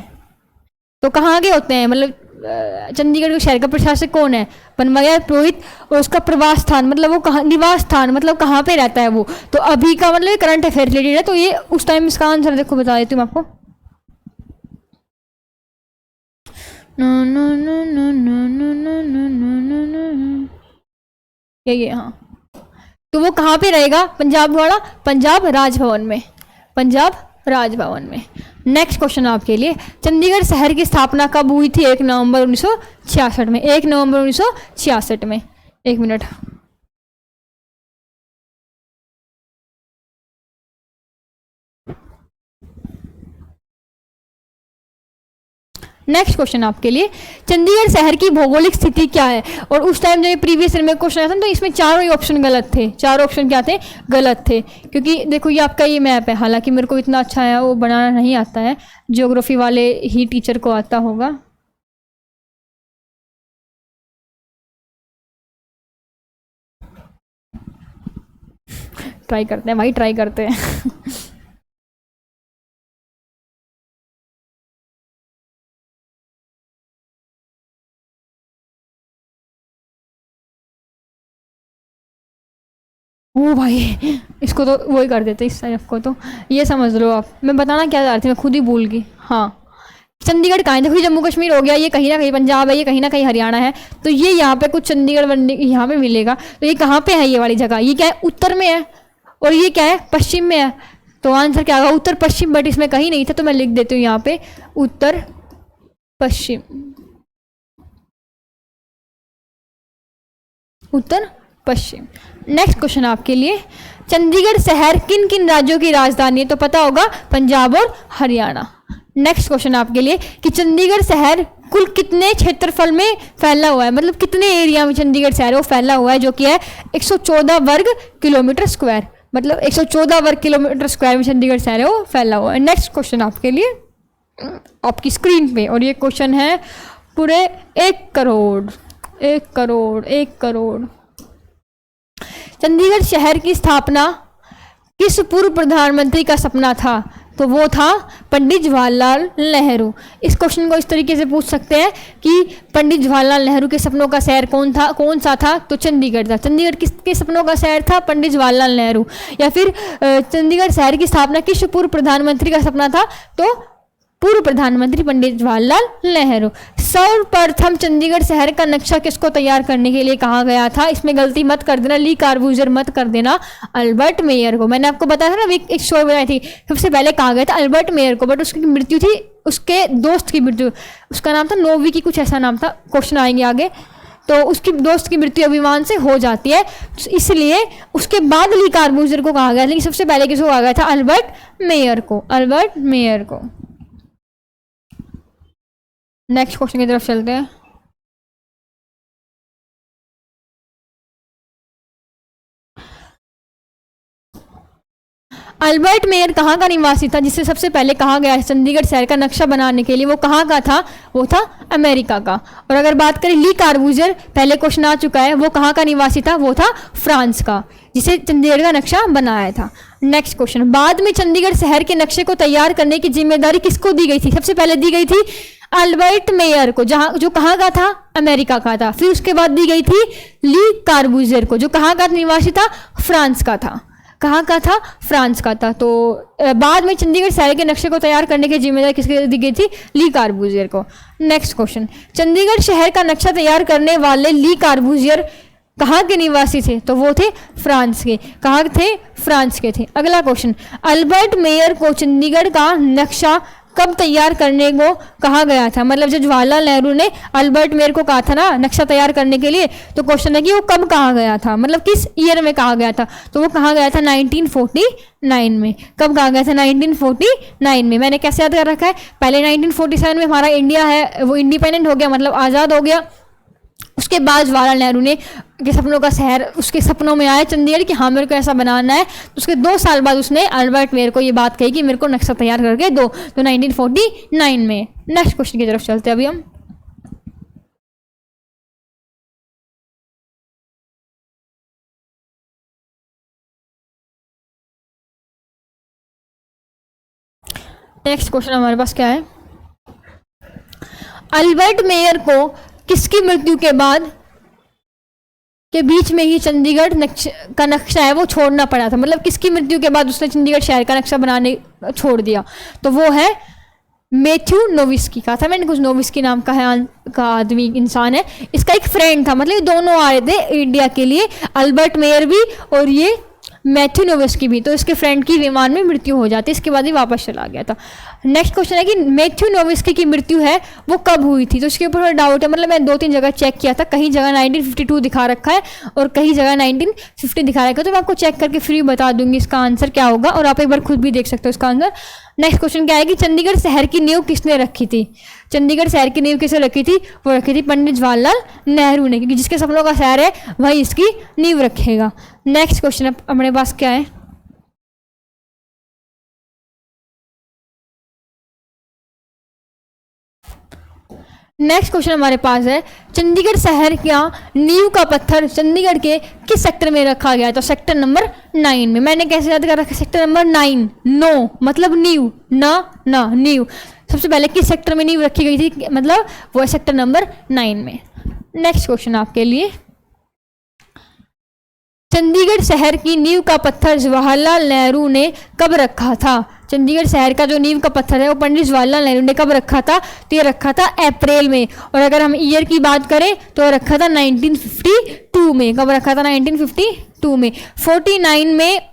तो कहाँ के होते हैं, मतलब चंडीगढ़ के शहर का प्रशासक कौन है, बनवारी लाल पुरोहित। और उसका प्रवास स्थान मतलब वो कहाँ, निवास स्थान मतलब कहाँ पे रहता है वो। तो अभी का मतलब करंट अफेयर रिलेटेड है, तो ये उस टाइम इसका आंसर देखो बता देती हूँ आपको। No no no no no no no no no no, ये हाँ। तो वो कहाँ पे रहेगा, पंजाब वाला, पंजाब राजभवन में, पंजाब राजभवन में। नेक्स्ट क्वेश्चन आपके लिए, चंडीगढ़ शहर की स्थापना कब हुई थी? 1 नवंबर 1966 में, 1 नवंबर 1966 में। एक मिनट, नेक्स्ट क्वेश्चन आपके लिए, चंडीगढ़ शहर की भौगोलिक स्थिति क्या है? और उस टाइम जब प्रीवियस ईयर में क्वेश्चन आया था तो इसमें चारों ही ऑप्शन गलत थे, चारों ऑप्शन क्या थे, गलत थे। क्योंकि देखो ये आपका ये मैप है, हालांकि मेरे को इतना अच्छा है वो बनाना नहीं आता है, ज्योग्राफी वाले ही टीचर को आता होगा। ट्राई करते हैं भाई, ट्राई करते हैं। ओ भाई, इसको तो वही कर देते, इस तरफ को तो ये समझ लो आप। मैं बताना क्या चाह रही थी, मैं खुद ही भूल गई। हाँ, चंडीगढ़ कहाँ है, देखो ये जम्मू कश्मीर हो गया, ये कहीं ना कहीं पंजाब है, ये कहीं ना कहीं हरियाणा है। तो ये यहाँ पे कुछ चंडीगढ़ यहाँ पे मिलेगा। तो ये कहाँ पे है, ये वाली जगह, ये क्या है, उत्तर में है, और ये क्या है, पश्चिम में है। तो आंसर क्या होगा, उत्तर पश्चिम। बट इसमें कहीं नहीं था, तो मैं लिख देती हूँ यहाँ पे उत्तर पश्चिम, उत्तर पश्चिम। नेक्स्ट क्वेश्चन आपके लिए, चंडीगढ़ शहर किन किन राज्यों की राजधानी है? तो पता होगा, पंजाब और हरियाणा। नेक्स्ट क्वेश्चन आपके लिए कि चंडीगढ़ शहर कुल कितने क्षेत्रफल में फैला हुआ है, मतलब कितने एरिया में चंडीगढ़ शहर है वो फैला हुआ है, जो कि है 114 वर्ग किलोमीटर स्क्वायर, मतलब 114 वर्ग किलोमीटर स्क्वायर में चंडीगढ़ शहर है वो फैला हुआ है। नेक्स्ट क्वेश्चन आपके लिए आपकी स्क्रीन पे, और ये क्वेश्चन है पूरे 1 करोड़ 1 करोड़ 1 करोड़। चंडीगढ़ शहर की स्थापना किस पूर्व प्रधानमंत्री का सपना था? तो वो था पंडित जवाहरलाल नेहरू। इस क्वेश्चन को इस तरीके से पूछ सकते हैं कि पंडित जवाहरलाल नेहरू के सपनों का शहर कौन सा था? तो चंडीगढ़ था। चंडीगढ़ किसके सपनों का शहर था? पंडित जवाहरलाल नेहरू। या फिर चंडीगढ़ शहर की स्थापना किस पूर्व प्रधानमंत्री का सपना था? तो पूर्व प्रधानमंत्री पंडित जवाहरलाल नेहरू। सर्वप्रथम चंडीगढ़ शहर का नक्शा किसको तैयार करने के लिए कहा गया था? इसमें गलती मत कर देना, ली कार्बूजर मत कर देना, अल्बर्ट मेयर को। मैंने आपको बताया था ना, एक स्टोरी बनाई थी, सबसे पहले कहा गया था अल्बर्ट मेयर को, बट उसकी मृत्यु थी, उसके दोस्त की मृत्यु, उसका नाम था नोवी की, कुछ ऐसा नाम था, क्वेश्चन आएंगे आगे। तो उसकी दोस्त की मृत्यु अभिमान से हो जाती है, इसलिए उसके बाद ली कार्बूजर को कहा गया, लेकिन सबसे पहले किसको कहा गया था? अल्बर्ट मेयर को, अल्बर्ट मेयर को। नेक्स्ट क्वेश्चन की तरफ चलते हैं। अल्बर्ट मेयर कहाँ का निवासी था, जिससे सबसे पहले कहा गया है चंडीगढ़ शहर का नक्शा बनाने के लिए? वो कहाँ का था? वो था अमेरिका का। और अगर बात करें ली कार्बूजर, पहले क्वेश्चन आ चुका है, वो कहाँ का निवासी था? वो था फ्रांस का, जिसे चंडीगढ़ का नक्शा बनाया था। नेक्स्ट क्वेश्चन, बाद में चंडीगढ़ शहर के नक्शे को तैयार करने की जिम्मेदारी किसको दी गई थी? सबसे पहले दी गई थी अल्बर्ट मेयर को, जो कहाँ का था? अमेरिका का था। फिर उसके बाद दी गई थी ली कार्बूजर को, जो कहाँ का निवासी था? फ्रांस का था। कहाँ का था? फ्रांस का था। तो बाद में चंडीगढ़ शहर के नक्शे को तैयार करने की जिम्मेदारी किसके दी गई थी? ली कार्बूजर को। नेक्स्ट क्वेश्चन, चंडीगढ़ शहर का नक्शा तैयार करने वाले ली कार्बूजर कहाँ के निवासी थे? तो वो थे फ्रांस के। कहाँ थे? फ्रांस के थे। अगला क्वेश्चन, अल्बर्ट मेयर को चंडीगढ़ का नक्शा कब तैयार करने को कहा गया था? मतलब जब जवाहरलाल नेहरू ने अल्बर्ट मेयर को कहा था ना नक्शा तैयार करने के लिए, तो क्वेश्चन है कि वो कब कहा गया था, मतलब किस ईयर में कहा गया था? तो वो कहा गया था 1949 में। कब कहा गया था? 1949 में। मैंने कैसे याद कर रखा है? पहले 1947 में हमारा इंडिया है वो इंडिपेंडेंट हो गया, मतलब आज़ाद हो गया। उसके बाद जवाहरलाल नेहरू ने के सपनों का शहर, उसके सपनों में आया चंडीगढ़ कि हाँ मेरे को ऐसा बनाना है। तो उसके 2 साल बाद उसने अल्बर्ट मेयर को ये बात कही कि मेरे को नक्शा तैयार करके दो, तो 1949 में। नेक्स्ट क्वेश्चन की तरफ चलते हैं अभी हम। नेक्स्ट क्वेश्चन हमारे पास क्या है, अल्बर्ट मेयर को किसकी मृत्यु के बाद के बीच में ही चंडीगढ़ का नक्शा है वो छोड़ना पड़ा था? मतलब किसकी मृत्यु के बाद उसने चंडीगढ़ शहर का नक्शा बनाने छोड़ दिया? तो वो है मैथ्यू नोविस्की। कहा था मैंने कुछ, नोविस्की नाम का आदमी इंसान है। इसका एक फ्रेंड था, मतलब ये दोनों आए थे इंडिया के लिए, अल्बर्ट मेयर भी और ये मैथ्यू नोविस्की भी। तो इसके फ्रेंड की विमान में मृत्यु हो जाती है, इसके बाद ही वापस चला गया था। नेक्स्ट क्वेश्चन है कि मैथ्यू नोविस्की की मृत्यु है वो कब हुई थी? तो इसके ऊपर डाउट है, मतलब मैं 2-3 जगह चेक किया था, कहीं जगह 1952 दिखा रखा है और कहीं जगह 1950 दिखा रखा है। तो मैं आपको चेक करके फ्री बता दूंगी इसका आंसर क्या होगा, और आप एक बार खुद भी देख सकते हो इसका आंसर। नेक्स्ट क्वेश्चन क्या है कि चंडीगढ़ शहर की नींव किसने रखी थी? चंडीगढ़ शहर की नींव किसने रखी थी? वो रखी थी पंडित जवाहरलाल नेहरू ने, क्योंकि जिसके सपनों का शहर है वही इसकी नींव रखेगा। नेक्स्ट क्वेश्चन अपने पास क्या है, नेक्स्ट क्वेश्चन हमारे पास है, चंडीगढ़ शहर का नींव का पत्थर चंडीगढ़ के किस सेक्टर में रखा गया? तो सेक्टर नंबर 9 में। मैंने कैसे याद कर रखा? सेक्टर नंबर 9, नो मतलब नींव, ना नींव। सबसे पहले किस सेक्टर में नींव रखी गई थी? मतलब वो सेक्टर नंबर 9 में। नेक्स्ट क्वेश्चन आपके लिए, चंडीगढ़ शहर की नींव का पत्थर जवाहरलाल नेहरू ने कब रखा था? चंडीगढ़ शहर का जो नींव का पत्थर है वो पंडित जवाहरलाल नेहरू ने कब रखा था? तो ये रखा था अप्रैल में। और अगर हम ईयर की बात करें तो रखा था 1952 में। कब रखा था? 1952 में। 49 में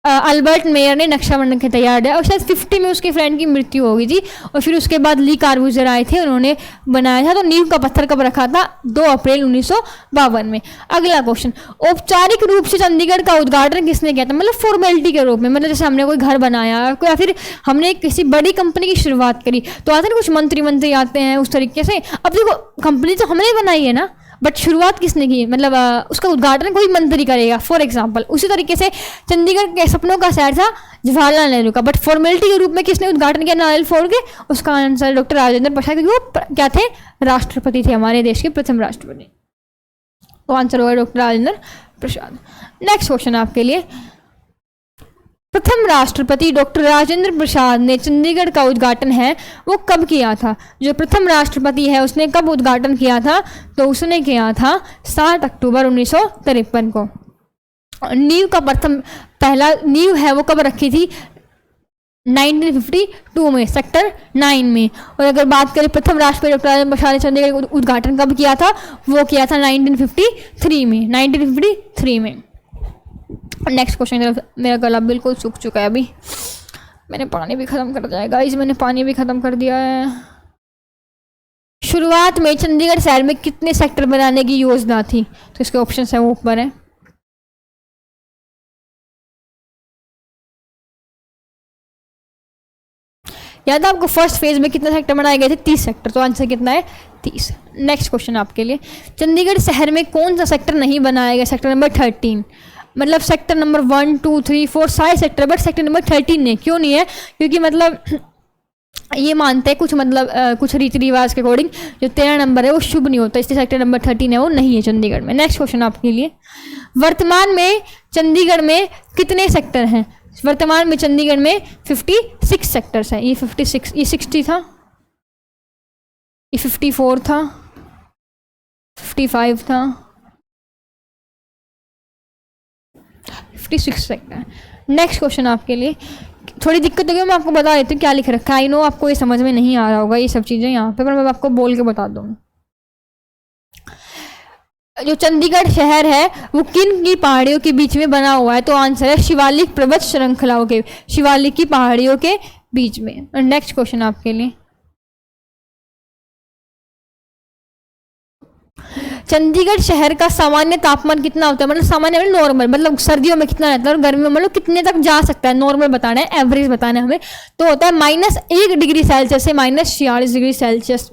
अल्बर्ट मेयर ने नक्शा बना के तैयार किया, और शायद 50 में उसके फ्रेंड की मृत्यु हो गई थी, और फिर उसके बाद ली कार्बूजर आए थे, उन्होंने बनाया था। तो नींव का पत्थर कब रखा था? 2 अप्रैल 1952 में। अगला क्वेश्चन, औपचारिक रूप से चंडीगढ़ का उद्घाटन किसने किया था? मतलब फॉर्मेलिटी के रूप में, मतलब जैसे हमने कोई घर बनाया या फिर हमने किसी बड़ी कंपनी की शुरुआत करी, तो आते ना कुछ मंत्री आते हैं उस तरीके से। अब देखो कंपनी तो हमने बनाई है ना, बट शुरुआत किसने की? मतलब उसका उद्घाटन कोई मंत्री करेगा फॉर एग्जांपल। उसी तरीके से चंडीगढ़ के सपनों का शहर था जवाहरलाल नेहरू का, बट फॉर्मेलिटी के रूप में किसने उद्घाटन किया नारियल फोड़ के? उसका आंसर डॉक्टर राजेंद्र प्रसाद, क्योंकि वो क्या थे? राष्ट्रपति थे, हमारे देश के प्रथम राष्ट्रपति। तो आंसर होगा doctor Rajendra Prasad. Next question आपके लिए, प्रथम राष्ट्रपति डॉक्टर राजेंद्र प्रसाद ने चंडीगढ़ का उद्घाटन है वो कब किया था? जो प्रथम राष्ट्रपति है उसने कब उद्घाटन किया था? तो उसने किया था 7 अक्टूबर 1953 को। नींव का पहला नींव है वो कब रखी थी? 1952 में, सेक्टर 9 में। और अगर बात करें प्रथम राष्ट्रपति डॉक्टर राजेंद्र प्रसाद ने चंडीगढ़ का उद्घाटन कब किया था? वो किया था 1953 में, 1953 में। नेक्स्ट क्वेश्चन, मेरा गला बिल्कुल सूख चुका है अभी, मैंने पानी भी खत्म कर दिया है गाइस, मैंने पानी भी खत्म कर दिया है। शुरुआत में चंडीगढ़ शहर में कितने सेक्टर बनाने की योजना थी? तो इसके ऑप्शन है वो ऊपर है। याद है आपको फर्स्ट फेज में कितने सेक्टर बनाए गए थे? 30 सेक्टर। तो आंसर कितना है? 30। नेक्स्ट क्वेश्चन आपके लिए, चंडीगढ़ शहर में कौन सा सेक्टर नहीं बनाया गया? Sector number 13। मतलब सेक्टर नंबर 1, 2, 3, 4 सारे सेक्टर, बट सेक्टर नंबर 13 नहीं। क्यों नहीं है? क्योंकि मतलब ये मानते हैं कुछ, मतलब कुछ रीति रिवाज के अकॉर्डिंग जो 13 नंबर है वो शुभ नहीं होता, इसलिए सेक्टर नंबर 13 है वो नहीं है चंडीगढ़ में। नेक्स्ट क्वेश्चन आपके लिए, वर्तमान में चंडीगढ़ में कितने सेक्टर हैं? वर्तमान में चंडीगढ़ में 56 सेक्टर्स हैं। ये 56, ये 60 था, ये 54 था, 55 था, 56 सेक्टर। नेक्स्ट क्वेश्चन आपके लिए, थोड़ी दिक्कत होगी, मैं आपको बता देती हूँ क्या लिख रखा है। आई नो आपको ये समझ में नहीं आ रहा होगा ये सब चीज़ें यहाँ पे, पर मैं आपको बोल के बता दूँगी। जो चंडीगढ़ शहर है वो किन की पहाड़ियों के बीच में बना हुआ है? तो आंसर है शिवालिक पर्वत श्रृंखलाओं के, शिवालिक की पहाड़ियों के बीच में। और नेक्स्ट क्वेश्चन आपके लिए, चंडीगढ़ शहर का सामान्य तापमान कितना होता है? मतलब सामान्य मतलब नॉर्मल, मतलब सर्दियों में कितना रहता है और गर्मियों में मतलब कितने तक जा सकता है? नॉर्मल बताना है, एवरेज बताना है हमें। तो होता है -1 डिग्री सेल्सियस से -46 डिग्री सेल्सियस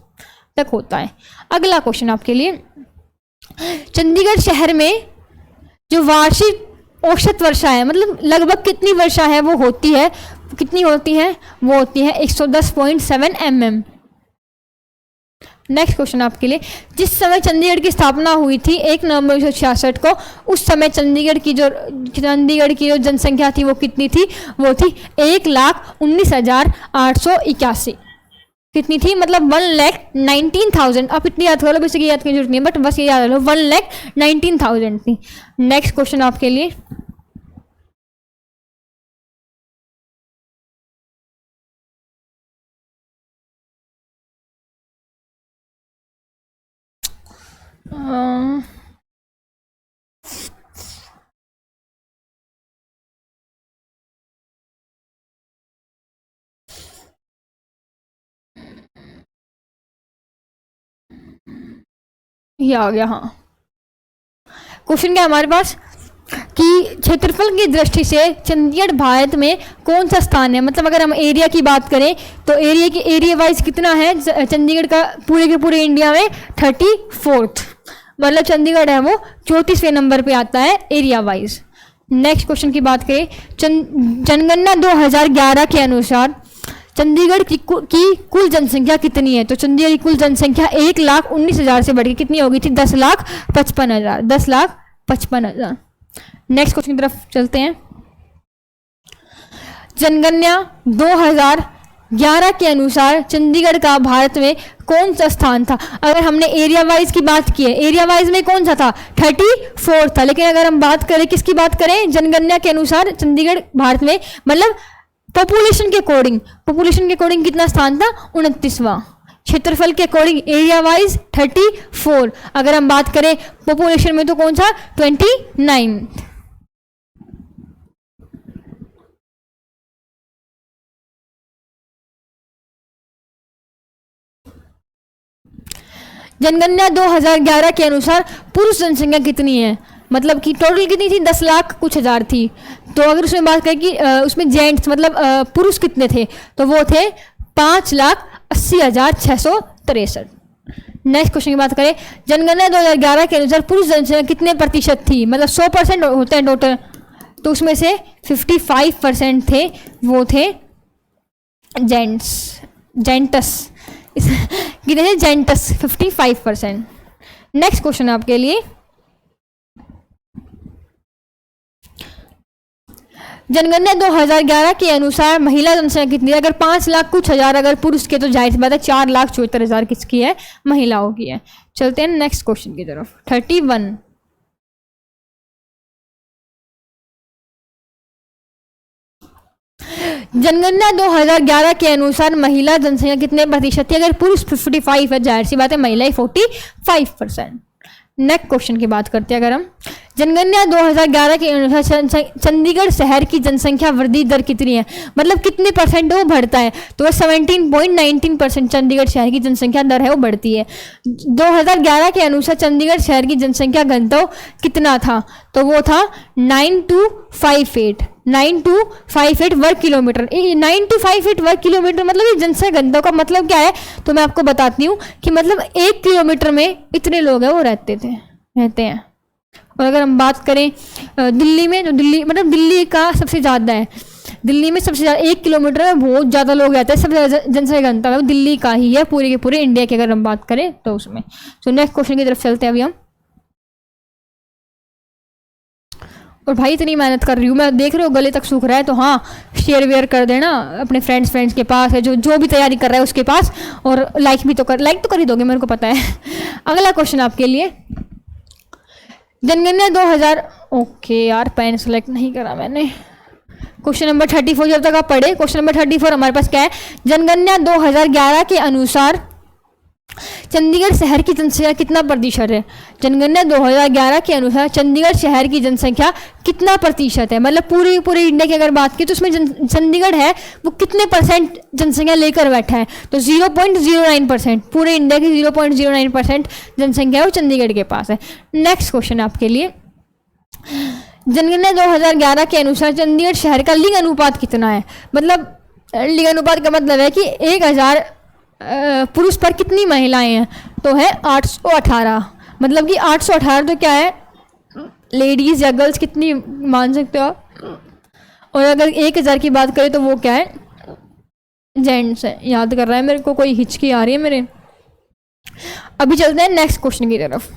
तक होता है। अगला क्वेश्चन आपके लिए, चंडीगढ़ शहर में जो वार्षिक औसत वर्षा है, मतलब लगभग कितनी वर्षा है वो होती है, कितनी होती है? वो होती है 110.7 mm। नेक्स्ट क्वेश्चन आपके लिए, जिस समय चंडीगढ़ की स्थापना हुई थी 1 नवंबर 1966 को, उस समय चंडीगढ़ की जो जनसंख्या थी वो कितनी थी? वो थी 1,19,881। कितनी थी? मतलब 1,19,000। आप इतनी याद कर लो, वैसे याद करने की जरूरत नहीं है, बट बस ये याद लो 1,19,000 थी। नेक्स्ट क्वेश्चन आपके लिए, ये आ गया। हाँ, क्वेश्चन क्या है हमारे पास कि क्षेत्रफल की दृष्टि से चंडीगढ़ भारत में कौन सा स्थान है? मतलब अगर हम एरिया की बात करें तो एरिया वाइज कितना है चंडीगढ़ का पूरे के पूरे इंडिया में? 34th, मतलब चंडीगढ़ है वो 34वें नंबर पे आता है एरिया वाइज। नेक्स्ट क्वेश्चन की बात करें, जनगणना 2011 के अनुसार चंडीगढ़ की कुल जनसंख्या कितनी है? तो चंडीगढ़ की कुल जनसंख्या 1,19,000 से बढ़ के कितनी होगी थी? 10,55,000। 10,55,000। नेक्स्ट क्वेश्चन की तरफ चलते हैं, जनगणना 2011 के अनुसार चंडीगढ़ का भारत में कौन सा स्थान था? अगर हमने एरिया वाइज की बात की है, एरिया वाइज में कौन सा था? 34 था। लेकिन अगर हम बात करें किसकी बात करें, जनगणना के अनुसार चंडीगढ़ भारत में, मतलब पॉपुलेशन के अकॉर्डिंग कितना स्थान था? 29वां। क्षेत्रफल के अकॉर्डिंग एरिया वाइज 34। अगर हम बात करें पॉपुलेशन में तो कौन सा? 29। जनगणना 2011 के अनुसार पुरुष जनसंख्या कितनी है? मतलब कि टोटल कितनी थी? 10 लाख कुछ हजार थी। तो अगर उसमें बात करें कि उसमें जेंट्स मतलब पुरुष कितने थे, तो वो थे 5,80,663। नेक्स्ट क्वेश्चन की बात करें, जनगणना 2011 के अनुसार पुरुष जनसंख्या कितने प्रतिशत थी? मतलब 100% होते हैं टोटल, तो उसमें से 55% थे वो थे जेंटस कितने थे? जेंटस 55%। नेक्स्ट क्वेश्चन आपके लिए, जनगणना 2011 के अनुसार महिला जनसंख्या कितनी है? अगर 5 लाख कुछ हजार अगर पुरुष के, तो जाहिर सी बात है 4,74,000 किसकी है? महिलाओं की है। चलते हैं नेक्स्ट क्वेश्चन की तरफ, 31। जनगणना 2011 के अनुसार महिला जनसंख्या कितने प्रतिशत थी? अगर पुरुष 55 है, जाहिर सी बात है महिलाएं 45%। नेक्स्ट क्वेश्चन की बात करते हैं, अगर हम जनगणना 2011 के अनुसार चंडीगढ़ शहर की जनसंख्या वृद्धि दर कितनी है? मतलब कितने परसेंट वो बढ़ता है? तो वह 17.19% चंडीगढ़ शहर की जनसंख्या दर है वो बढ़ती है। 2011 के अनुसार चंडीगढ़ शहर की जनसंख्या घनत्व कितना था? तो वो था 9258 वर्ग किलोमीटर। 9258 वर्ग किलोमीटर मतलब ये जनसंख्या घनत्व का मतलब क्या है? तो मैं आपको बताती हूँ कि मतलब 1 किलोमीटर में इतने लोग हैं वो रहते हैं। और अगर हम बात करें दिल्ली में, तो दिल्ली का सबसे ज़्यादा है, दिल्ली में सबसे ज़्यादा 1 किलोमीटर में बहुत ज़्यादा लोग रहते हैं, सबसे ज़्यादा जनसंख्या घनत्व है दिल्ली का ही है पूरे के पूरे इंडिया की अगर हम बात करें तो उसमें। तो नेक्स्ट क्वेश्चन की तरफ चलते हैं अभी हम। और भाई इतनी मेहनत कर रही हूँ मैं, देख रहे हो गले तक सूख रहा है, तो हाँ शेयर वेयर कर देना अपने फ्रेंड्स के पास है, जो भी तैयारी कर रहा है उसके पास, और लाइक तो कर ही दोगे, मेरे को पता है। अगला क्वेश्चन आपके लिए, जनगणना 2000, ओके यार पेन सेलेक्ट नहीं करा मैंने। क्वेश्चन नंबर 34 जब तक आप पढ़े, क्वेश्चन नंबर 34 हमारे पास क्या है? जनगणना 2011 के अनुसार चंडीगढ़ शहर की जनसंख्या कितना प्रतिशत है? जनगणना 2011 के अनुसार चंडीगढ़ शहर की जनसंख्या कितना प्रतिशत है, मतलब पूरे इंडिया की अगर बात की तो उसमें चंडीगढ़ है वो कितने परसेंट जनसंख्या लेकर बैठा है? तो 0.09%, पूरे इंडिया की 0.09% जनसंख्या वो चंडीगढ़ के पास है। नेक्स्ट क्वेश्चन आपके लिए, जनगणना 2011 के अनुसार चंडीगढ़ शहर का लिंग अनुपात कितना है? मतलब लिंग अनुपात का मतलब है कि 1000 पुरुष पर कितनी महिलाएं हैं? तो है 818। मतलब कि 818 तो क्या है, लेडीज या गर्ल्स कितनी मान सकते हो आप। और अगर 1000 की बात करें तो वो क्या है, जेंट्स है। याद कर रहा है मेरे को, कोई हिचकी आ रही है मेरे। अभी चलते हैं नेक्स्ट क्वेश्चन की तरफ।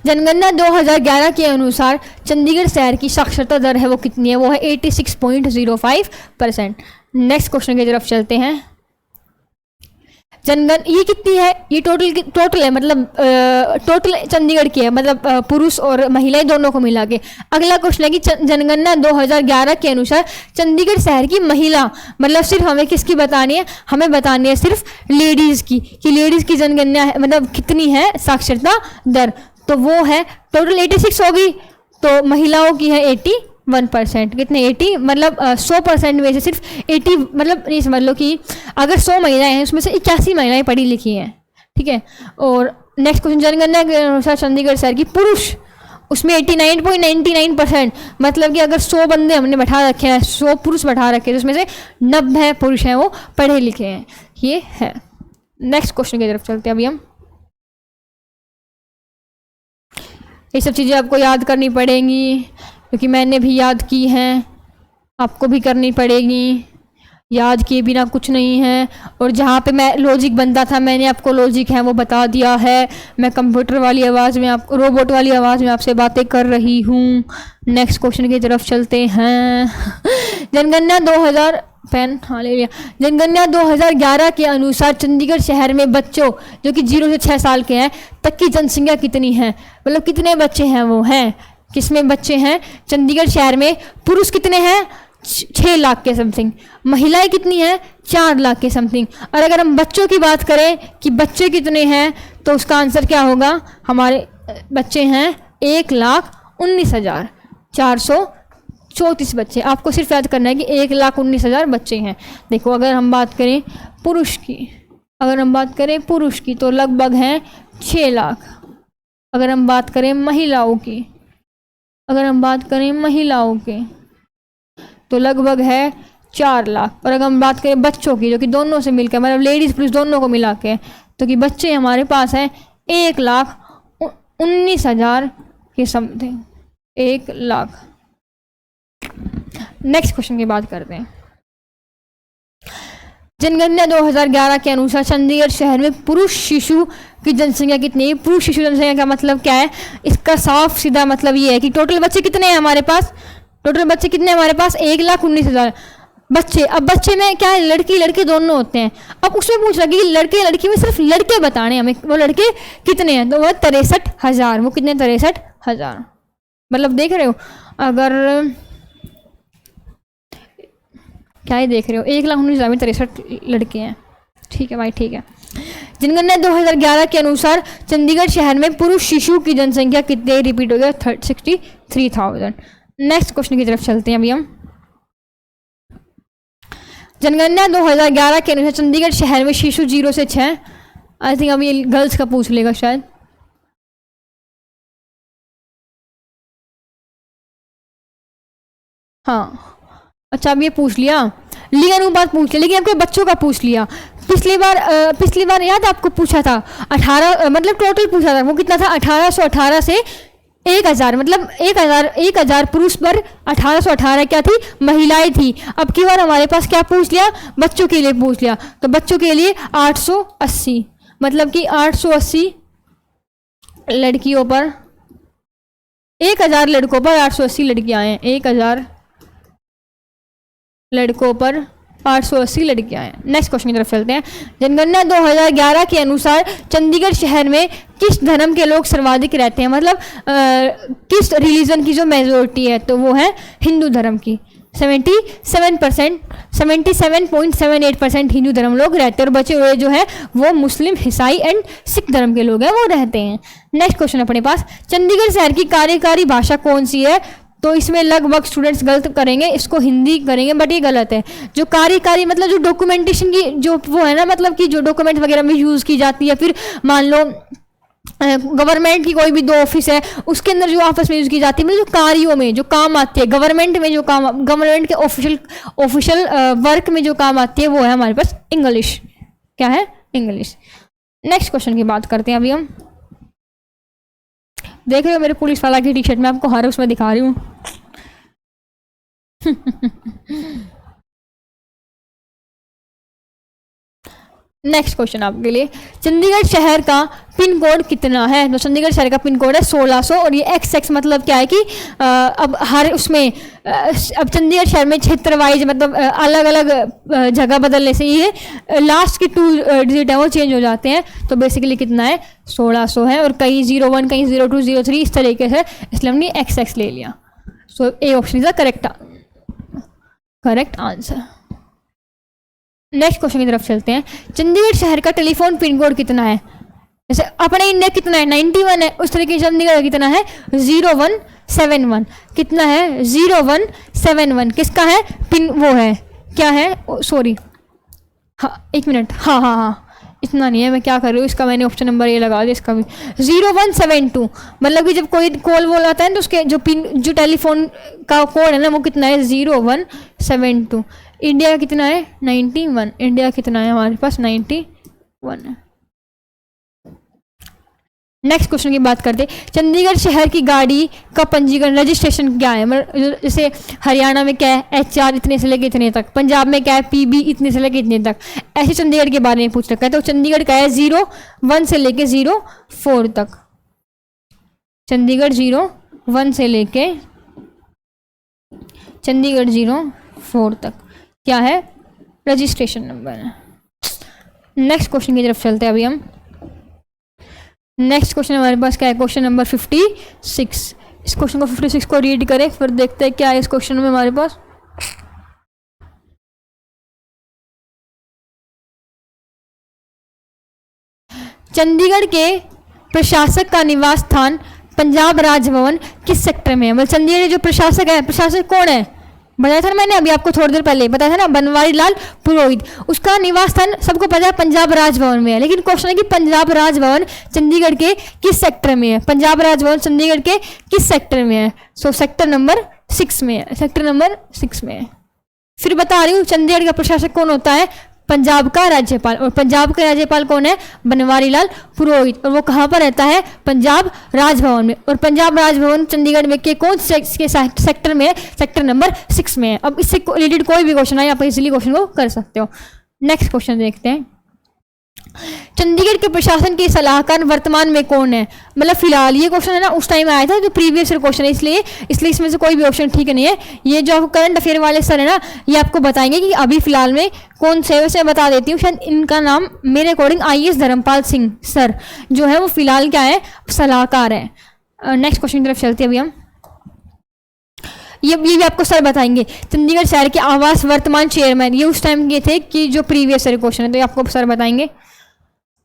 जनगणना 2011 के अनुसार चंडीगढ़ शहर की साक्षरता दर है वो कितनी है? वो है 86.05%। नेक्स्ट क्वेश्चन की तरफ चलते हैं। ये कितनी है? ये टोटल है, मतलब टोटल चंडीगढ़ की है, मतलब पुरुष और महिलाएं दोनों को मिला के। अगला क्वेश्चन है कि जनगणना 2011 के अनुसार चंडीगढ़ शहर की महिला, मतलब सिर्फ हमें किसकी बतानी है? हमें बतानी है सिर्फ लेडीज़ की, कि लेडीज़ की जनगणना है, मतलब कितनी है साक्षरता दर। तो वो है टोटल 86 होगी, तो महिलाओं की है 81%। कितने? 80, मतलब 100% में से सिर्फ 80, मतलब नहीं समझ लो कि अगर 100 महिलाएं हैं उसमें से 81 महिलाएं पढ़ी लिखी हैं, ठीक है। और नेक्स्ट क्वेश्चन, जनगणना के अनुसार चंडीगढ़ शहर की पुरुष, उसमें 89.99%, मतलब कि अगर 100 बंदे हमने बैठा रखे हैं, 100 पुरुष बैठा रखे हैं, तो उसमें से 90 पुरुष हैं वो पढ़े लिखे हैं। ये है। नेक्स्ट क्वेश्चन की तरफ चलते हैं अभी हम। ये सब चीज़ें आपको याद करनी पड़ेंगी, क्योंकि मैंने भी याद की हैं, आपको भी करनी पड़ेगी। याद किए बिना कुछ नहीं है। और जहाँ पे मैं लॉजिक बनता था, मैंने आपको लॉजिक है वो बता दिया है। मैं कंप्यूटर वाली आवाज़ में, आप रोबोट वाली आवाज़ में आपसे बातें कर रही हूँ। नेक्स्ट क्वेश्चन की तरफ चलते हैं। जनगणना 2000 पेन हाँ ले लिया। जनगणना 2011 के अनुसार चंडीगढ़ शहर में बच्चों जो कि 0 से 6 साल के हैं तक की जनसंख्या कितनी है? मतलब कितने बच्चे हैं वो हैं, किसमें बच्चे हैं? चंडीगढ़ शहर में पुरुष कितने हैं? 6 लाख के समथिंग। महिलाएं कितनी हैं? 4 लाख के समथिंग। और अगर हम बच्चों की बात करें कि बच्चे कितने हैं, तो उसका आंसर क्या होगा? हमारे बच्चे हैं 1,19,434 बच्चे। आपको सिर्फ याद करना है कि 1,19,000 बच्चे हैं। देखो, अगर हम बात करें पुरुष की, तो लगभग हैं 6 लाख। अगर हम बात करें महिलाओं की, तो लगभग है 4 लाख। और अगर हम बात करें बच्चों की, जो कि दोनों से मिलकर, मतलब लेडीज़ पुरुष दोनों को मिला के, तो कि बच्चे हमारे पास हैं 1,19,000 के समथिंग। 1 लाख। नेक्स्ट क्वेश्चन की बात करते हैं। जनगणना 2011 के अनुसार चंडीगढ़ शहर में पुरुष शिशु की जनसंख्या कितनी है? पुरुष शिशु जनसंख्या का मतलब क्या है? इसका साफ सीधा मतलब ये है कि टोटल बच्चे कितने हैं हमारे पास? 1,19,000 बच्चे। अब बच्चे में क्या है? लड़की लड़के दोनों होते हैं। अब उसमें पूछ रहा कि लड़के लड़की में सिर्फ लड़के बताने हमें, वो लड़के कितने हैं? तो वो 63,000। वो कितने? 63,000। मतलब देख रहे हो, अगर क्या ही देख रहे हो, 1,19,000 में 63 लड़के हैं। ठीक है भाई, ठीक है। जनगणना 2011 के अनुसार चंडीगढ़ शहर में पुरुष शिशु की जनसंख्या कितने? रिपीट हो गया, 63,000। नेक्स्ट क्वेश्चन की तरफ चलते हैं अभी हम। जनगणना 2011 के अनुसार चंडीगढ़ शहर में शिशु 0 से 6, आई थिंक अभी गर्ल्स का पूछ लेगा शायद। हाँ, अच्छा अब ये पूछ लिया, लिंग अनुपात पूछ लिया, लेकिन आपके बच्चों का पूछ लिया। पिछली बार याद आपको पूछा था 18, मतलब टोटल पूछा था, वो कितना था? 1818 से 1,000, मतलब 1,000 पुरुष पर 1818 क्या थी? महिलाएं थी। अब की बार हमारे पास क्या पूछ लिया? बच्चों के लिए पूछ लिया। तो बच्चों के लिए 880, मतलब कि 880 लड़कियों पर, 1,000 लड़कों पर 880 लड़कियां हैं। 1,000 लड़कों पर 880 लड़कियां हैं। नेक्स्ट क्वेश्चन की तरफ चलते हैं। जनगणना 2011 के अनुसार चंडीगढ़ शहर में किस धर्म के लोग सर्वाधिक रहते हैं? मतलब किस रिलीजन की जो मेजोरिटी है, तो वो है हिंदू धर्म की। 77%, 77.78% हिंदू धर्म लोग रहते हैं और बचे हुए जो है वो मुस्लिम, ईसाई एंड सिख धर्म के लोग हैं वो रहते हैं। नेक्स्ट क्वेश्चन अपने पास, चंडीगढ़ शहर की कार्यकारी भाषा कौन सी है? तो इसमें लगभग स्टूडेंट्स गलत करेंगे, इसको हिंदी करेंगे, बट ये गलत है। जो कार्यकारी मतलब जो डॉक्यूमेंटेशन की जो वो है ना, मतलब कि जो डॉक्यूमेंट वगैरह में यूज़ की जाती है, फिर मान लो गवर्नमेंट की कोई भी दो ऑफिस है उसके अंदर जो आपस में यूज़ की जाती है, मतलब जो कार्यों में जो काम आती है, गवर्नमेंट में जो काम, गवर्नमेंट के ऑफिशियल वर्क में जो काम आती है वो है हमारे पास इंग्लिश। क्या है? इंग्लिश। नेक्स्ट क्वेश्चन की बात करते हैं अभी हम। देख रहे हो मेरे पुलिस वाला की टी शर्ट में आपको हर उसमें दिखा रही हूँ। नेक्स्ट क्वेश्चन आपके लिए, चंडीगढ़ शहर का पिन कोड कितना है? तो चंडीगढ़ शहर का पिन कोड है 1600 और ये XX मतलब क्या है कि अब हर उसमें अब चंडीगढ़ शहर में क्षेत्र वाइज मतलब अलग अलग जगह बदलने से ये लास्ट की 2 डिजिट है वो चेंज हो जाते हैं। तो बेसिकली कितना है? 1600 है और कहीं 01, कहीं 02, 03 इस तरीके से, इसलिए हमने XX ले लिया। So A option is the correct answer. Next question की तरफ चलते हैं, चंडीगढ़ शहर का टेलीफोन पिन कोड कितना है? जैसे अपने इंडिया कितना है? 91 है, उस तरीके से चंडीगढ़ कितना है? 0171। कितना है? 0171। किसका है पिन? वो है क्या है? सॉरी हाँ एक मिनट, हाँ इतना नहीं है, मैं क्या कर रही हूँ, इसका मैंने ऑप्शन नंबर ये लगा दिया, इसका भी 0172। मतलब कि जब कोई कॉल वॉल आता है तो उसके जो पिन जो टेलीफोन का कोड है ना वो कितना है? 0172। इंडिया का कितना है? 91। इंडिया कितना है हमारे पास? 91 है। नेक्स्ट क्वेश्चन की बात करते, चंडीगढ़ शहर की गाड़ी का पंजीकरण रजिस्ट्रेशन क्या है? मतलब जैसे हरियाणा में क्या है? HR इतने से लेके इतने तक, पंजाब में क्या है? PB इतने से लेके इतने तक। ऐसे चंडीगढ़ के बारे में पूछ रखा है, तो चंडीगढ़ का है 01 से लेके 04 तक। चंडीगढ़ 01 से लेके चंडीगढ़ 04 तक क्या है? रजिस्ट्रेशन नंबर है। नेक्स्ट क्वेश्चन की तरफ चलते हैं अभी हम। नेक्स्ट क्वेश्चन हमारे पास क्या है? Question number 56। इस क्वेश्चन को 56 को रीड करें, फिर देखते हैं क्या है इस क्वेश्चन में हमारे पास। चंडीगढ़ के प्रशासक का निवास स्थान पंजाब राजभवन किस सेक्टर में है? मतलब चंडीगढ़ जो प्रशासक है, प्रशासक कौन है? बताया था ना मैंने अभी आपको थोड़ी देर पहले बताया था ना, बनवारी लाल पुरोहित। उसका निवास स्थान सबको पता है पंजाब राजभवन में है, लेकिन क्वेश्चन है कि पंजाब राजभवन चंडीगढ़ के किस सेक्टर में है? पंजाब राजभवन चंडीगढ़ के किस सेक्टर में है? सो सेक्टर नंबर 6 में है। सेक्टर नंबर 6 में है। फिर बता रही हूँ, चंडीगढ़ का प्रशासक कौन होता है? पंजाब का राज्यपाल। और पंजाब का राज्यपाल कौन है? बनवारी लाल पुरोहित। और वो कहाँ पर रहता है? पंजाब राजभवन में। और पंजाब राजभवन चंडीगढ़ में के कौन से सेक्टर में है? सेक्टर नंबर 6 में है। अब इससे रिलेटेड कोई भी क्वेश्चन आए आप इजीली क्वेश्चन को कर सकते हो। नेक्स्ट क्वेश्चन देखते हैं, चंडीगढ़ के प्रशासन के सलाहकार वर्तमान में कौन है? मतलब फिलहाल ये क्वेश्चन है ना उस टाइम आया था जो प्रीवियस ईयर क्वेश्चन है, इसलिए इसमें से कोई भी ऑप्शन ठीक नहीं है। ये जो आपको करंट अफेयर वाले सर है ना, ये आपको बताएंगे कि अभी फिलहाल में कौन से। वैसे बता देती हूँ, शायद इनका नाम मेरे according IAS Dharmpal Singh sir जो है वो फिलहाल क्या है? सलाहकार है। नेक्स्ट क्वेश्चन की तरफ चलते हैं अभी हम। ये भी आपको सर बताएंगे। चंडीगढ़ शहर के आवास वर्तमान चेयरमैन, ये उस टाइम के थे कि जो प्रीवियस ईयर क्वेश्चन है, तो ये आपको सर बताएंगे।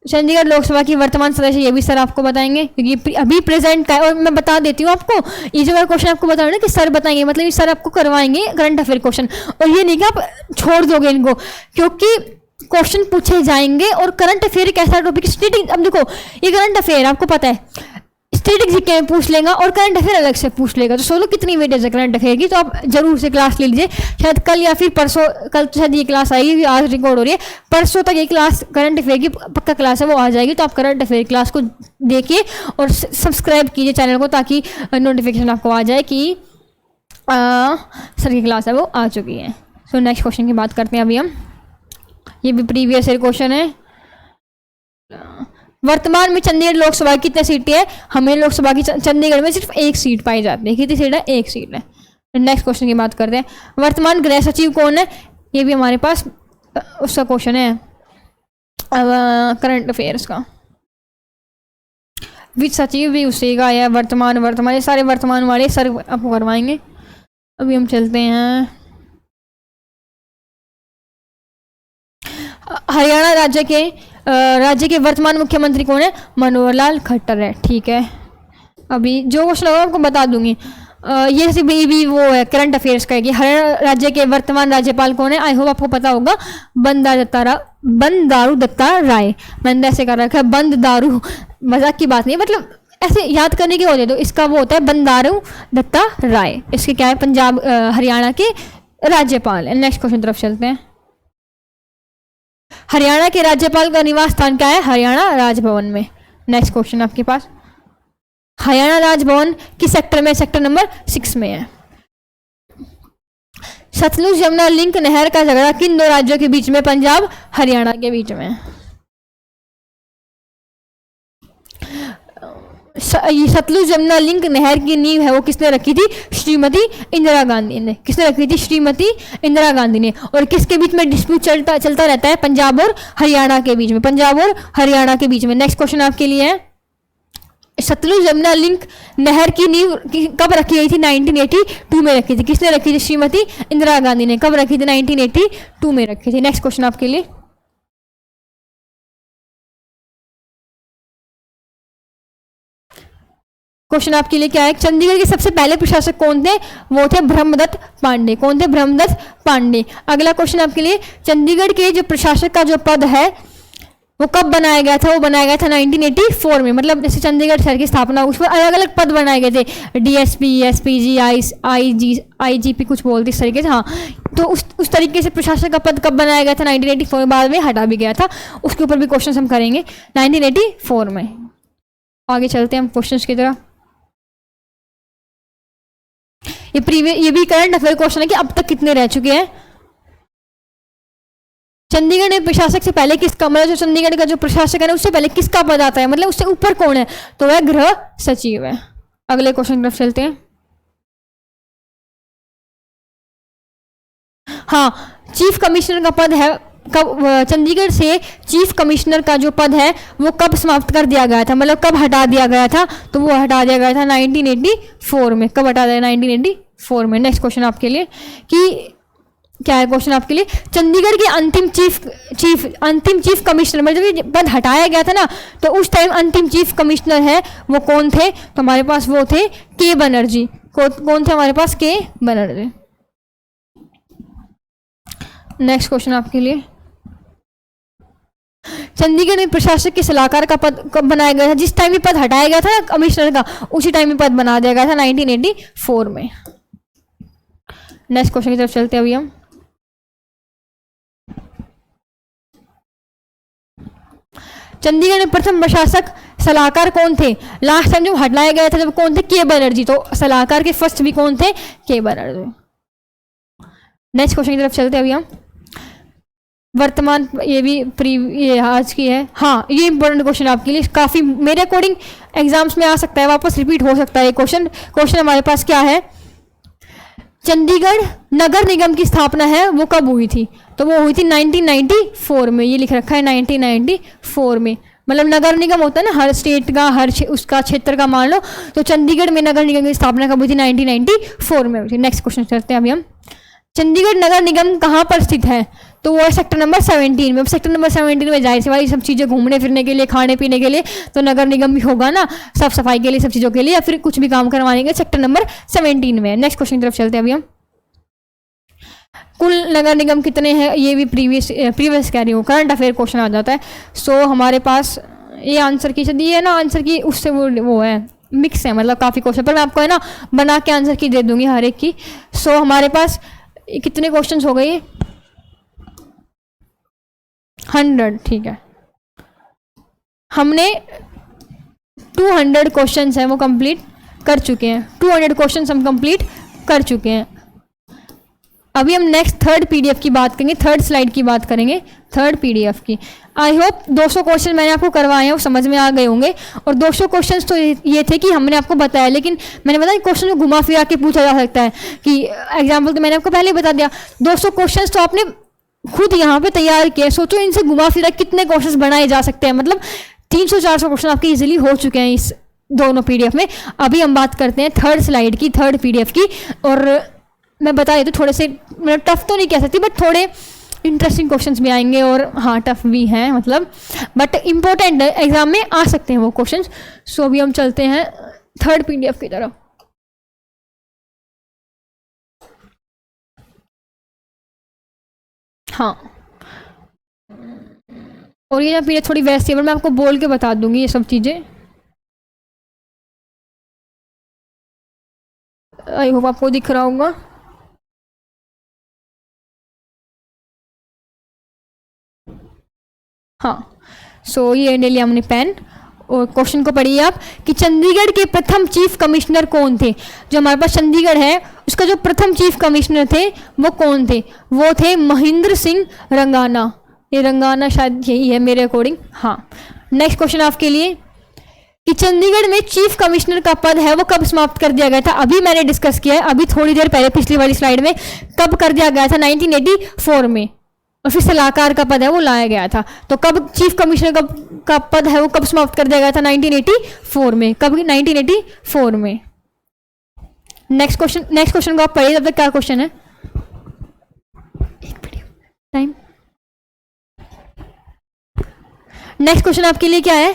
चंडीगढ़ लोकसभा की वर्तमान सदस्य, ये भी सर आपको बताएंगे क्योंकि अभी प्रेजेंट का है। और मैं बता देती हूँ आपको, ये जो क्वेश्चन आपको बता रहा हूँ ना कि सर बताएंगे, मतलब ये सर आपको करवाएंगे करंट अफेयर क्वेश्चन। और ये नहीं कि आप छोड़ दोगे इनको, क्योंकि क्वेश्चन पूछे जाएंगे। और करंट अफेयर एक ऐसा टॉपिक, स्टेटिक, अब देखो ये करंट अफेयर आपको पता है स्टेटिक जीके में पूछ लेगा और करंट अफेयर अलग से पूछ लेगा, तो सोचो कितनी वेटेज है करंट अफेयर की। तो आप जरूर से क्लास ले लीजिए, शायद कल या फिर परसों, कल तो शायद ये क्लास आएगी, आज रिकॉर्ड हो रही है, परसों तक ये क्लास करंट अफेयर की पक्का क्लास है वो आ जाएगी। तो आप करंट अफेयर क्लास को देखिए और सब्सक्राइब कीजिए चैनल को, ताकि नोटिफिकेशन आपको आ जाए कि सर की क्लास है वो आ चुकी है। सो नेक्स्ट क्वेश्चन की बात करते हैं अभी हम। ये भी प्रीवियस ईयर क्वेश्चन है। वर्तमान में चंडीगढ़ लोकसभा की कितनी सीटें है? हमें लोकसभा की चंडीगढ़ में सिर्फ 1 सीट पाई जाती है। कितनी सीट है? 1 सीट है। नेक्स्ट क्वेश्चन की बात करते हैं, वर्तमान गृह सचिव कौन है? ये भी हमारे पास उसका क्वेश्चन है करंट अफेयर्स का। वित्त सचिव भी उसी का है। वर्तमान ये सारे वर्तमान वाले सर आपको करवाएंगे। अभी हम चलते हैं हरियाणा राज्य के वर्तमान मुख्यमंत्री कौन है? मनोहर लाल खट्टर है। ठीक है, अभी जो क्वेश्चन होगा आपको बता दूंगी। ये जैसे भी वो है करंट अफेयर्स का है कि हरियाणा राज्य के वर्तमान राज्यपाल कौन है? आई होप आपको पता होगा, बंदारू दत्ता राय। मैंने ऐसे कर रखा है बंदारू, मजाक की बात नहीं, मतलब ऐसे याद करने के होते। तो इसका वो होता है बंदारू दत्ता राय। इसके क्या है? पंजाब हरियाणा के राज्यपाल है। नेक्स्ट क्वेश्चन तरफ चलते हैं। हरियाणा के राज्यपाल का निवास स्थान क्या है? हरियाणा राजभवन में। नेक्स्ट क्वेश्चन आपके पास, हरियाणा राजभवन किस सेक्टर में? सेक्टर नंबर 6 में है। सतलुज यमुना लिंक नहर का झगड़ा किन दो राज्यों के बीच में? पंजाब हरियाणा के बीच में। ये सतलुज यमुना लिंक नहर की नींव है वो किसने रखी थी? श्रीमती इंदिरा गांधी ने। किसने रखी थी? श्रीमती इंदिरा गांधी ने। और किसके बीच में डिस्प्यूट चलता रहता है? पंजाब और हरियाणा के बीच में। पंजाब और हरियाणा के बीच में। नेक्स्ट क्वेश्चन आपके लिए है, सतलुज यमुना लिंक नहर की नींव कब रखी गई थी? 1982 में रखी थी। किसने रखी थी? श्रीमती इंदिरा गांधी ने। कब रखी थी? 1982 में रखी थी। नेक्स्ट क्वेश्चन आपके लिए, क्वेश्चन आपके लिए क्या है? चंडीगढ़ के सबसे पहले प्रशासक कौन थे? वो थे ब्रह्मदत्त पांडे। कौन थे? ब्रह्मदत्त पांडे। अगला क्वेश्चन आपके लिए, चंडीगढ़ के जो प्रशासक का जो पद है वो कब बनाया गया था? वो बनाया गया था 1984 में। मतलब जैसे चंडीगढ़ शहर की स्थापना, उस पर अलग अलग पद बनाए गए थे, डीएसपी, एसपीजी, आईजीपी कुछ बोलते इस तरीके से। हाँ, तो उस तरीके से प्रशासक का पद कब बनाया गया था? 1984 में। बाद में हटा भी गया था। उसके ऊपर भी क्वेश्चन हम करेंगे 1984 में। आगे चलते हैं हम क्वेश्चन की तरफ। ये भी करंट अफेयर क्वेश्चन है कि अब तक कितने रह चुके हैं। चंडीगढ़ में प्रशासक से पहले किसका, मतलब जो चंडीगढ़ का जो प्रशासक है ना, उससे पहले किसका पद आता है? मतलब उससे ऊपर कौन है? तो वह गृह सचिव है। अगले क्वेश्चन की तरफ चलते हैं। हाँ, चीफ कमिश्नर का पद है कब? चंडीगढ़ से चीफ कमिश्नर का जो पद है वो कब समाप्त कर दिया गया था? मतलब कब हटा दिया गया था? तो वो हटा दिया गया था 1984 में। कब हटा दिया? 1984 में। नेक्स्ट क्वेश्चन आपके लिए कि क्या है? क्वेश्चन आपके लिए, चंडीगढ़ के अंतिम चीफ कमिश्नर, मतलब ये पद हटाया गया था ना, तो उस टाइम अंतिम चीफ कमिश्नर है वो कौन थे? तो हमारे पास वो थे के बनर्जी। कौन थे हमारे पास? के बनर्जी। नेक्स्ट क्वेश्चन आपके लिए, चंडीगढ़ में प्रशासक के सलाहकार का पद कब बनाया गया था? जिस टाइम भी पद हटाया गया था कमिश्नर का, उसी टाइम में पद बना दिया गया था 1984 में। नेक्स्ट क्वेश्चन की तरफ चलते हैं अभी हम। चंडीगढ़ में प्रथम प्रशासक सलाहकार कौन थे? लास्ट टाइम जब हटाया गया था जब कौन थे? के बनर्जी। तो सलाहकार के फर्स्ट भी कौन थे? के बनर्जी। नेक्स्ट क्वेश्चन की तरफ चलते हैं अभी हम। वर्तमान, ये आज की है। हाँ, ये इंपॉर्टेंट क्वेश्चन आपके लिए, काफी मेरे अकॉर्डिंग एग्जाम्स में आ सकता है, वापस रिपीट हो सकता है क्वेश्चन हमारे पास क्या है? चंडीगढ़ नगर निगम की स्थापना है वो कब हुई थी? तो वो हुई थी 1994 में। ये लिख रखा है 1994 में। मतलब नगर निगम होता है ना, हर स्टेट का, उसका क्षेत्र का मान लो, तो चंडीगढ़ में नगर निगम की स्थापना कब हुई थी? 1994 में हुई थी। नेक्स्ट क्वेश्चन करते हैं अभी हम। चंडीगढ़ नगर निगम कहाँ पर स्थित है? तो वो है सेक्टर नंबर 17 में। अब सेक्टर नंबर 17 में जाहिर सी बात, सब चीज़ें घूमने फिरने के लिए, खाने पीने के लिए, तो नगर निगम भी होगा ना, साफ सफाई के लिए, सब चीज़ों के लिए, या फिर कुछ भी काम करवाने के, सेक्टर नंबर 17 में। नेक्स्ट क्वेश्चन की तरफ चलते हैं अभी हम। कुल नगर निगम कितने हैं? ये भी प्रीवियस कह रही हूँ, करंट अफेयर क्वेश्चन आ जाता है। सो हमारे पास ये आंसर की ये है ना, आंसर की उससे वो है, मिक्स है, मतलब काफ़ी क्वेश्चन, पर मैं आपको है ना बना के आंसर की दे दूंगी हर एक की। सो हमारे पास कितने क्वेश्चन हो गए? 100। ठीक है, हमने 200 क्वेश्चन है वो कंप्लीट कर चुके हैं। 200 क्वेश्चन हम कंप्लीट कर चुके हैं। अभी हम नेक्स्ट थर्ड पीडीएफ की बात करेंगे, थर्ड स्लाइड की बात करेंगे, थर्ड पीडीएफ की। आई होप 200 क्वेश्चन मैंने आपको करवाए हैं वो समझ में आ गए होंगे। और 200 क्वेश्चन तो ये थे कि हमने आपको बताया, लेकिन मैंने बताया क्वेश्चन को घुमा फिरा के पूछा जा सकता है कि एग्जाम्पल तो मैंने आपको पहले ही बता दिया। 200 क्वेश्चन तो आपने खुद यहाँ पे तैयार किए, सोचो इनसे घुमा फिरा कितने क्वेश्चन बनाए जा सकते हैं। मतलब 300-400 क्वेश्चन आपके इजीली हो चुके हैं इस दोनों पीडीएफ में। अभी हम बात करते हैं थर्ड स्लाइड की, थर्ड पीडीएफ की। और मैं बता देती हूँ, थोड़े से मतलब टफ तो नहीं कह सकती, बट थोड़े इंटरेस्टिंग क्वेश्चंस भी आएंगे और हाँ टफ भी हैं मतलब, बट इम्पोर्टेंट एग्जाम में आ सकते हैं वो क्वेश्चंस। सो अभी हम चलते हैं थर्ड पीडीएफ की तरफ। हाँ, और ये पीडीएफ थोड़ी वैसी है, पर मैं आपको बोल के बता दूंगी ये सब चीज़ें। आई होप आपको दिख रहा होगा। हाँ, सो ये ले लिया हमने पेन और क्वेश्चन को पढ़िए आप कि चंडीगढ़ के प्रथम चीफ कमिश्नर कौन थे। जो हमारे पास चंडीगढ़ है उसका जो प्रथम चीफ कमिश्नर थे वो कौन थे, वो थे महेंद्र सिंह रंगाना। ये रंगाना शायद यही है मेरे अकॉर्डिंग। हाँ, नेक्स्ट क्वेश्चन आपके लिए कि चंडीगढ़ में चीफ कमिश्नर का पद है वो कब समाप्त कर दिया गया था। अभी मैंने डिस्कस किया है, अभी थोड़ी देर पहले पिछली वाली स्लाइड में, कब कर दिया गया था, 1984 में। और फिर सलाहकार का पद है वो लाया गया था। तो कब चीफ कमिश्नर का पद है वो कब समाप्त कर दिया गया था, 1984 में। कब, 1984 में। नेक्स्ट क्वेश्चन को आप पढ़िए, तब तक क्या क्वेश्चन है। टाइम। नेक्स्ट क्वेश्चन आपके लिए क्या है,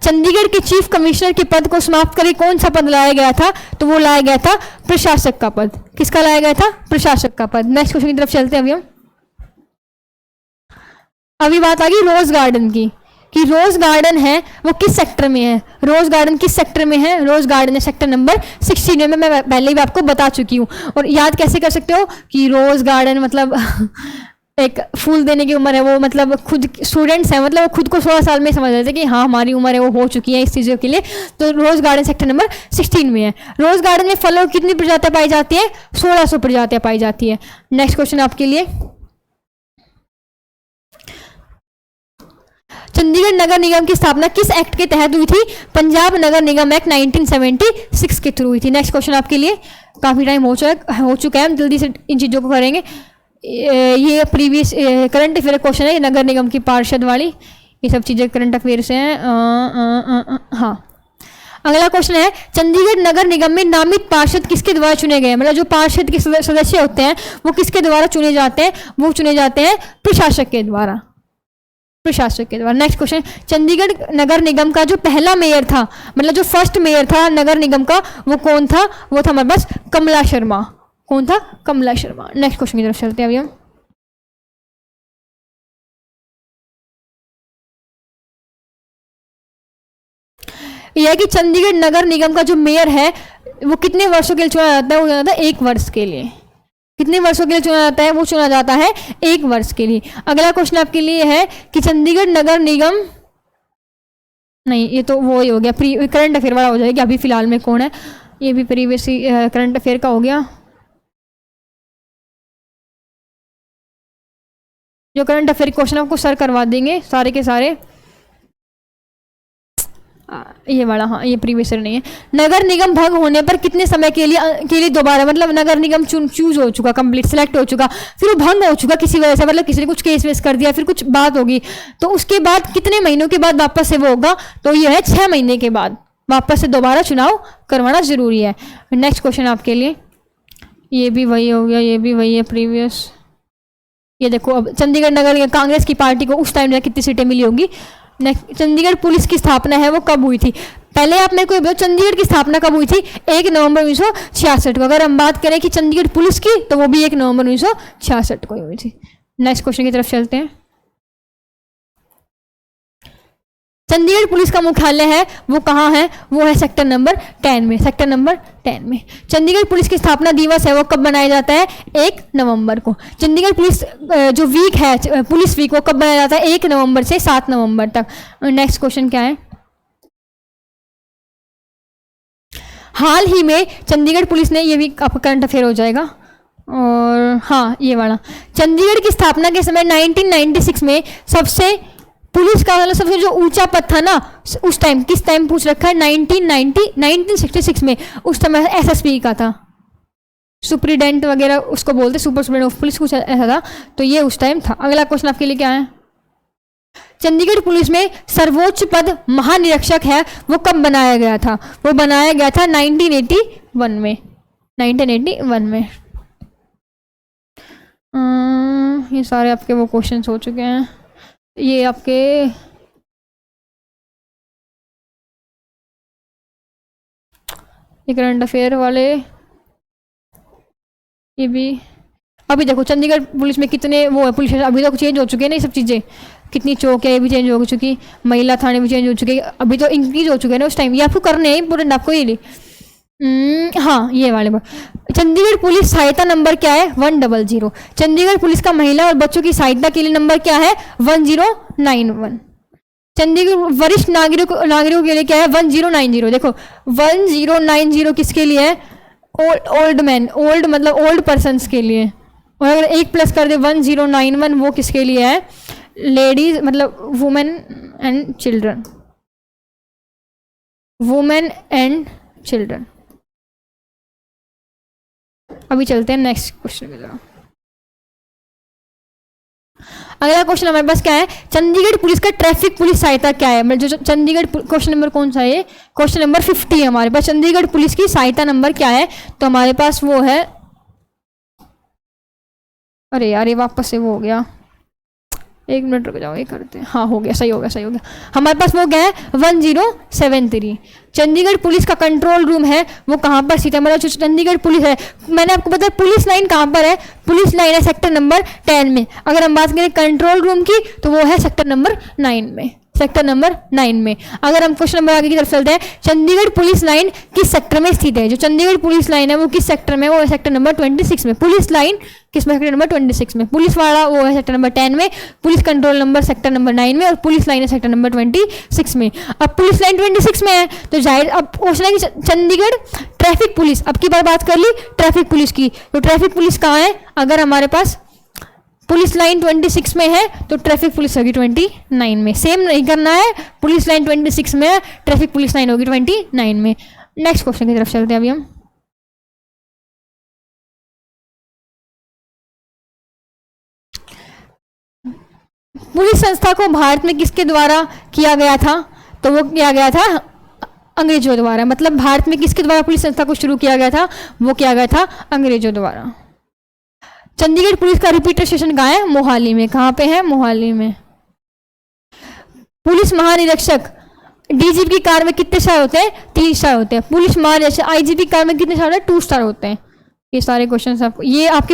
चंडीगढ़ के चीफ कमिश्नर के पद को समाप्त करके कौन सा पद लाया गया था, तो वो लाया गया था प्रशासक का पद। किसका लाया गया था, प्रशासक का पद। नेक्स्ट क्वेश्चन की तरफ चलते हैं अभी हम। अभी बात आ गई रोज गार्डन की कि रोज गार्डन है वो किस सेक्टर में है। रोज गार्डन किस सेक्टर में है, रोज गार्डन है सेक्टर नंबर 16 में। मैं पहले भी आपको बता चुकी हूँ। और याद कैसे कर सकते हो कि रोज गार्डन मतलब एक फूल देने की उम्र है वो, मतलब खुद स्टूडेंट्स हैं, मतलब खुद को 16 साल में समझ रहे थे कि हाँ हमारी उम्र है वो हो चुकी है इस चीज़ों के लिए। तो रोज गार्डन सेक्टर नंबर 16 में है। रोज गार्डन में फलों की कितनी प्रजातियां पाई जाती है, 1600 प्रजातियां पाई जाती है। नेक्स्ट क्वेश्चन आपके लिए, चंडीगढ़ नगर निगम की स्थापना किस एक्ट के तहत हुई थी, पंजाब नगर निगम एक्ट 1976 के थ्रू हुई थी। नेक्स्ट क्वेश्चन आपके लिए, काफ़ी टाइम हो चुका है, हम जल्दी से इन चीज़ों को करेंगे। ये प्रीवियस करंट अफेयर क्वेश्चन है, नगर निगम की पार्षद वाली, ये सब चीज़ें करंट अफेयर से हैं। हाँ, अगला क्वेश्चन है, चंडीगढ़ नगर निगम में नामित पार्षद किसके द्वारा चुने गए, मतलब जो पार्षद के सदस्य होते हैं वो किसके द्वारा चुने जाते हैं, वो चुने जाते हैं प्रशासक के द्वारा, प्रशासक के द्वारा। नेक्स्ट क्वेश्चन, चंडीगढ़ नगर निगम का जो पहला मेयर था, मतलब जो फर्स्ट मेयर था नगर निगम का, वो कौन था, वो था हमारे पास कमला शर्मा। कौन था, कमला शर्मा। नेक्स्ट क्वेश्चन की तरफ चलते हैं अभी हम। यह है कि चंडीगढ़ नगर निगम का जो मेयर है वो कितने वर्षों के लिए चुना जाता है, वो चुना जाता है 1 वर्ष के लिए। कितने वर्षों के लिए चुना जाता है, वो चुना जाता है 1 वर्ष के लिए। अगला क्वेश्चन आपके लिए है कि चंडीगढ़ नगर निगम, नहीं ये तो वो ही हो गया, करंट अफेयर वाला हो जाएगा, अभी फिलहाल में कौन है, ये भी प्रीवियस करंट अफेयर का हो गया। जो करंट अफेयर क्वेश्चन आपको सर करवा देंगे सारे के सारे, ये वाला, हाँ ये प्रीवियस ईयर नहीं है। नगर निगम भंग होने पर कितने समय के लिए दोबारा, मतलब नगर निगम चूज हो चुका, कंप्लीट सिलेक्ट हो चुका, फिर वो भंग हो चुका किसी वजह से, मतलब किसी ने कुछ केस वेस कर दिया, फिर कुछ बात होगी, तो उसके बाद कितने महीनों के बाद वापस से वो होगा, तो ये है 6 महीने के बाद वापस से दोबारा चुनाव करवाना जरूरी है। नेक्स्ट क्वेश्चन आपके लिए, ये भी वही हो गया, ये भी वही है प्रीवियस। ये देखो, अब चंडीगढ़ नगर कांग्रेस की पार्टी को उस टाइम कितनी सीटें मिली होंगी। चंडीगढ़ पुलिस की स्थापना है वो कब हुई थी, पहले आप मेरे को बताओ चंडीगढ़ की स्थापना कब हुई थी, 1 नवंबर 1966 को। अगर हम बात करें कि चंडीगढ़ पुलिस की, तो वो भी 1 नवंबर 1966 को हुई थी। नेक्स्ट क्वेश्चन की तरफ चलते हैं। चंडीगढ़ पुलिस का मुख्यालय है वो कहाँ है, वो है सेक्टर नंबर 10 में, सेक्टर नंबर 10 में। चंडीगढ़ पुलिस की स्थापना दिवस है वो कब मनाया जाता है, 1 नवंबर को। चंडीगढ़ पुलिस जो वीक है, पुलिस वीक, वो कब मनाया जाता है, 1 नवंबर से 7 नवंबर तक। नेक्स्ट क्वेश्चन क्या है, हाल ही में चंडीगढ़ पुलिस ने, ये भी आपका करंट अफेयर हो जाएगा, और हाँ ये वाला, चंडीगढ़ की स्थापना के समय 1996 में सबसे पुलिस का मतलब सबसे जो ऊंचा पद था ना उस टाइम, किस टाइम पूछ रखा है, 1966 में, उस समय एसएसपी का था, सुप्रीडेंट वगैरह उसको बोलते, सुपर सुप्रीडेंट ऑफ पुलिस, कुछ ऐसा था, तो ये उस टाइम था। अगला क्वेश्चन आपके लिए क्या है, चंडीगढ़ पुलिस में सर्वोच्च पद महानिरीक्षक है वो कब बनाया गया था, वो बनाया गया था 1981 में, 1981 में। ये सारे आपके वो क्वेश्चंस हो चुके हैं। ये आपके ये करंट अफेयर वाले, ये भी। अभी देखो चंडीगढ़ पुलिस में कितने वो है, पुलिस अभी तक चेंज हो चुके हैं ना ये सब चीज़ें, कितनी चौक है ये भी चेंज हो चुकी, महिला थाने भी चेंज हो चुके, अभी तो इंक्रीज हो चुके हैं ना उस टाइम। ये आपको करने हैं इंपोर्टेंट आपको ये हाँ ये वाले चंडीगढ़ पुलिस सहायता नंबर क्या है 100। चंडीगढ़ पुलिस का महिला और बच्चों की सहायता के लिए नंबर क्या है 1091। चंडीगढ़ वरिष्ठ नागरिकों के लिए क्या है 1090। देखो 1090 किसके लिए है, ओल्ड मैन, ओल्ड मतलब ओल्ड पर्सनस के लिए। और अगर एक प्लस कर दे 1091 वो किसके लिए है, लेडीज मतलब women and children, women and children. अभी चलते हैं नेक्स्ट क्वेश्चन की तरफ। अगला क्वेश्चन हमारे पास क्या है, चंडीगढ़ पुलिस का ट्रैफिक पुलिस सहायता क्या है। जो चंडीगढ़ क्वेश्चन नंबर कौन सा है, क्वेश्चन नंबर 50 है हमारे पास। चंडीगढ़ पुलिस की सहायता नंबर क्या है, तो हमारे पास वो है, अरे यार ये वापस से वो हो गया, एक मिनट रुक जाओ ये करते हैं। हाँ हो गया, सही हो गया, सही हो गया। हमारे पास वो क्या है 1073। चंडीगढ़ पुलिस का कंट्रोल रूम है वो कहाँ पर स्थित है, मतलब जो चंडीगढ़ पुलिस है, मैंने आपको बताया पुलिस लाइन कहाँ पर है, पुलिस लाइन है सेक्टर नंबर 10 में। अगर हम बात करें कंट्रोल रूम की तो वो है सेक्टर नंबर 9 में, सेक्टर नंबर 9 में। अगर हम क्वेश्चन नंबर आगे की तरफ चलते हैं, चंडीगढ़ पुलिस लाइन किस सेक्टर में स्थित है। जो चंडीगढ़ पुलिस लाइन है वो किस सेक्टर में, वो है सेक्टर नंबर 26 में। पुलिस लाइन किस सेक्टर नंबर 26 में, पुलिस वाला वो है सेक्टर नंबर 10 में, police control number sector number 9 में, और पुलिस लाइन है सेक्टर नंबर 26 में। अब पुलिस लाइन 26 में है तो जाहिर अब क्वेश्चन है कि चंडीगढ़ ट्रैफिक पुलिस, अब की बात कर ली ट्रैफिक पुलिस की, तो ट्रैफिक पुलिस कहाँ है, अगर हमारे पास पुलिस लाइन 26 में है तो ट्रैफिक पुलिस होगी 29 में। सेम नहीं करना है, पुलिस लाइन 26 में है, ट्रैफिक पुलिस लाइन होगी 29 में। नेक्स्ट क्वेश्चन की तरफ चलते हैं अभी हम। पुलिस संस्था को भारत में किसके द्वारा किया गया था, तो वो किया गया था अंग्रेजों द्वारा। मतलब भारत में किसके द्वारा पुलिस संस्था को शुरू किया गया था, वो किया गया था अंग्रेजों द्वारा। चंडीगढ़ पुलिस का रिपीटर स्टेशन कहाँ है, मोहाली में। कहाँ पे है, मोहाली में। पुलिस महानिरीक्षक डीजीपी की कार में कितने स्टार होते हैं, 3 स्टार होते हैं। पुलिस महानिरीक्षक आईजीपी कार में कितने स्टार होते हैं, 2 स्टार होते हैं। ये सारे क्वेश्चन आपको ये आपके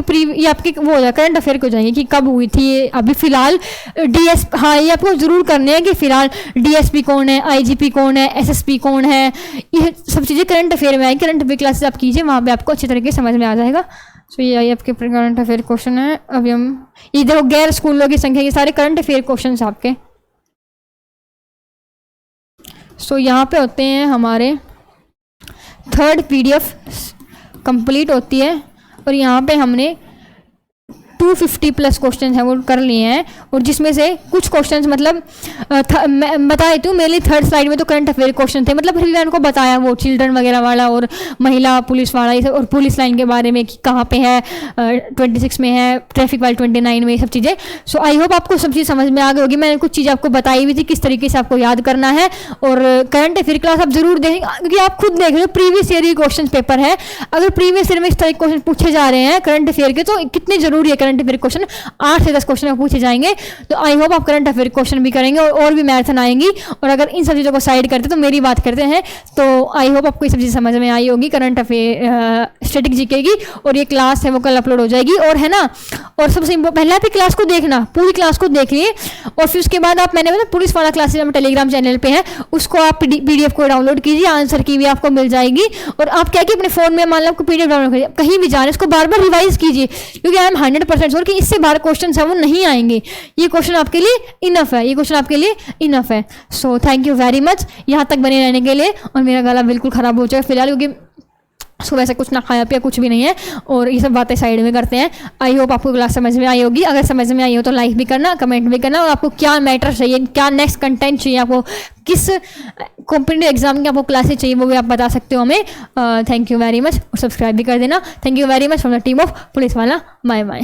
वो हो जाए करंट अफेयर को जाएंगे कि कब हुई थी ये, अभी फिलहाल डीएसपी, हाँ ये आपको जरूर करने हैं कि फिलहाल डीएसपी कौन है, आईजीपी कौन है, एसएसपी कौन है, ये सब चीज़ें करंट अफेयर में आएगी। करंट अफेयर क्लासेस आप कीजिए, वहाँ पे आपको अच्छी तरीके से समझ में आ जाएगा। सो ये आपके करंट अफेयर क्वेश्चन है। अभी हम ये देखो गैर स्कूलों की संख्या, ये सारे करंट अफेयर क्वेश्चन आपके। सो यहाँ पे होते हैं हमारे 3rd PDF कंप्लीट होती है, और यहाँ पे हमने 250+ क्वेश्चन हैं वो कर लिए हैं, और जिसमें से कुछ क्वेश्चंस मतलब मैं बता देती हूँ, मेरे लिए 3rd स्लाइड में तो करंट अफेयर क्वेश्चन थे, मतलब फिर मैंने उनको बताया वो चिल्ड्रन वगैरह वाला और महिला पुलिस वाला ये सब, और पुलिस लाइन के बारे में कि कहाँ पे है, 26 में है, ट्रैफिक वाले 29 में, ये सब चीज़ें। सो आई होप आपको सब चीज़ समझ में आ गई होगी। मैंने कुछ चीज़ें आपको बताई हुई थी किस तरीके से आपको याद करना है, और करंट अफेयर क्लास आप जरूर देखें, क्योंकि आप खुद देख रहे हो प्रीवियस ईयर की क्वेश्चन पेपर है। अगर प्रीवियस ईयर में इस तरह के क्वेश्चन पूछे जा रहे हैं करंट अफेयर के, तो कितने जरूरी है करंट अफेयर क्वेश्चन, 8 से 10 क्वेश्चन पूछे जाएंगे। तो आई होप आप करंट अफेयर क्वेश्चन भी करेंगे, और भी मैराथन आएंगी। और अगर इन सब चीज़ों को साइड करते तो मेरी बात करते हैं, तो आई होप आपको ये सब चीज़ समझ में आई होगी करंट अफेयर स्टैटिक जीके की। और ये क्लास है वो कल अपलोड हो जाएगी, और है ना, और सबसे पहले आप क्लास को देखना, पूरी क्लास को देख लिए, और फिर उसके बाद आप मैंने पुलिस वाला क्लासेज हम टेलीग्राम चैनल पे है, उसको आप PDF को डाउनलोड कीजिए, आंसर की भी आपको मिल जाएगी। और आप क्या कि अपने फोन में मान लो आपको PDF डाउनलोड कीजिए, कहीं भी जाने उसको बार बार रिवाइज कीजिए, क्योंकि आई एम 100% श्योर कि इससे बाहर क्वेश्चन है वो नहीं आएंगे। ये क्वेश्चन आपके लिए इनफ है, ये क्वेश्चन आपके लिए इनफ है। So thank you very much यहाँ तक बने रहने के लिए। और मेरा गला बिल्कुल ख़राब हो जाएगा फिलहाल, क्योंकि सुबह से कुछ ना खाया पिया कुछ भी नहीं है, और ये सब बातें साइड में करते हैं। आई होप आपको क्लास समझ में आई होगी। अगर समझ में आई हो तो लाइक भी करना, कमेंट भी करना, और आपको क्या मैटर चाहिए, क्या नेक्स्ट कंटेंट चाहिए, आपको किस कॉम्पिटिटिव एग्जाम की आपको क्लासेस चाहिए, वो भी आप बता सकते हो हमें। थैंक यू वेरी मच, और सब्सक्राइब भी कर देना। Thank you very much from the team of police वाला। Bye bye.